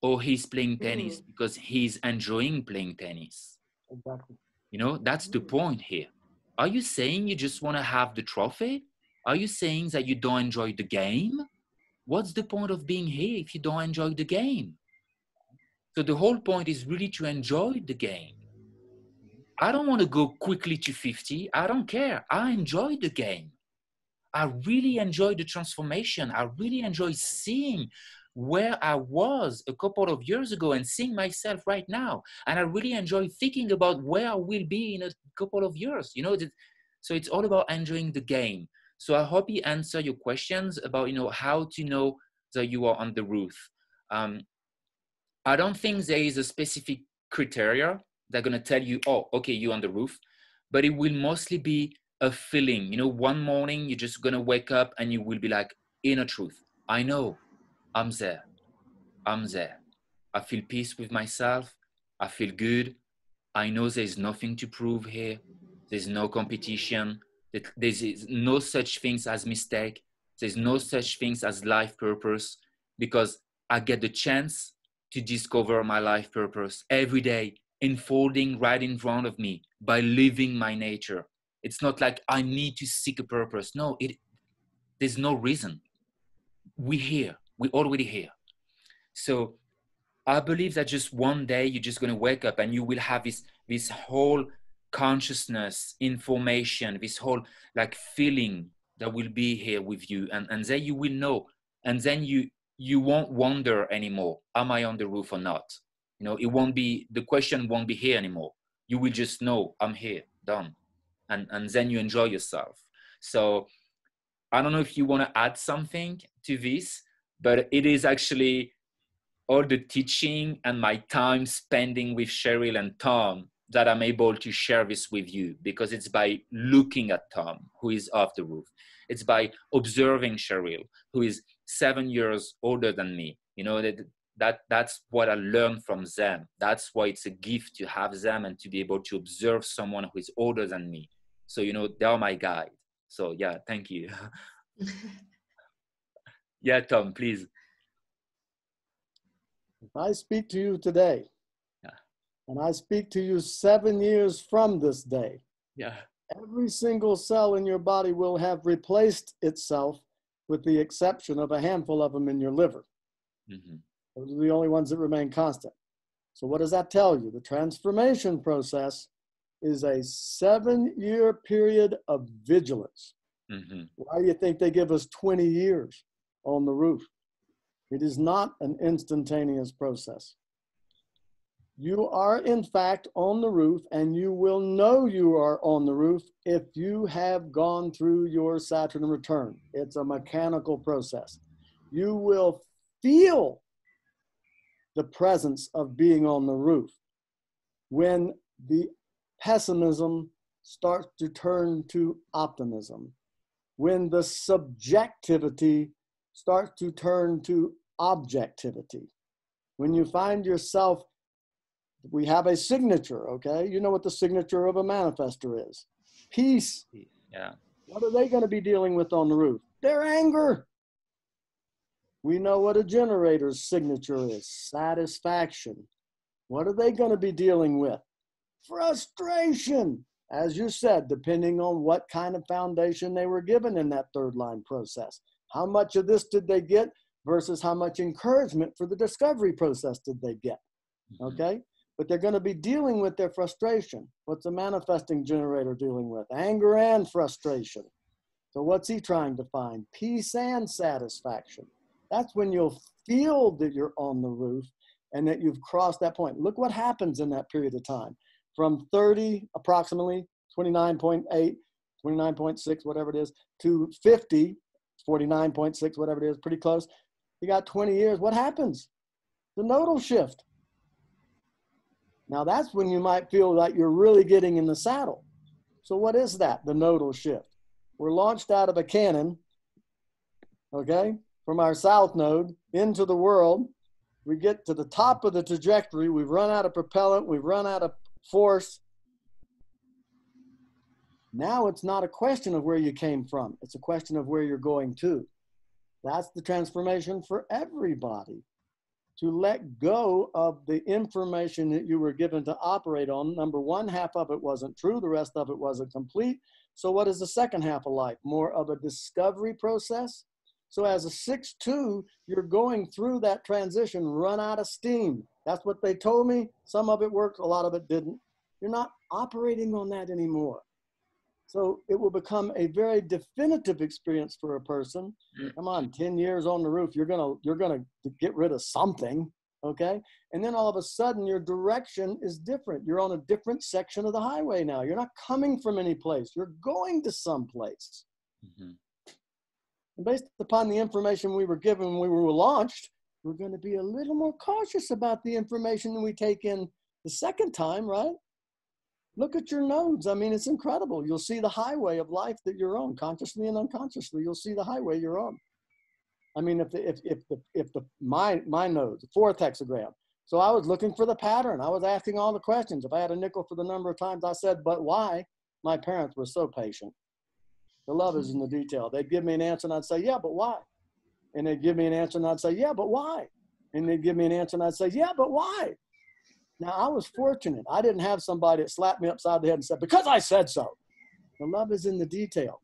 or he's playing tennis because he's enjoying playing tennis? Exactly. You know, that's the point here. Are you saying you just want to have the trophy, Are you saying that you don't enjoy the game? What's the point of being here if you don't enjoy the game? So the whole point is really to enjoy the game. I don't want to go quickly to 50. I don't care. I enjoy the game. I really enjoy the transformation. I really enjoy seeing where I was a couple of years ago and seeing myself right now. And I really enjoy thinking about where I will be in a couple of years. You know, so it's all about enjoying the game. So I hope he answered your questions about, you know, how to know that you are on the roof. I don't think there is a specific criteria that are going to tell you, oh, okay, you're on the roof, but it will mostly be a feeling. You know, one morning you're just going to wake up and you will be like, inner truth, I know I'm there. I'm there. I feel peace with myself. I feel good. I know there's nothing to prove here. There's no competition. There's no such things as mistake. There's no such things as life purpose, because I get the chance to discover my life purpose every day, unfolding right in front of me by living my nature. It's not like I need to seek a purpose. No, there's no reason. We're here. We're already here. So I believe that just one day you're just going to wake up and you will have this whole consciousness, information, this whole like feeling that will be here with you. And then you will know. And then you won't wonder anymore, am I on the roof or not? You know, the question won't be here anymore. You will just know, I'm here, done. And then you enjoy yourself. So I don't know if you want to add something to this, but it is actually all the teaching and my time spending with Cheryl and Tom that I'm able to share this with you, because it's by looking at Tom, who is off the roof. It's by observing Cheryl, who is 7 years older than me. You know, that's what I learned from them. That's why it's a gift to have them and to be able to observe someone who is older than me. So, you know, they are my guide. So yeah, thank you. Yeah, Tom, please. If I speak to you today, Yeah. and I speak to you 7 years from this day, Yeah. every single cell in your body will have replaced itself, with the exception of a handful of them in your liver. Mm-hmm. Those are the only ones that remain constant. So what does that tell you? The transformation process is a 7-year period of vigilance. Mm-hmm. Why do you think they give us 20 years on the roof? It is not an instantaneous process. You are, in fact, on the roof, and you will know you are on the roof if you have gone through your Saturn return. It's a mechanical process. You will feel the presence of being on the roof when the pessimism starts to turn to optimism, when the subjectivity starts to turn to objectivity. When you find yourself, we have a signature, okay? You know what the signature of a manifestor is. Peace. Yeah. What are they going to be dealing with on the roof? Their anger. We know what a generator's signature is. Satisfaction. What are they going to be dealing with? Frustration. As you said, depending on what kind of foundation they were given in that third line process. How much of this did they get versus how much encouragement for the discovery process did they get? Okay? But they're going to be dealing with their frustration. What's a manifesting generator dealing with? Anger and frustration. So what's he trying to find? Peace and satisfaction. That's when you'll feel that you're on the roof and that you've crossed that point. Look what happens in that period of time. From 30, approximately 29.8, 29.6, whatever it is, to 50, 49.6, whatever it is, pretty close. You got 20 years. What happens? The nodal shift. Now that's when you might feel like you're really getting in the saddle. So what is that, the nodal shift? We're launched out of a cannon, okay, from our south node into the world. We get to the top of the trajectory. We've run out of propellant. We've run out of force. Now it's not a question of where you came from. It's a question of where you're going to. That's the transformation for everybody. To let go of the information that you were given to operate on. Number one, half of it wasn't true. The rest of it wasn't complete. So what is the second half of life? More of a discovery process. So as a 6'2", you're going through that transition, run out of steam. That's what they told me. Some of it worked, a lot of it didn't. You're not operating on that anymore. So it will become a very definitive experience for a person. Come on, 10 years on the roof, you're gonna get rid of something, okay? And then all of a sudden your direction is different. You're on a different section of the highway now. You're not coming from any place, you're going to some place. Mm-hmm. And based upon the information we were given when we were launched, we're gonna be a little more cautious about the information we take in the second time, right? Look at your nodes. I mean, it's incredible. You'll see the highway of life that you're on, consciously and unconsciously. You'll see the highway you're on. I mean, my nodes, the fourth hexagram. So I was looking for the pattern. I was asking all the questions. If I had a nickel for the number of times I said, "But why?" My parents were so patient. The love is in the detail. They'd give me an answer and I'd say, "Yeah, but why?" And they'd give me an answer and I'd say, "Yeah, but why?" And they'd give me an answer and I'd say, "Yeah, but why?" Now, I was fortunate. I didn't have somebody that slapped me upside the head and said, "Because I said so." The love is in the detail.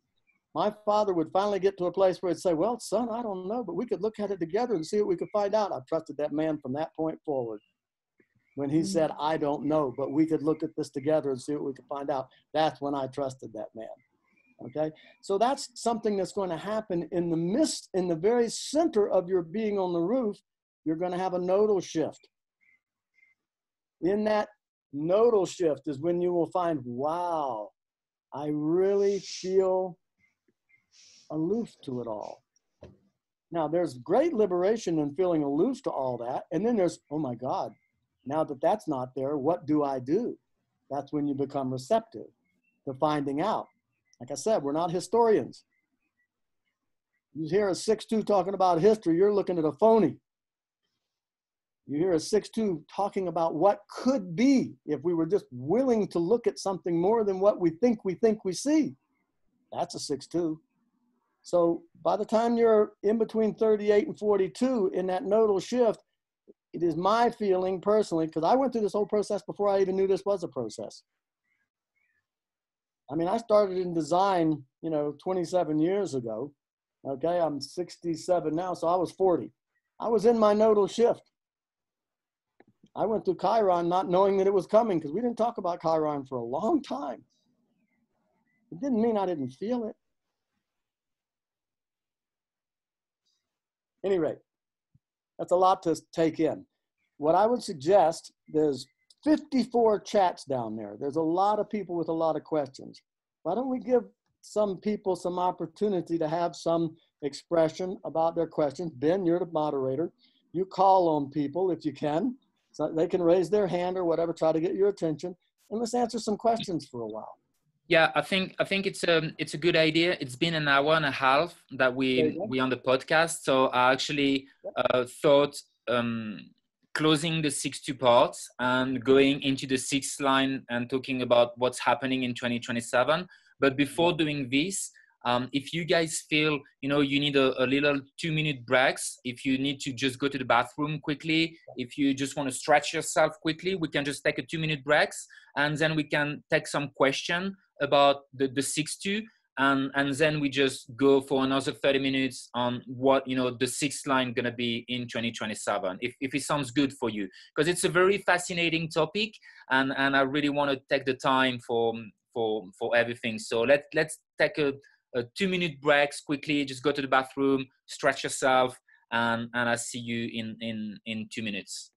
My father would finally get to a place where he'd say, "Well, son, I don't know, but we could look at it together and see what we could find out." I trusted that man from that point forward. When he said, "I don't know, but we could look at this together and see what we could find out," that's when I trusted that man. Okay? So that's something that's going to happen in the very center of your being on the roof. You're going to have a nodal shift. In that nodal shift is when you will find, wow, I really feel aloof to it all. Now, there's great liberation in feeling aloof to all that. And then there's, oh my God, now that that's not there, what do I do? That's when you become receptive to finding out. Like I said, we're not historians. You hear a 6'2" talking about history, you're looking at a phony. You hear a 6'2" talking about what could be if we were just willing to look at something more than what we think we see. That's a 6'2". So by the time you're in between 38 and 42 in that nodal shift, it is my feeling personally, because I went through this whole process before I even knew this was a process. I mean, I started in design, 27 years ago. Okay, I'm 67 now, so I was 40. I was in my nodal shift. I went through Chiron not knowing that it was coming, because we didn't talk about Chiron for a long time. It didn't mean I didn't feel it. At any rate, that's a lot to take in. What I would suggest, there's 54 chats down there. There's a lot of people with a lot of questions. Why don't we give some people some opportunity to have some expression about their questions? Ben, you're the moderator. You call on people if you can. So they can raise their hand or whatever, try to get your attention, and let's answer some questions for a while. Yeah, I think it's a good idea. It's been an hour and a half that we on the podcast, so I actually thought closing the 6'2" parts and going into the 6th line and talking about what's happening in 2027. But before doing this, if you guys feel, you need a little 2-minute breaks, if you need to just go to the bathroom quickly, if you just want to stretch yourself quickly, we can just take a 2-minute breaks, and then we can take some question about the 6'2", and then we just go for another 30 minutes on what, the 6th line going to be in 2027, if it sounds good for you, because it's a very fascinating topic, and I really want to take the time for everything. So let's take a 2-minute breaks quickly, just go to the bathroom, stretch yourself, and I'll see you in 2 minutes.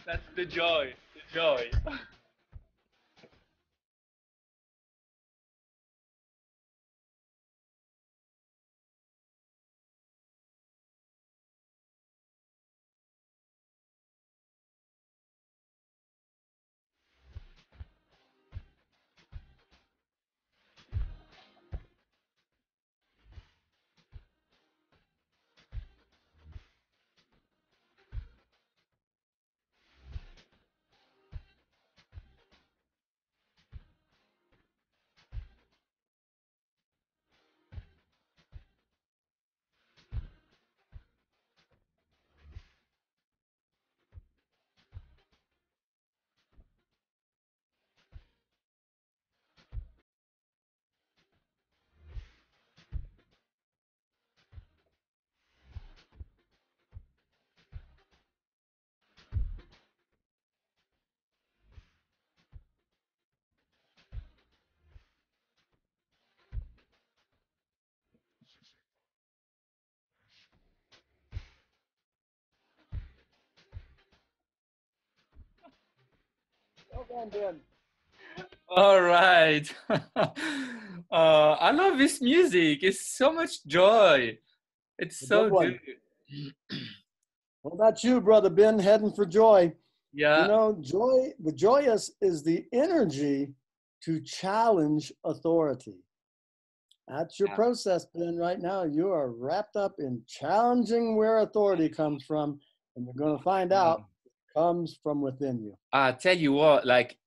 That's the joy, the joy. Well done, Ben. All right. I love this music. It's so much joy. It's A good so good. one. What about you, Brother Ben, heading for joy? You Yeah. know, joy, the joyous is the energy to challenge authority. That's your Yeah. process, Ben, right now. You are wrapped up in challenging where authority comes from, and you're going to find out it comes from within you. I tell you what, like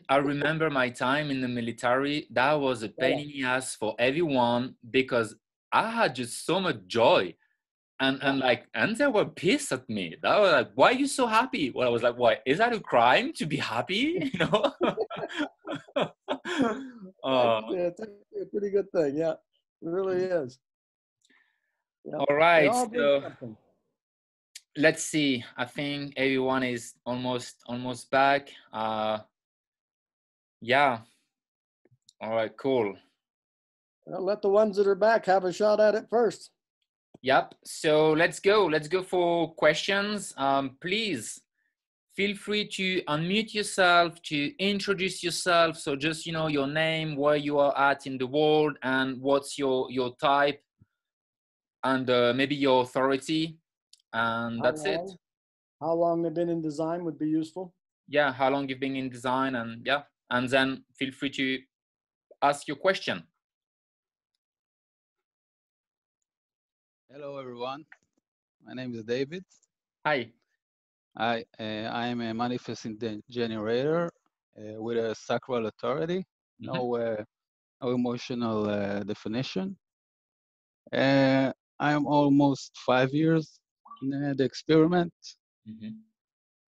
I remember my time in the military, that was a pain in the ass for everyone because I had just so much joy. And they were pissed at me. They were like, "Why are you so happy?" Well, I was like, "Why is that a crime to be happy?" You know. It's actually a pretty good thing. Yeah, it really is. Yeah, All they right, all bring so something. let's see. I think everyone is almost back. Yeah. All right. Cool. Well, let the ones that are back have a shot at it first. Yep. So let's go. Let's go for questions. Please feel free to unmute yourself, to introduce yourself. So just, your name, where you are at in the world, and what's your type, and maybe your authority. And that's it. How long they've been in design would be useful. Yeah. How long you've been in design, and yeah. And then feel free to ask your question. Hello, everyone. My name is David. Hi. I am a manifesting generator with a sacral authority, no emotional definition. I am almost 5 years in the experiment.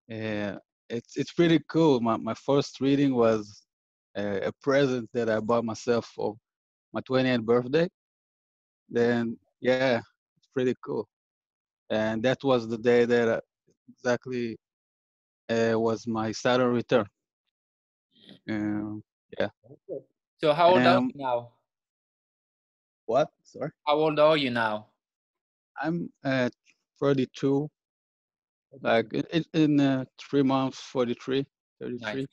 It's pretty cool. My first reading was a present that I bought myself for my 20th birthday. Then, yeah, it's pretty cool. And that was the day that exactly was my Saturn return. Yeah. So how old are you now? What? Sorry. How old are you now? I'm at 32. Like in 3 months, 43, 33.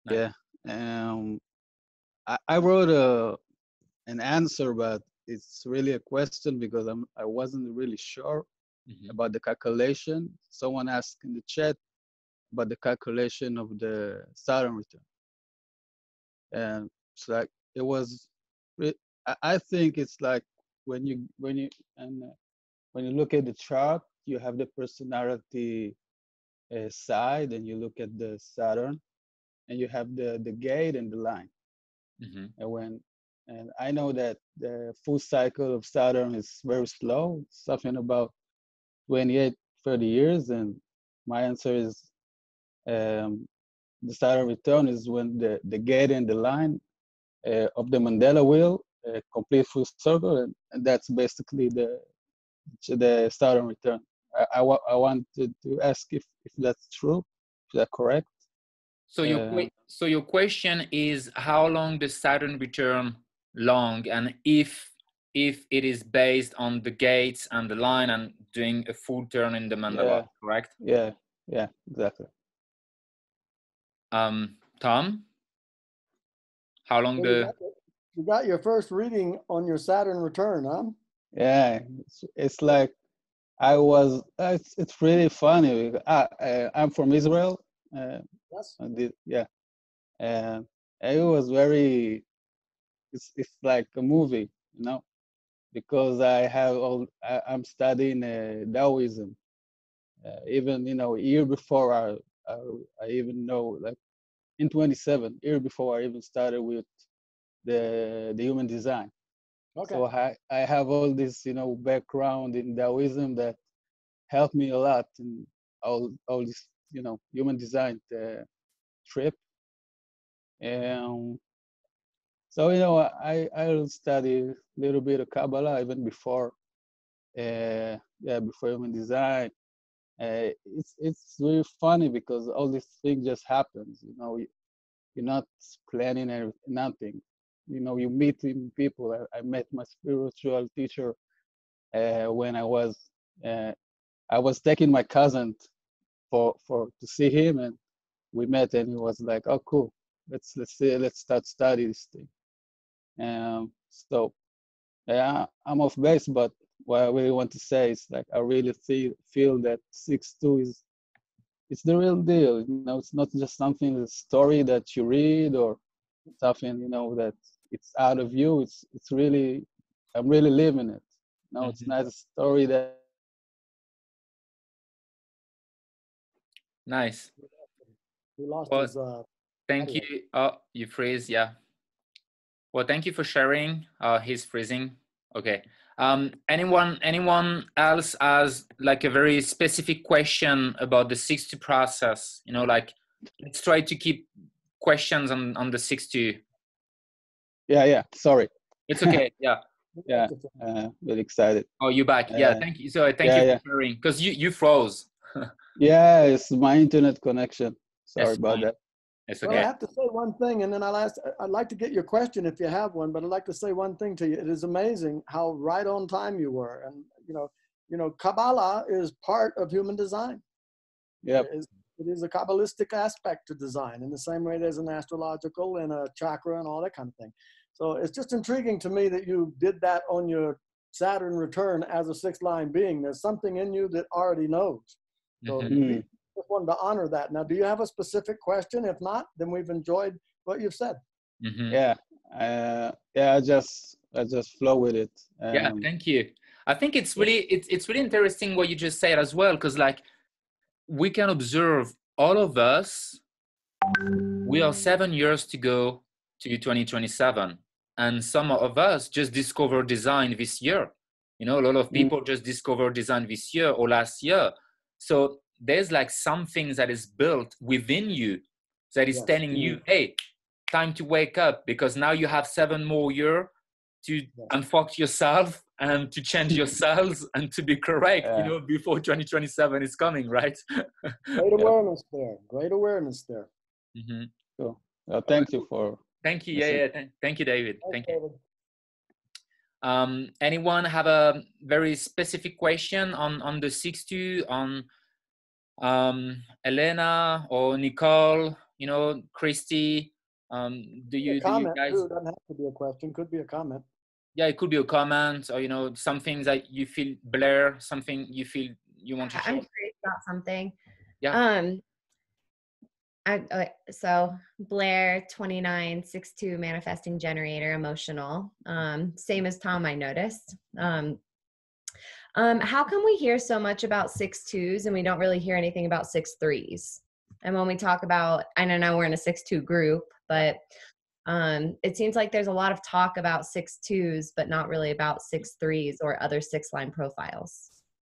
Nice. Yeah. I wrote an answer, but it's really a question because I wasn't really sure about the calculation. Someone asked in the chat about the calculation of the Saturn return, and it's like it was. I think it's like when you look at the chart, you have the personality side, and you look at the Saturn, and you have the gate and the line. And I know that the full cycle of Saturn is very slow, something about 28, 30 years, and my answer is the Saturn return is when the gate and the line of the Mandela wheel complete full circle, and that's basically the Saturn return. I wanted to ask if that's true, is that correct? So your question is how long the Saturn return long, and if it is based on the gates and the line and doing a full turn in the mandala, correct? Yeah, Yeah, exactly. Tom, how long So you got your first reading on your Saturn return, huh? Yeah, it's like it's really funny. I'm from Israel. Uh, Yes. yeah, and it was very. It's like a movie, you know, because I'm studying Taoism. Even a year before I, I even know, like in 27 year before I even started with the human design. Okay. So I have all this background in Taoism that helped me a lot in all this human design trip. And so I'll study a little bit of Kabbalah even before before human design. It's really funny because all this thing just happens. You're not planning nothing. You meet people. I met my spiritual teacher when I was taking my cousin for to see him, and we met, and he was like, "Oh, cool. Let's start study this thing." So yeah, I'm off base, but what I really want to say is like I really feel that 6-2 is it's the real deal. It's not just something, a story that you read or something, that it's out of you. It's really, I'm really living it. It's not a story that. Nice. He lost Well, his. thank you. Oh, you freeze. Yeah. Well, thank you for sharing. He's freezing. Okay. Anyone else has like a very specific question about the 6-2 process? Like let's try to keep questions on the 6-2. Yeah. Sorry. It's okay. Yeah. Yeah. Really excited. Oh, you're back. Yeah. Thank you. So thank you for sharing because you froze. Yeah, it's my internet connection. Sorry It's about fine. that. It's Well, I okay. have to say one thing, and then I'd like to get your question if you have one, but I'd like to say one thing to you. It is amazing how right on time you were. And, Kabbalah is part of human design. Yep. It is a Kabbalistic aspect to design in the same way there's an astrological and a chakra and all that kind of thing. So it's just intriguing to me that you did that on your Saturn return as a sixth line being. There's something in you that already knows. So just wanted to honor that. Now, do you have a specific question? If not, then we've enjoyed what you've said. Yeah. I just flow with it. Yeah, thank you. I think it's really interesting what you just said as well, because like we can observe all of us. We are 7 years to go to 2027, and some of us just discovered design this year. A lot of people just discovered design this year or last year. So there's like something that is built within you that is telling you, hey, time to wake up, because now you have 7 more years to unfuck yourself and to change yourselves and to be correct, before 2027 is coming, right? Great awareness there. Great awareness there. Cool. Well, thank you for. Thank you. Thank you, David. Thanks, Thank you. David. Anyone have a very specific question on the 6-2 on Elena or Nicole, Christy? Do you guys? Too. It doesn't have to be a question. Could be a comment. Yeah, it could be a comment or something that you feel, Blair, something you feel you want to share. I'm curious about something. Yeah. So Blair 2962 manifesting generator emotional. Same as Tom, I noticed. How come we hear so much about 6-2s and we don't really hear anything about 6-3s? And when we talk about, I don't know, we're in a 6-2 group, but it seems like there's a lot of talk about 6-2s, but not really about 6-3s or other 6-line profiles.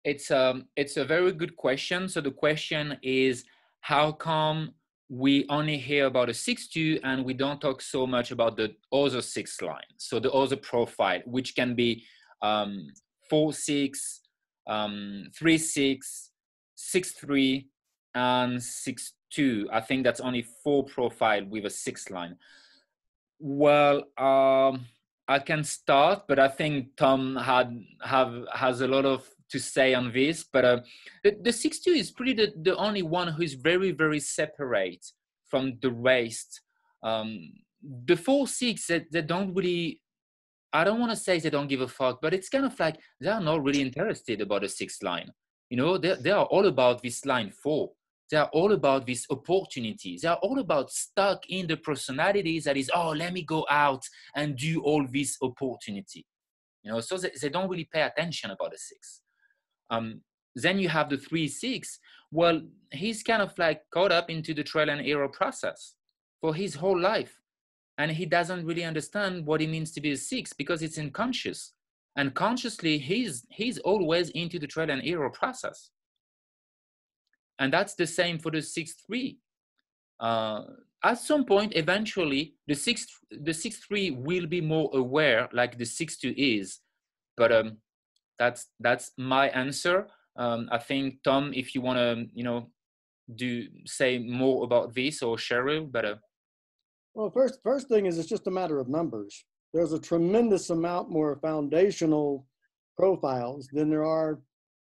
It's a very good question. So the question is, how come we only hear about a 6-2 and we don't talk so much about the other 6 lines? So the other profile, which can be 4-6, 3-6, 6-3, and 6-2. I think that's only 4 profile with a 6 line. Well, I can start, but I think Tom has a lot of to say on this, but the 6-2 is pretty the only one who is very, very separate from the rest. The 4-6, they don't really, I don't want to say they don't give a fuck, but it's kind of like they are not really interested about the 6th line. You know, they are all about this line 4. They are all about this opportunity. They are all about stuck in the personalities that is, oh, let me go out and do all this opportunity. You know, so they don't really pay attention about the 6. Then you have the 3-6. Well, he's kind of like caught up into the trial and error process for his whole life. And he doesn't really understand what it means to be a 6 because it's unconscious. And consciously, he's always into the trial and error process. And that's the same for the 6-3. At some point, eventually, the 6-3 will be more aware, like the 6-2 is. But that's my answer. I think Tom, if you want to, you know, say more about this, or Cheryl, but. Well, first thing is it's just a matter of numbers. There's a tremendous amount more foundational profiles than there are,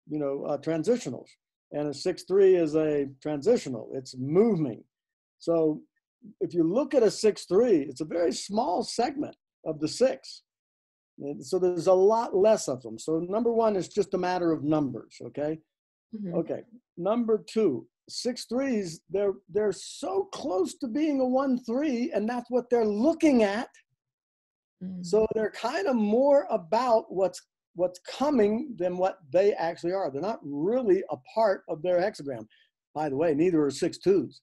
you know, transitionals. And a 6-3 is a transitional. It's moving. So if you look at a 6-3, it's a very small segment of the 6. And so there's a lot less of them. So number one is just a matter of numbers, okay? Mm-hmm. Okay, number 2, 6-3s, they're so close to being a 1-3, and that's what they're looking at. Mm-hmm. So they're kind of more about what's coming than what they actually are. They're not really a part of their hexagram. By the way, neither are 6-2s,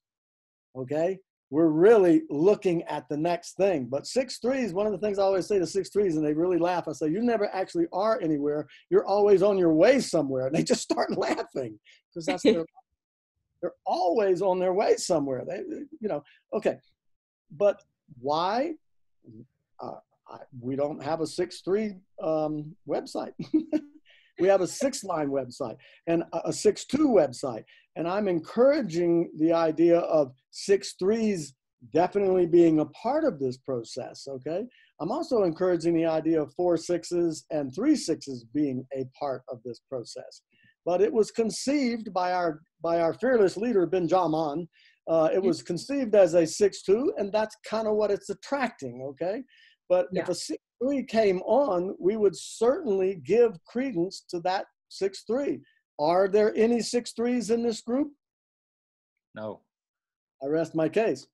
okay? We're really looking at the next thing. But 6-3s, one of the things I always say to 6-3s, and they really laugh, I say, you never actually are anywhere. You're always on your way somewhere. And they just start laughing because that's they're always on their way somewhere. They, you know, okay. But why? We don't have a 6-3 website. We have a 6-line website and a 6-2 website. And I'm encouraging the idea of 6-3s definitely being a part of this process, okay? I'm also encouraging the idea of 4-6s and 3-6s being a part of this process. But it was conceived by our fearless leader, Benjamin. It was conceived as a 6-2, and that's kind of what it's attracting, okay? But if a 6-3 came on, we would certainly give credence to that 6-3. Are there any 6-3s in this group? No. I rest my case.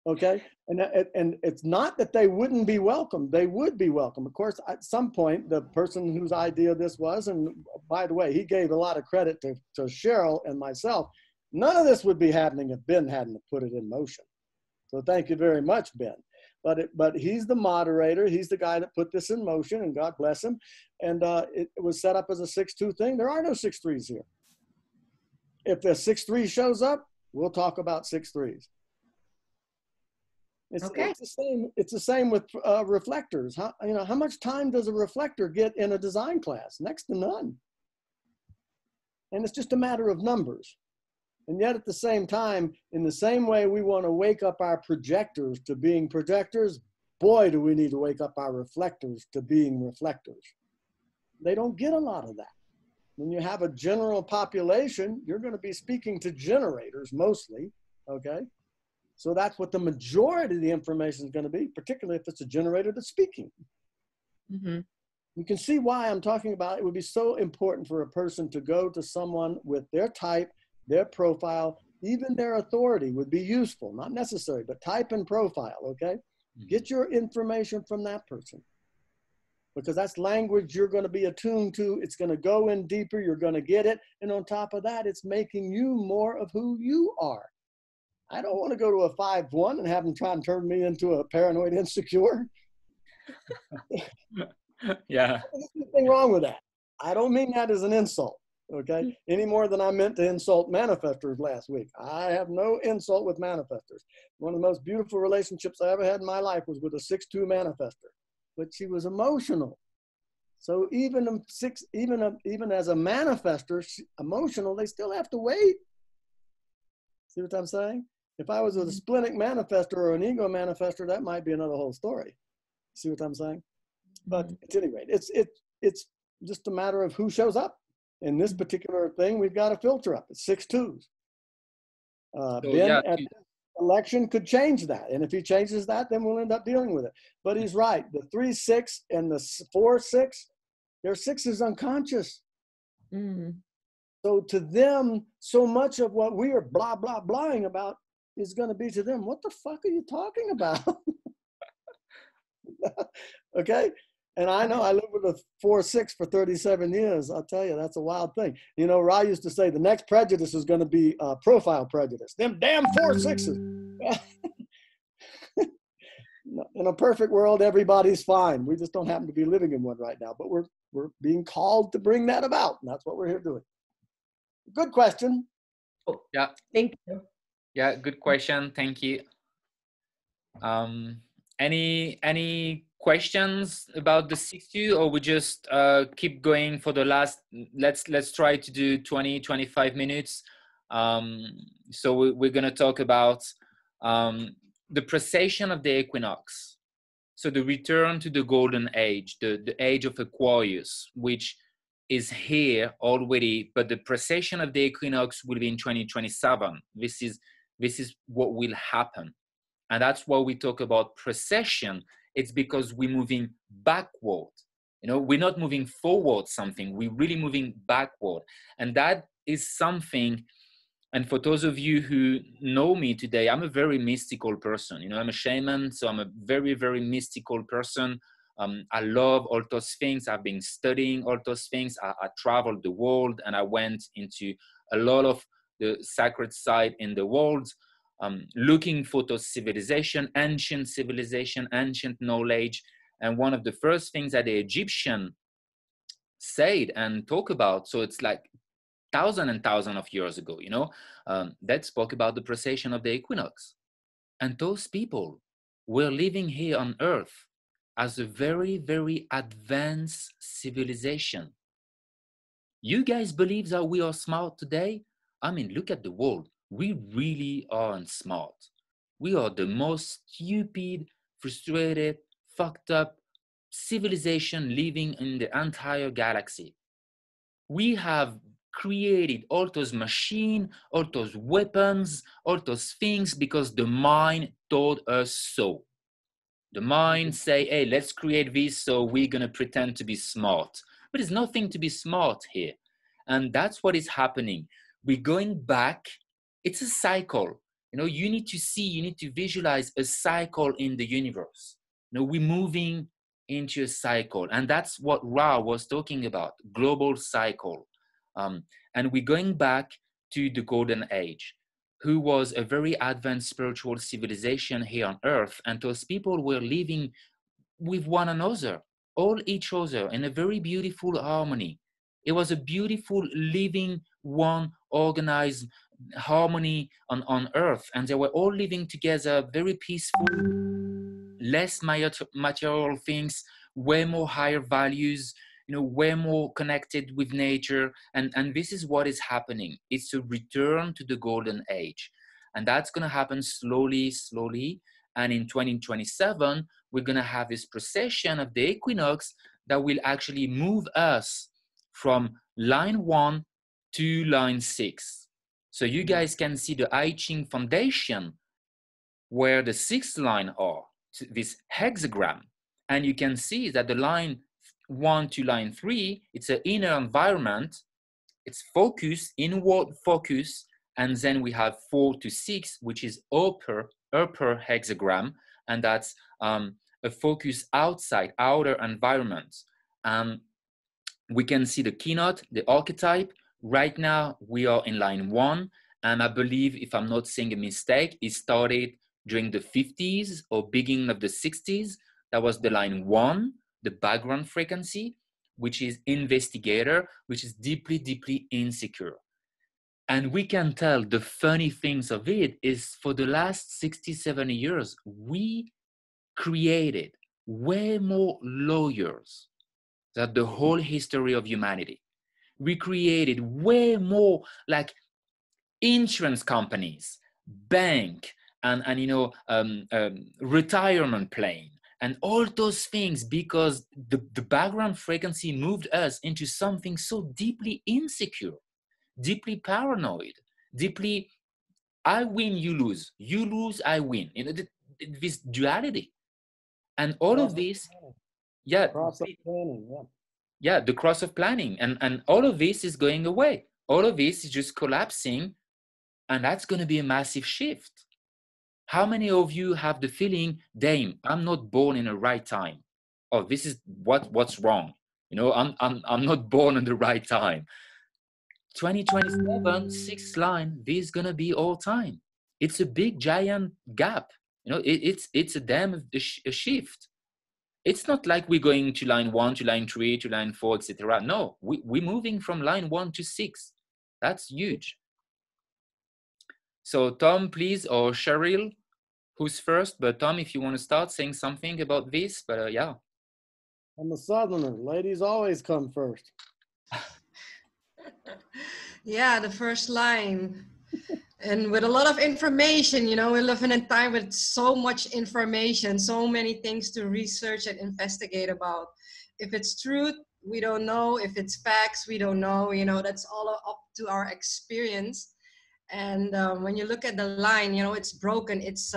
Okay, and it's not that they wouldn't be welcome. They would be welcome. Of course, at some point, the person whose idea this was, and by the way, he gave a lot of credit to Cheryl and myself, none of this would be happening if Ben hadn't put it in motion. So thank you very much, Ben. But he's the moderator. He's the guy that put this in motion, and God bless him. And it was set up as a 6-2 thing. There are no 6-3s here. If the 6-3 shows up, we'll talk about 6-3s. It's the same with reflectors. How much time does a reflector get in a design class? Next to none. And it's just a matter of numbers. And yet at the same time, in the same way we want to wake up our projectors to being projectors, boy, do we need to wake up our reflectors to being reflectors. They don't get a lot of that. When you have a general population, you're going to be speaking to generators mostly, okay? So that's what the majority of the information is going to be, particularly if it's a generator that's speaking. Mm-hmm. You can see why I'm talking about it would be so important for a person to go to someone with their type, their profile, even their authority would be useful, not necessary, but type and profile, okay? Mm-hmm. Get your information from that person because that's language you're going to be attuned to. It's going to go in deeper. You're going to get it. And on top of that, it's making you more of who you are. I don't want to go to a 5-1 and have them try and turn me into a paranoid insecure. Yeah. There's nothing wrong with that. I don't mean that as an insult. Okay, any more than I meant to insult manifestors last week. I have no insult with manifestors. One of the most beautiful relationships I ever had in my life was with a 6-2 manifestor, but she was emotional. So even as a manifestor, emotional, they still have to wait. See what I'm saying? If I was a splenic manifestor or an ego manifestor, that might be another whole story. See what I'm saying? But at any rate, it's just a matter of who shows up. In this particular thing, we've got a filter up. It's 6-2s. So, Ben yeah, at this election could change that. And if he changes that, then we'll end up dealing with it. But he's right. The 3-6 and the 4-6, their 6 is unconscious. Mm. So to them, so much of what we are blah, blah, blahing about is going to be to them, what the fuck are you talking about? Okay? And I know I lived with a 4-6 for 37 years. I'll tell you, that's a wild thing. You know, Ra used to say the next prejudice is going to be profile prejudice. Them damn 4-6s. In a perfect world, everybody's fine. We just don't happen to be living in one right now. But we're being called to bring that about. And that's what we're here doing. Good question. Oh, yeah. Thank you. Yeah, good question. Thank you. Any questions about the 6-2, or we just keep going for the last? Let's try to do 20-25 minutes. So we're gonna talk about the precession of the equinox. So the return to the golden age, the age of Aquarius, which is here already, but the precession of the equinox will be in 2027. This is what will happen. And that's why we talk about precession. It's because we're moving backward. You know, we're not moving forward something, we're really moving backward. And that is something, and for those of you who know me today, I'm a very mystical person. You know, I'm a shaman, so I'm a very, very mystical person. I love all those things. I've been studying all those things. I traveled the world, and I went into a lot of the sacred site in the world, looking for those civilization, ancient knowledge. And one of the first things that the Egyptian said and talk about, so it's like thousands and thousands of years ago, you know, that spoke about the precession of the equinox. And those people were living here on Earth as a very, very advanced civilization. You guys believe that we are smart today? I mean, look at the world. We really aren't smart. We are the most stupid, frustrated, fucked up civilization living in the entire galaxy. We have created all those machines, all those weapons, all those things because the mind told us so. The mind say, hey, let's create this, so we're gonna pretend to be smart. But there's nothing to be smart here. And that's what is happening. We're going back. It's a cycle. You know, you need to see, you need to visualize a cycle in the universe. You know, we're moving into a cycle. And that's what Ra was talking about, global cycle. And we're going back to the golden age, who was a very advanced spiritual civilization here on Earth. And those people were living with one another, all each other, in a very beautiful harmony. It was a beautiful, living, one organized harmony on Earth. And they were all living together, very peaceful, less material things, way more higher values, you know, way more connected with nature. And this is what is happening. It's a return to the golden age. And that's going to happen slowly, slowly. And in 2027, we're going to have this precession of the equinox that will actually move us from line 1 to line 6. So you guys can see the I Ching foundation where the 6th line are, this hexagram. And you can see that the line 1 to line 3, it's an inner environment. It's focus, inward focus. And then we have 4 to 6, which is upper hexagram. And that's a focus outside, outer environment. We can see the keynote, the archetype. Right now, we are in line 1. And I believe, if I'm not saying a mistake, it started during the 50s or beginning of the 60s. That was the line 1, the background frequency, which is investigator, which is deeply, deeply insecure. And we can tell the funny things of it is for the last 60, 70 years, we created way more lawyers than the whole history of humanity. We created way more like insurance companies, bank, and you know, retirement plan, And all those things, because the background frequency moved us into something so deeply insecure, deeply paranoid, deeply, I win, you lose, I win. You know, this duality. And all of this, yeah, Process planning, yeah. yeah, the cross of planning. And all of this is going away. All of this is just collapsing, and that's going to be a massive shift. How many of you have the feeling, damn, I'm not born in the right time? Oh, this is what's wrong. You know, I'm not born in the right time. 2027, sixth line, this is gonna be all time. It's a big giant gap. You know, it's a damn a shift. It's not like we're going to line 1 to line 3 to line 4, etc. No, we're moving from line 1 to 6. That's huge. So Tom, please, or Cheryl, who's first? But Tom, if you want to start saying something about this, but yeah. I'm a Southerner. Ladies always come first. Yeah, the first line. And with a lot of information, you know, we live in a time with so much information, so many things to research and investigate about. If it's truth, we don't know. If it's facts, we don't know. You know, that's all up to our experience. And when you look at the line, you know, it's broken. It's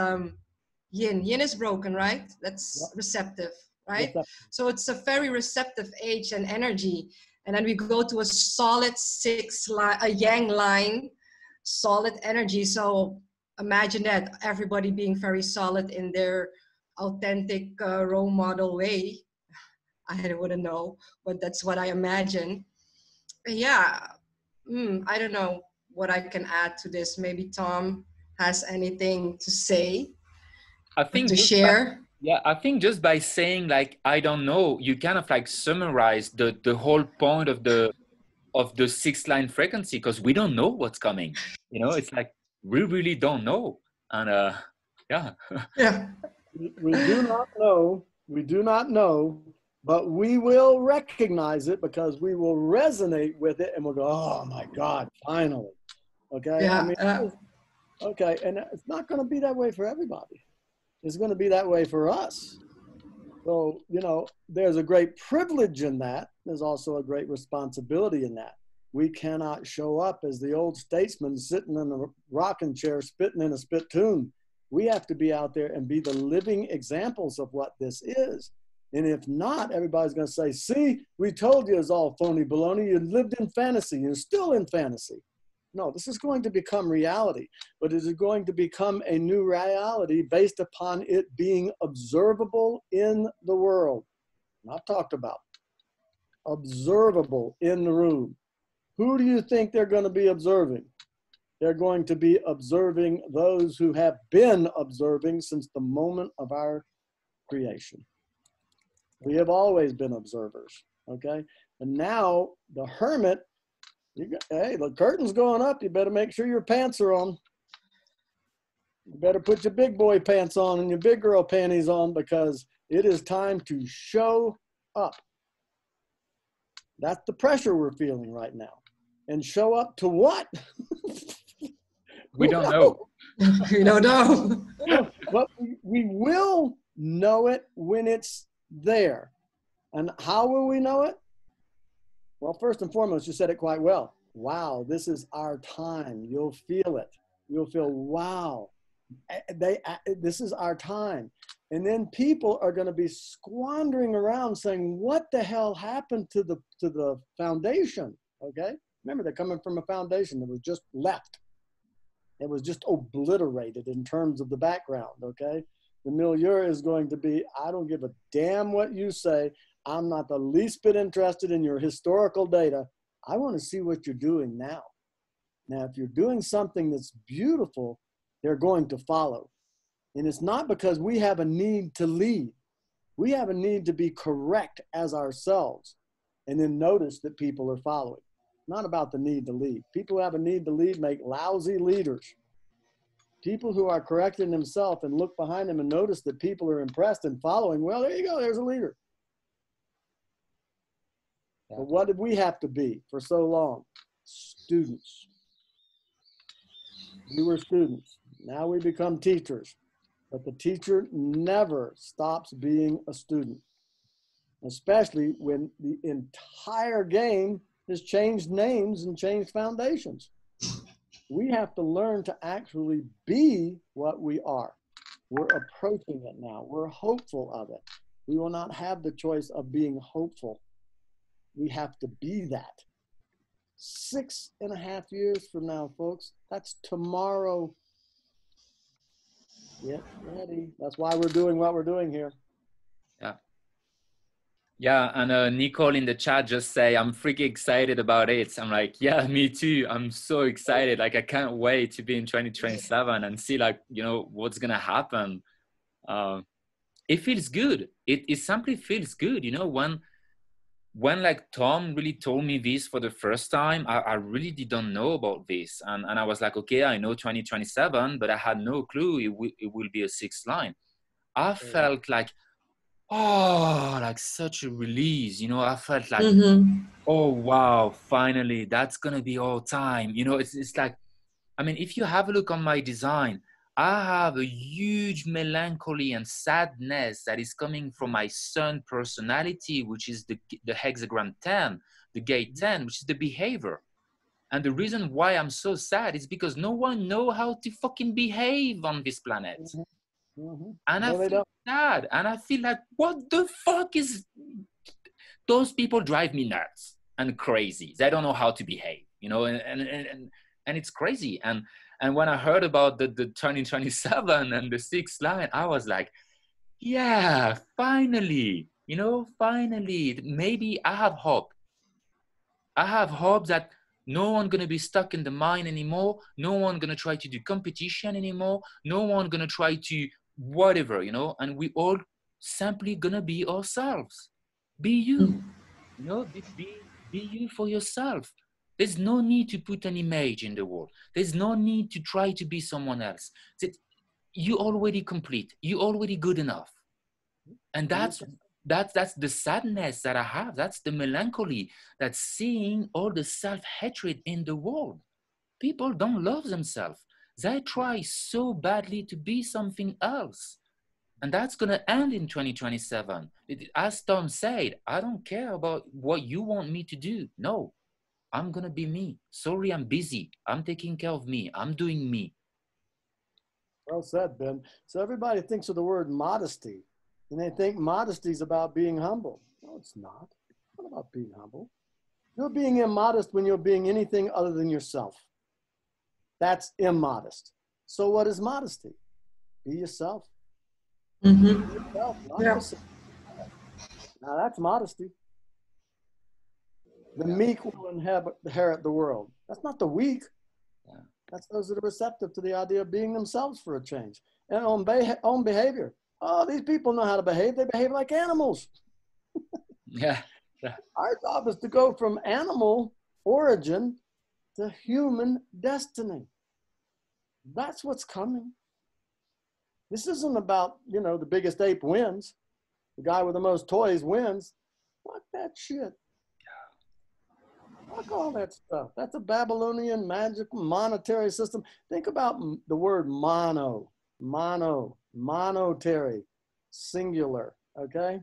yin. Yin is broken, right? That's receptive, right? So it's a very receptive age and energy. And then we go to a solid 6 line, a yang line, solid energy. So imagine that, everybody being very solid in their authentic role model way. I wouldn't know, but that's what I imagine. Yeah, I don't know what I can add to this. Maybe Tom has anything to say, I think to share. Yeah, I think just by saying like, I don't know, you kind of like summarize the whole point of the 6 line frequency, because we don't know what's coming. You know, it's like, we really don't know. And yeah. Yeah. We do not know, but we will recognize it because we will resonate with it and we'll go, oh my God, finally. Okay. Yeah. I mean, okay. And it's not going to be that way for everybody. It's going to be that way for us. So, you know, there's a great privilege in that. There's also a great responsibility in that. We cannot show up as the old statesman sitting in a rocking chair, spitting in a spittoon. We have to be out there and be the living examples of what this is. And if not, everybody's going to say, see, we told you it's all phony baloney. You lived in fantasy. You're still in fantasy. No, this is going to become reality, but it is going to become a new reality based upon it being observable in the world. Not talked about. Observable in the room. Who do you think they're going to be observing? They're going to be observing those who have been observing since the moment of our creation. We have always been observers, okay? And now the hermit, hey, the curtain's going up. You better make sure your pants are on. You better put your big boy pants on and your big girl panties on, because it is time to show up. That's the pressure we're feeling right now. And show up to what? We don't know. We don't know. But we will know it when it's there. And how will we know it? Well, first and foremost, you said it quite well. Wow, this is our time. You'll feel it. You'll feel, wow, this is our time. And then people are going to be squandering around saying, what the hell happened to the foundation? Okay? Remember, they're coming from a foundation that was just left. It was just obliterated in terms of the background, okay? The milieu is going to be, I don't give a damn what you say. I'm not the least bit interested in your historical data. I want to see what you're doing now. Now, if you're doing something that's beautiful, they're going to follow. And it's not because we have a need to lead. We have a need to be correct as ourselves and then notice that people are following. Not about the need to lead. People who have a need to lead make lousy leaders. People who are correcting themselves and look behind them and notice that people are impressed and following, well, there you go, there's a leader. Yeah. But what did we have to be for so long? Students. We were students. Now we become teachers. But the teacher never stops being a student, especially when the entire game has changed names and changed foundations. We have to learn to actually be what we are. We're approaching it now. We're hopeful of it. We will not have the choice of being hopeful. We have to be that. 6.5 years from now, folks, that's tomorrow. Get ready. That's why we're doing what we're doing here. Yeah. Yeah, and Nicole in the chat just say, I'm freaking excited about it. I'm like, yeah, me too. I'm so excited. Like, I can't wait to be in 2027 and see, like, you know, what's going to happen. It feels good. It simply feels good. You know, when like Tom really told me this for the first time, I really didn't know about this. And I was like, okay, I know 2027, but I had no clue it will be a 6th line. I felt like, oh, like such a release, you know. I felt like, oh wow, finally, that's gonna be all time, you know. It's like, I mean, if you have a look on my design, I have a huge melancholy and sadness that is coming from my sun personality, which is the hexagram 10, the gate 10, which is the behavior. And the reason why I'm so sad is because no one knows how to fucking behave on this planet. And I feel sad, and I feel like, what the fuck is, those people drive me nuts and crazy. They don't know how to behave, you know, and it's crazy. And when I heard about the 2027 and the 6th line, I was like, yeah, finally, you know, finally, maybe I have hope. I have hope that no one gonna be stuck in the mine anymore. No one gonna try to do competition anymore. No one gonna try to whatever, you know, and we all simply gonna be ourselves. Be you, you know, be you for yourself. There's no need to put an image in the world. There's no need to try to be someone else. You already complete. You already good enough. And that's the sadness that I have. That's the melancholy, that's seeing all the self-hatred in the world. People don't love themselves. They try so badly to be something else. And that's going to end in 2027. As Tom said, I don't care about what you want me to do. No, I'm going to be me. Sorry, I'm busy. I'm taking care of me. I'm doing me. Well said, Ben. So everybody thinks of the word modesty, and they think modesty is about being humble. No, it's not. It's not about being humble. You're being immodest when you're being anything other than yourself. That's immodest. So what is modesty? Be yourself. Be yourself, not yourself. Now that's modesty. The meek will inherit the world. That's not the weak. That's those that are receptive to the idea of being themselves for a change. And on behavior. Oh, these people know how to behave. They behave like animals. Yeah. Our job is to go from animal origin to human destiny. That's what's coming. This isn't about, you know, the biggest ape wins. The guy with the most toys wins. Fuck that shit. Fuck all that stuff. That's a Babylonian magical monetary system. Think about the word monetary, singular, okay?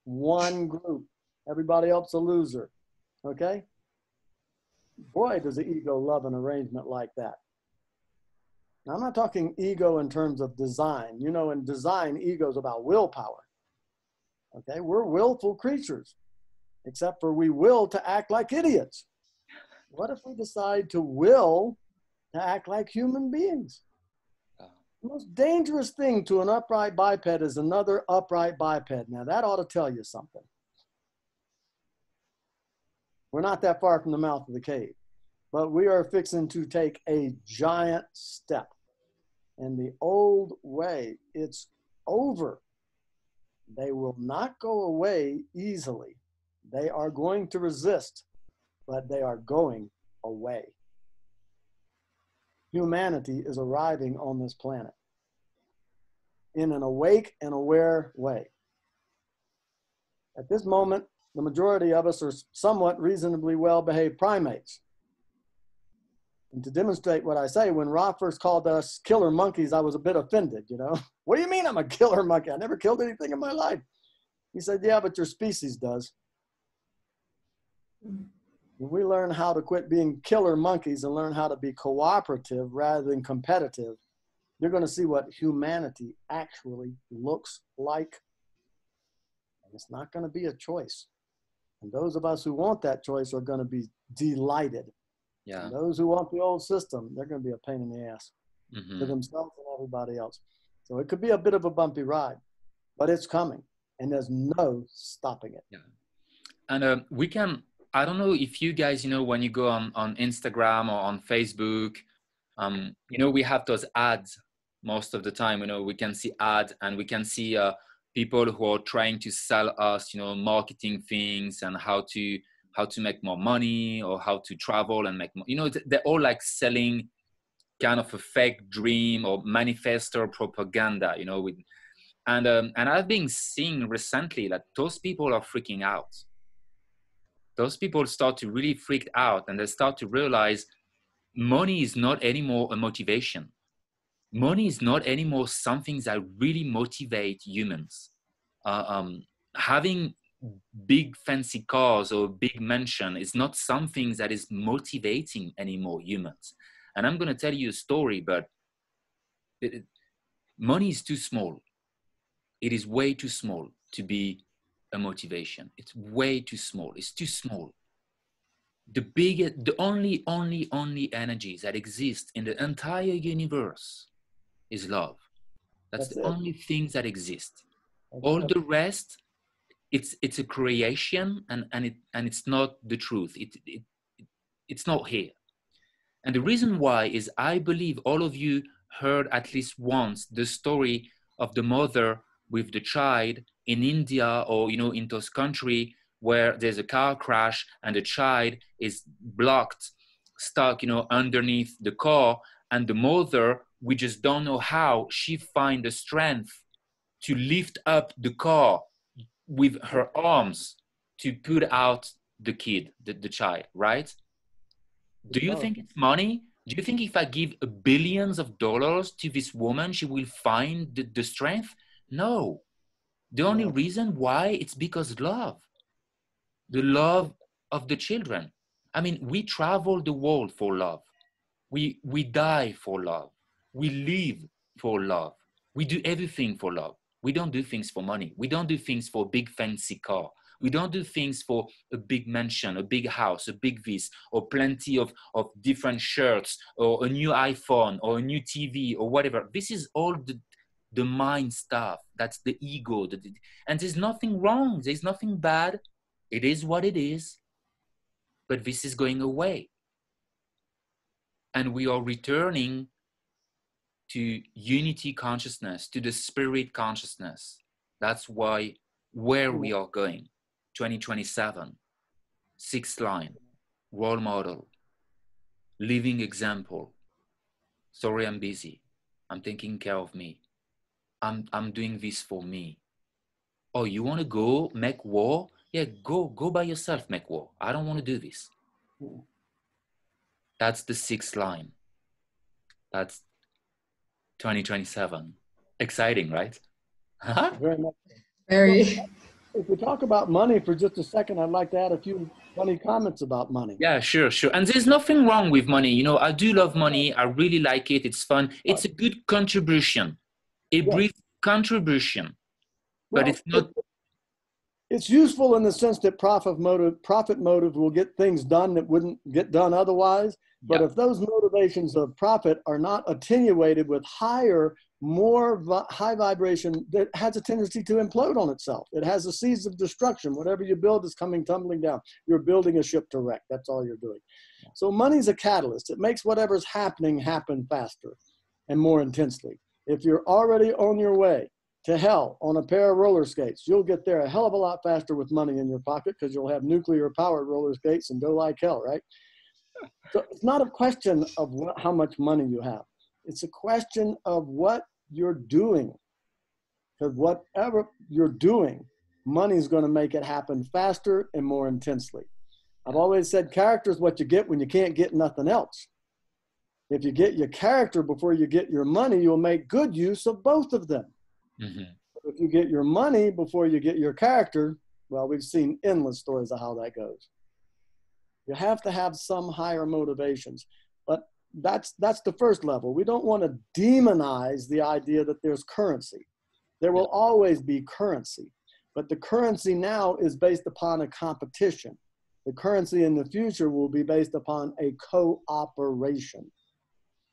One group, everybody else a loser, okay? Boy, does the ego love an arrangement like that. Now, I'm not talking ego in terms of design. You know, in design, ego is about willpower, okay? We're willful creatures, except for we will to act like idiots. What if we decide to will to act like human beings? The most dangerous thing to an upright biped is another upright biped. Now that ought to tell you something. We're not that far from the mouth of the cave, but we are fixing to take a giant step. And the old way, it's over. They will not go away easily. They are going to resist, but they are going away. Humanity is arriving on this planet in an awake and aware way. At this moment, the majority of us are somewhat reasonably well-behaved primates. And to demonstrate what I say, when Ra first called us killer monkeys, I was a bit offended, you know. What do you mean I'm a killer monkey? I never killed anything in my life. He said, yeah, but your species does. When we learn how to quit being killer monkeys and learn how to be cooperative rather than competitive, you're going to see what humanity actually looks like. And it's not going to be a choice. And those of us who want that choice are going to be delighted. Yeah. And those who want the old system, they're going to be a pain in the ass Mm-hmm. to themselves and everybody else. So it could be a bit of a bumpy ride, but it's coming, and there's no stopping it. Yeah. And we can, I don't know if you guys, you know, when you go on Instagram or on Facebook, you know, we have those ads most of the time. You know, we can see ads, and we can see people who are trying to sell us, you know, marketing things and how to make more money or how to travel and make more, you know, they're all like selling kind of a fake dream or manifesto propaganda, you know, and I've been seeing recently that those people are freaking out. Those people start to really freak out, and they start to realize money is not anymore a motivation. Money is not anymore something that really motivate humans. Having big fancy cars or big mansion is not something that is motivating anymore humans. And I'm going to tell you a story, but money is too small. It is way too small to be a motivation. It's way too small. It's too small. The only energy that exists in the entire universe is love. That's the only thing that exists. All the rest, it's a creation, and it's not the truth. It's not here. And the reason why is I believe all of you heard at least once the story of the mother with the child in India, or, you know, in those countries where there's a car crash and the child is blocked, stuck, you know, underneath the car, and the mother, we just don't know how she find the strength to lift up the car with her arms to put out the kid, the child, right? Do you think it's money? Do you think if I give billions of dollars to this woman, she will find the strength? No. The only reason why, it's because love. The love of the children. I mean, we travel the world for love. We die for love. We live for love. We do everything for love. We don't do things for money. We don't do things for a big fancy car. We don't do things for a big mansion, a big house, a big this, or plenty of different shirts, or a new iPhone, or a new TV, or whatever. This is all the mind stuff. That's the ego. And there's nothing wrong. There's nothing bad. It is what it is. But this is going away. And we are returning to unity consciousness, to the spirit consciousness. That's why where we are going. 2027, sixth line, role model, living example. Sorry, I'm busy. I'm taking care of me. I'm doing this for me. Oh, you want to go make war? Yeah, go by yourself, make war. I don't want to do this. That's the sixth line. That's 2027. Exciting, right? Very much. Very. If we talk about money for just a second, I'd like to add a few funny comments about money. Yeah, sure. And there's nothing wrong with money. You know, I do love money. I really like it. It's fun. It's a good contribution. A brief contribution. But it's not... It's useful in the sense that profit motive will get things done that wouldn't get done otherwise. But if those motivations of profit are not attenuated with higher, more high vibration, that has a tendency to implode on itself. It has the seeds of destruction. Whatever you build is coming tumbling down. You're building a ship to wreck. That's all you're doing. So money's a catalyst. It makes whatever's happening happen faster and more intensely. If you're already on your way to hell on a pair of roller skates, you'll get there a hell of a lot faster with money in your pocket, because you'll have nuclear powered roller skates and go like hell, right? So it's not a question of how much money you have. It's a question of what you're doing. Because whatever you're doing, money's going to make it happen faster and more intensely. I've always said character is what you get when you can't get nothing else. If you get your character before you get your money, you'll make good use of both of them. Mm-hmm. If you get your money before you get your character, well, we've seen endless stories of how that goes. You have to have some higher motivations. But that's the first level. We don't want to demonize the idea that there's currency. There will always be currency. But the currency now is based upon a competition. The currency in the future will be based upon a cooperation.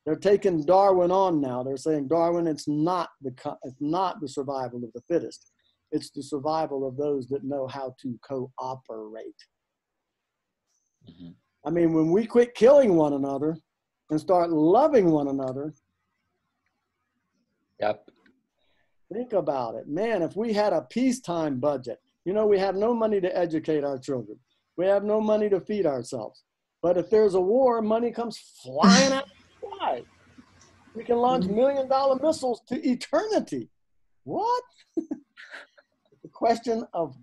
They're taking Darwin on now. They're saying, Darwin, it's not the survival of the fittest. It's the survival of those that know how to cooperate. Mm-hmm. I mean, when we quit killing one another and start loving one another, Yep. think about it. Man, if we had a peacetime budget, you know, we have no money to educate our children. We have no money to feed ourselves. But if there's a war, money comes flying out. Why? We can launch $1 million missiles to eternity. What? The question of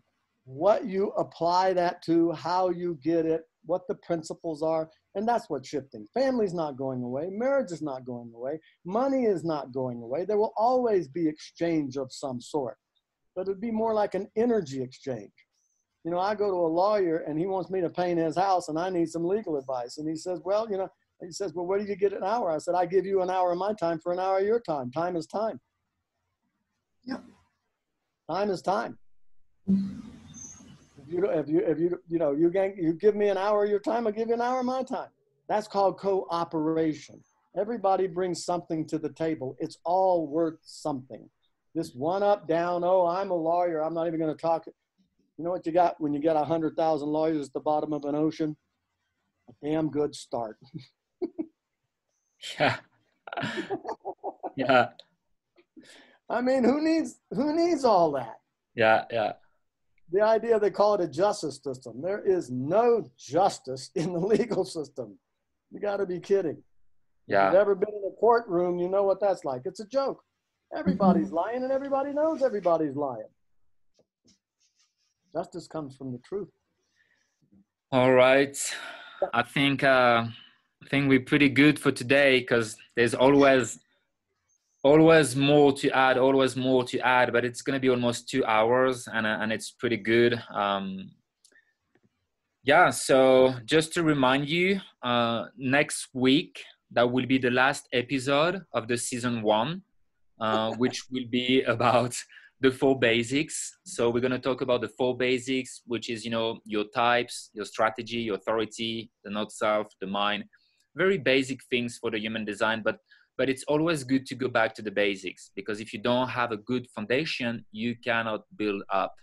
what you apply that to, how you get it, what the principles are, and that's what's shifting. Family's not going away. Marriage is not going away. Money is not going away. There will always be exchange of some sort, but it'd be more like an energy exchange. You know, I go to a lawyer and he wants me to paint his house and I need some legal advice. And he says, well, you know, he says, well, what do you get an hour? I said, I give you an hour of my time for an hour of your time. Time is time. Yeah. Time is time. If you give me an hour of your time, I'll give you an hour of my time. That's called cooperation. Everybody brings something to the table. It's all worth something. This one up, down, oh, I'm a lawyer, I'm not even going to talk. You know what you got when you get 100,000 lawyers at the bottom of an ocean? A damn good start. Yeah. Yeah. I mean, who needs all that? Yeah. Yeah. The idea they call it a justice system. There is no justice in the legal system. You got to be kidding. Yeah. If you've ever been in a courtroom, you know what that's like. It's a joke. Everybody's lying and everybody knows everybody's lying. Justice comes from the truth. All right. I think we're pretty good for today because there's always more to add, but it's going to be almost 2 hours and it's pretty good. Yeah, so just to remind you, next week, that will be the last episode of the season 1, which will be about the 4 basics. So we're going to talk about the 4 basics, which is, you know, your types, your strategy, your authority, the not self, the mind, very basic things for the human design, but it's always good to go back to the basics, because if you don't have a good foundation, you cannot build up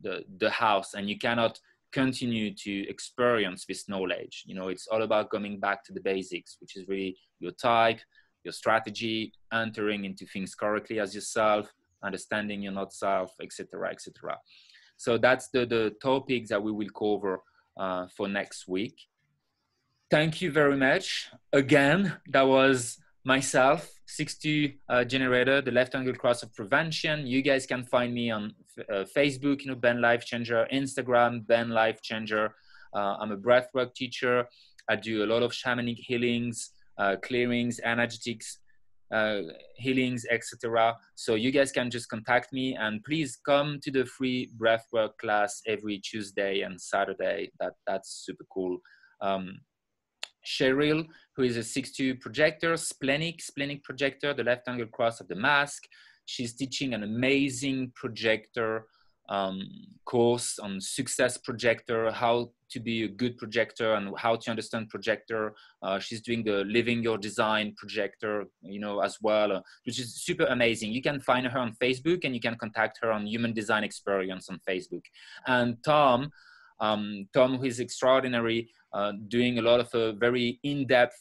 the house and you cannot continue to experience this knowledge. You know, it's all about coming back to the basics, which is really your type, your strategy, entering into things correctly as yourself, understanding your not self, etc., etc. So that's the topics that we will cover for next week. Thank you very much. Again, that was myself, 62 generator, the left angle cross of prevention. You guys can find me on Facebook, you know, Ben Life Changer, Instagram, Ben Life Changer. I'm a breathwork teacher. I do a lot of shamanic healings, clearings, energetics, healings, etc. So you guys can just contact me, and please come to the free breathwork class every Tuesday and Saturday. That's super cool. Cheryl, who is a 6'2" projector, splenic projector, the left angle cross of the mask. She's teaching an amazing projector course on success projector, how to be a good projector and how to understand projector. She's doing the Living Your Design projector, you know, as well, which is super amazing. You can find her on Facebook, and you can contact her on Human Design Experience on Facebook. And Tom, who is extraordinary, doing a lot of very in-depth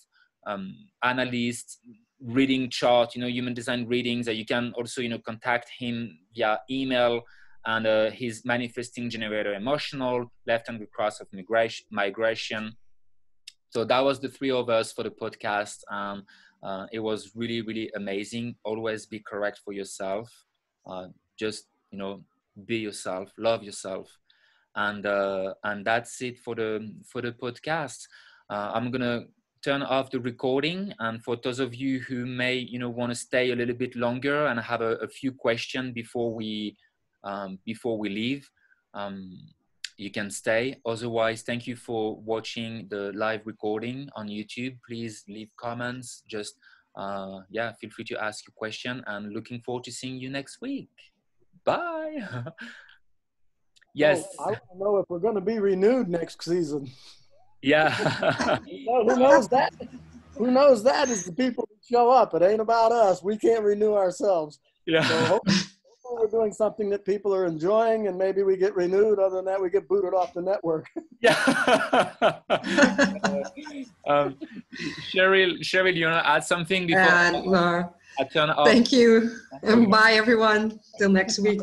analyst reading chart, you know, human design readings. You can also, you know, contact him via email, and his manifesting generator emotional, left-angle cross of migration. So that was the 3 of us for the podcast. It was really, really amazing. Always be correct for yourself. Just, you know, be yourself, love yourself. And that's it for the podcast. I'm gonna turn off the recording. And for those of you who may, you know, want to stay a little bit longer and have a few questions before we leave, you can stay. Otherwise, thank you for watching the live recording on YouTube. Please leave comments. Just yeah, feel free to ask your question, and looking forward to seeing you next week. Bye. Yes. Oh, I want to know if we're going to be renewed next season. Yeah. Who knows that? Who knows that is the people who show up. It ain't about us. We can't renew ourselves. Yeah. So hopefully we're doing something that people are enjoying, and maybe we get renewed. Other than that, we get booted off the network. Yeah. Cheryl, you want to add something before No. I turn off? Thank you. And bye, everyone. Till next week.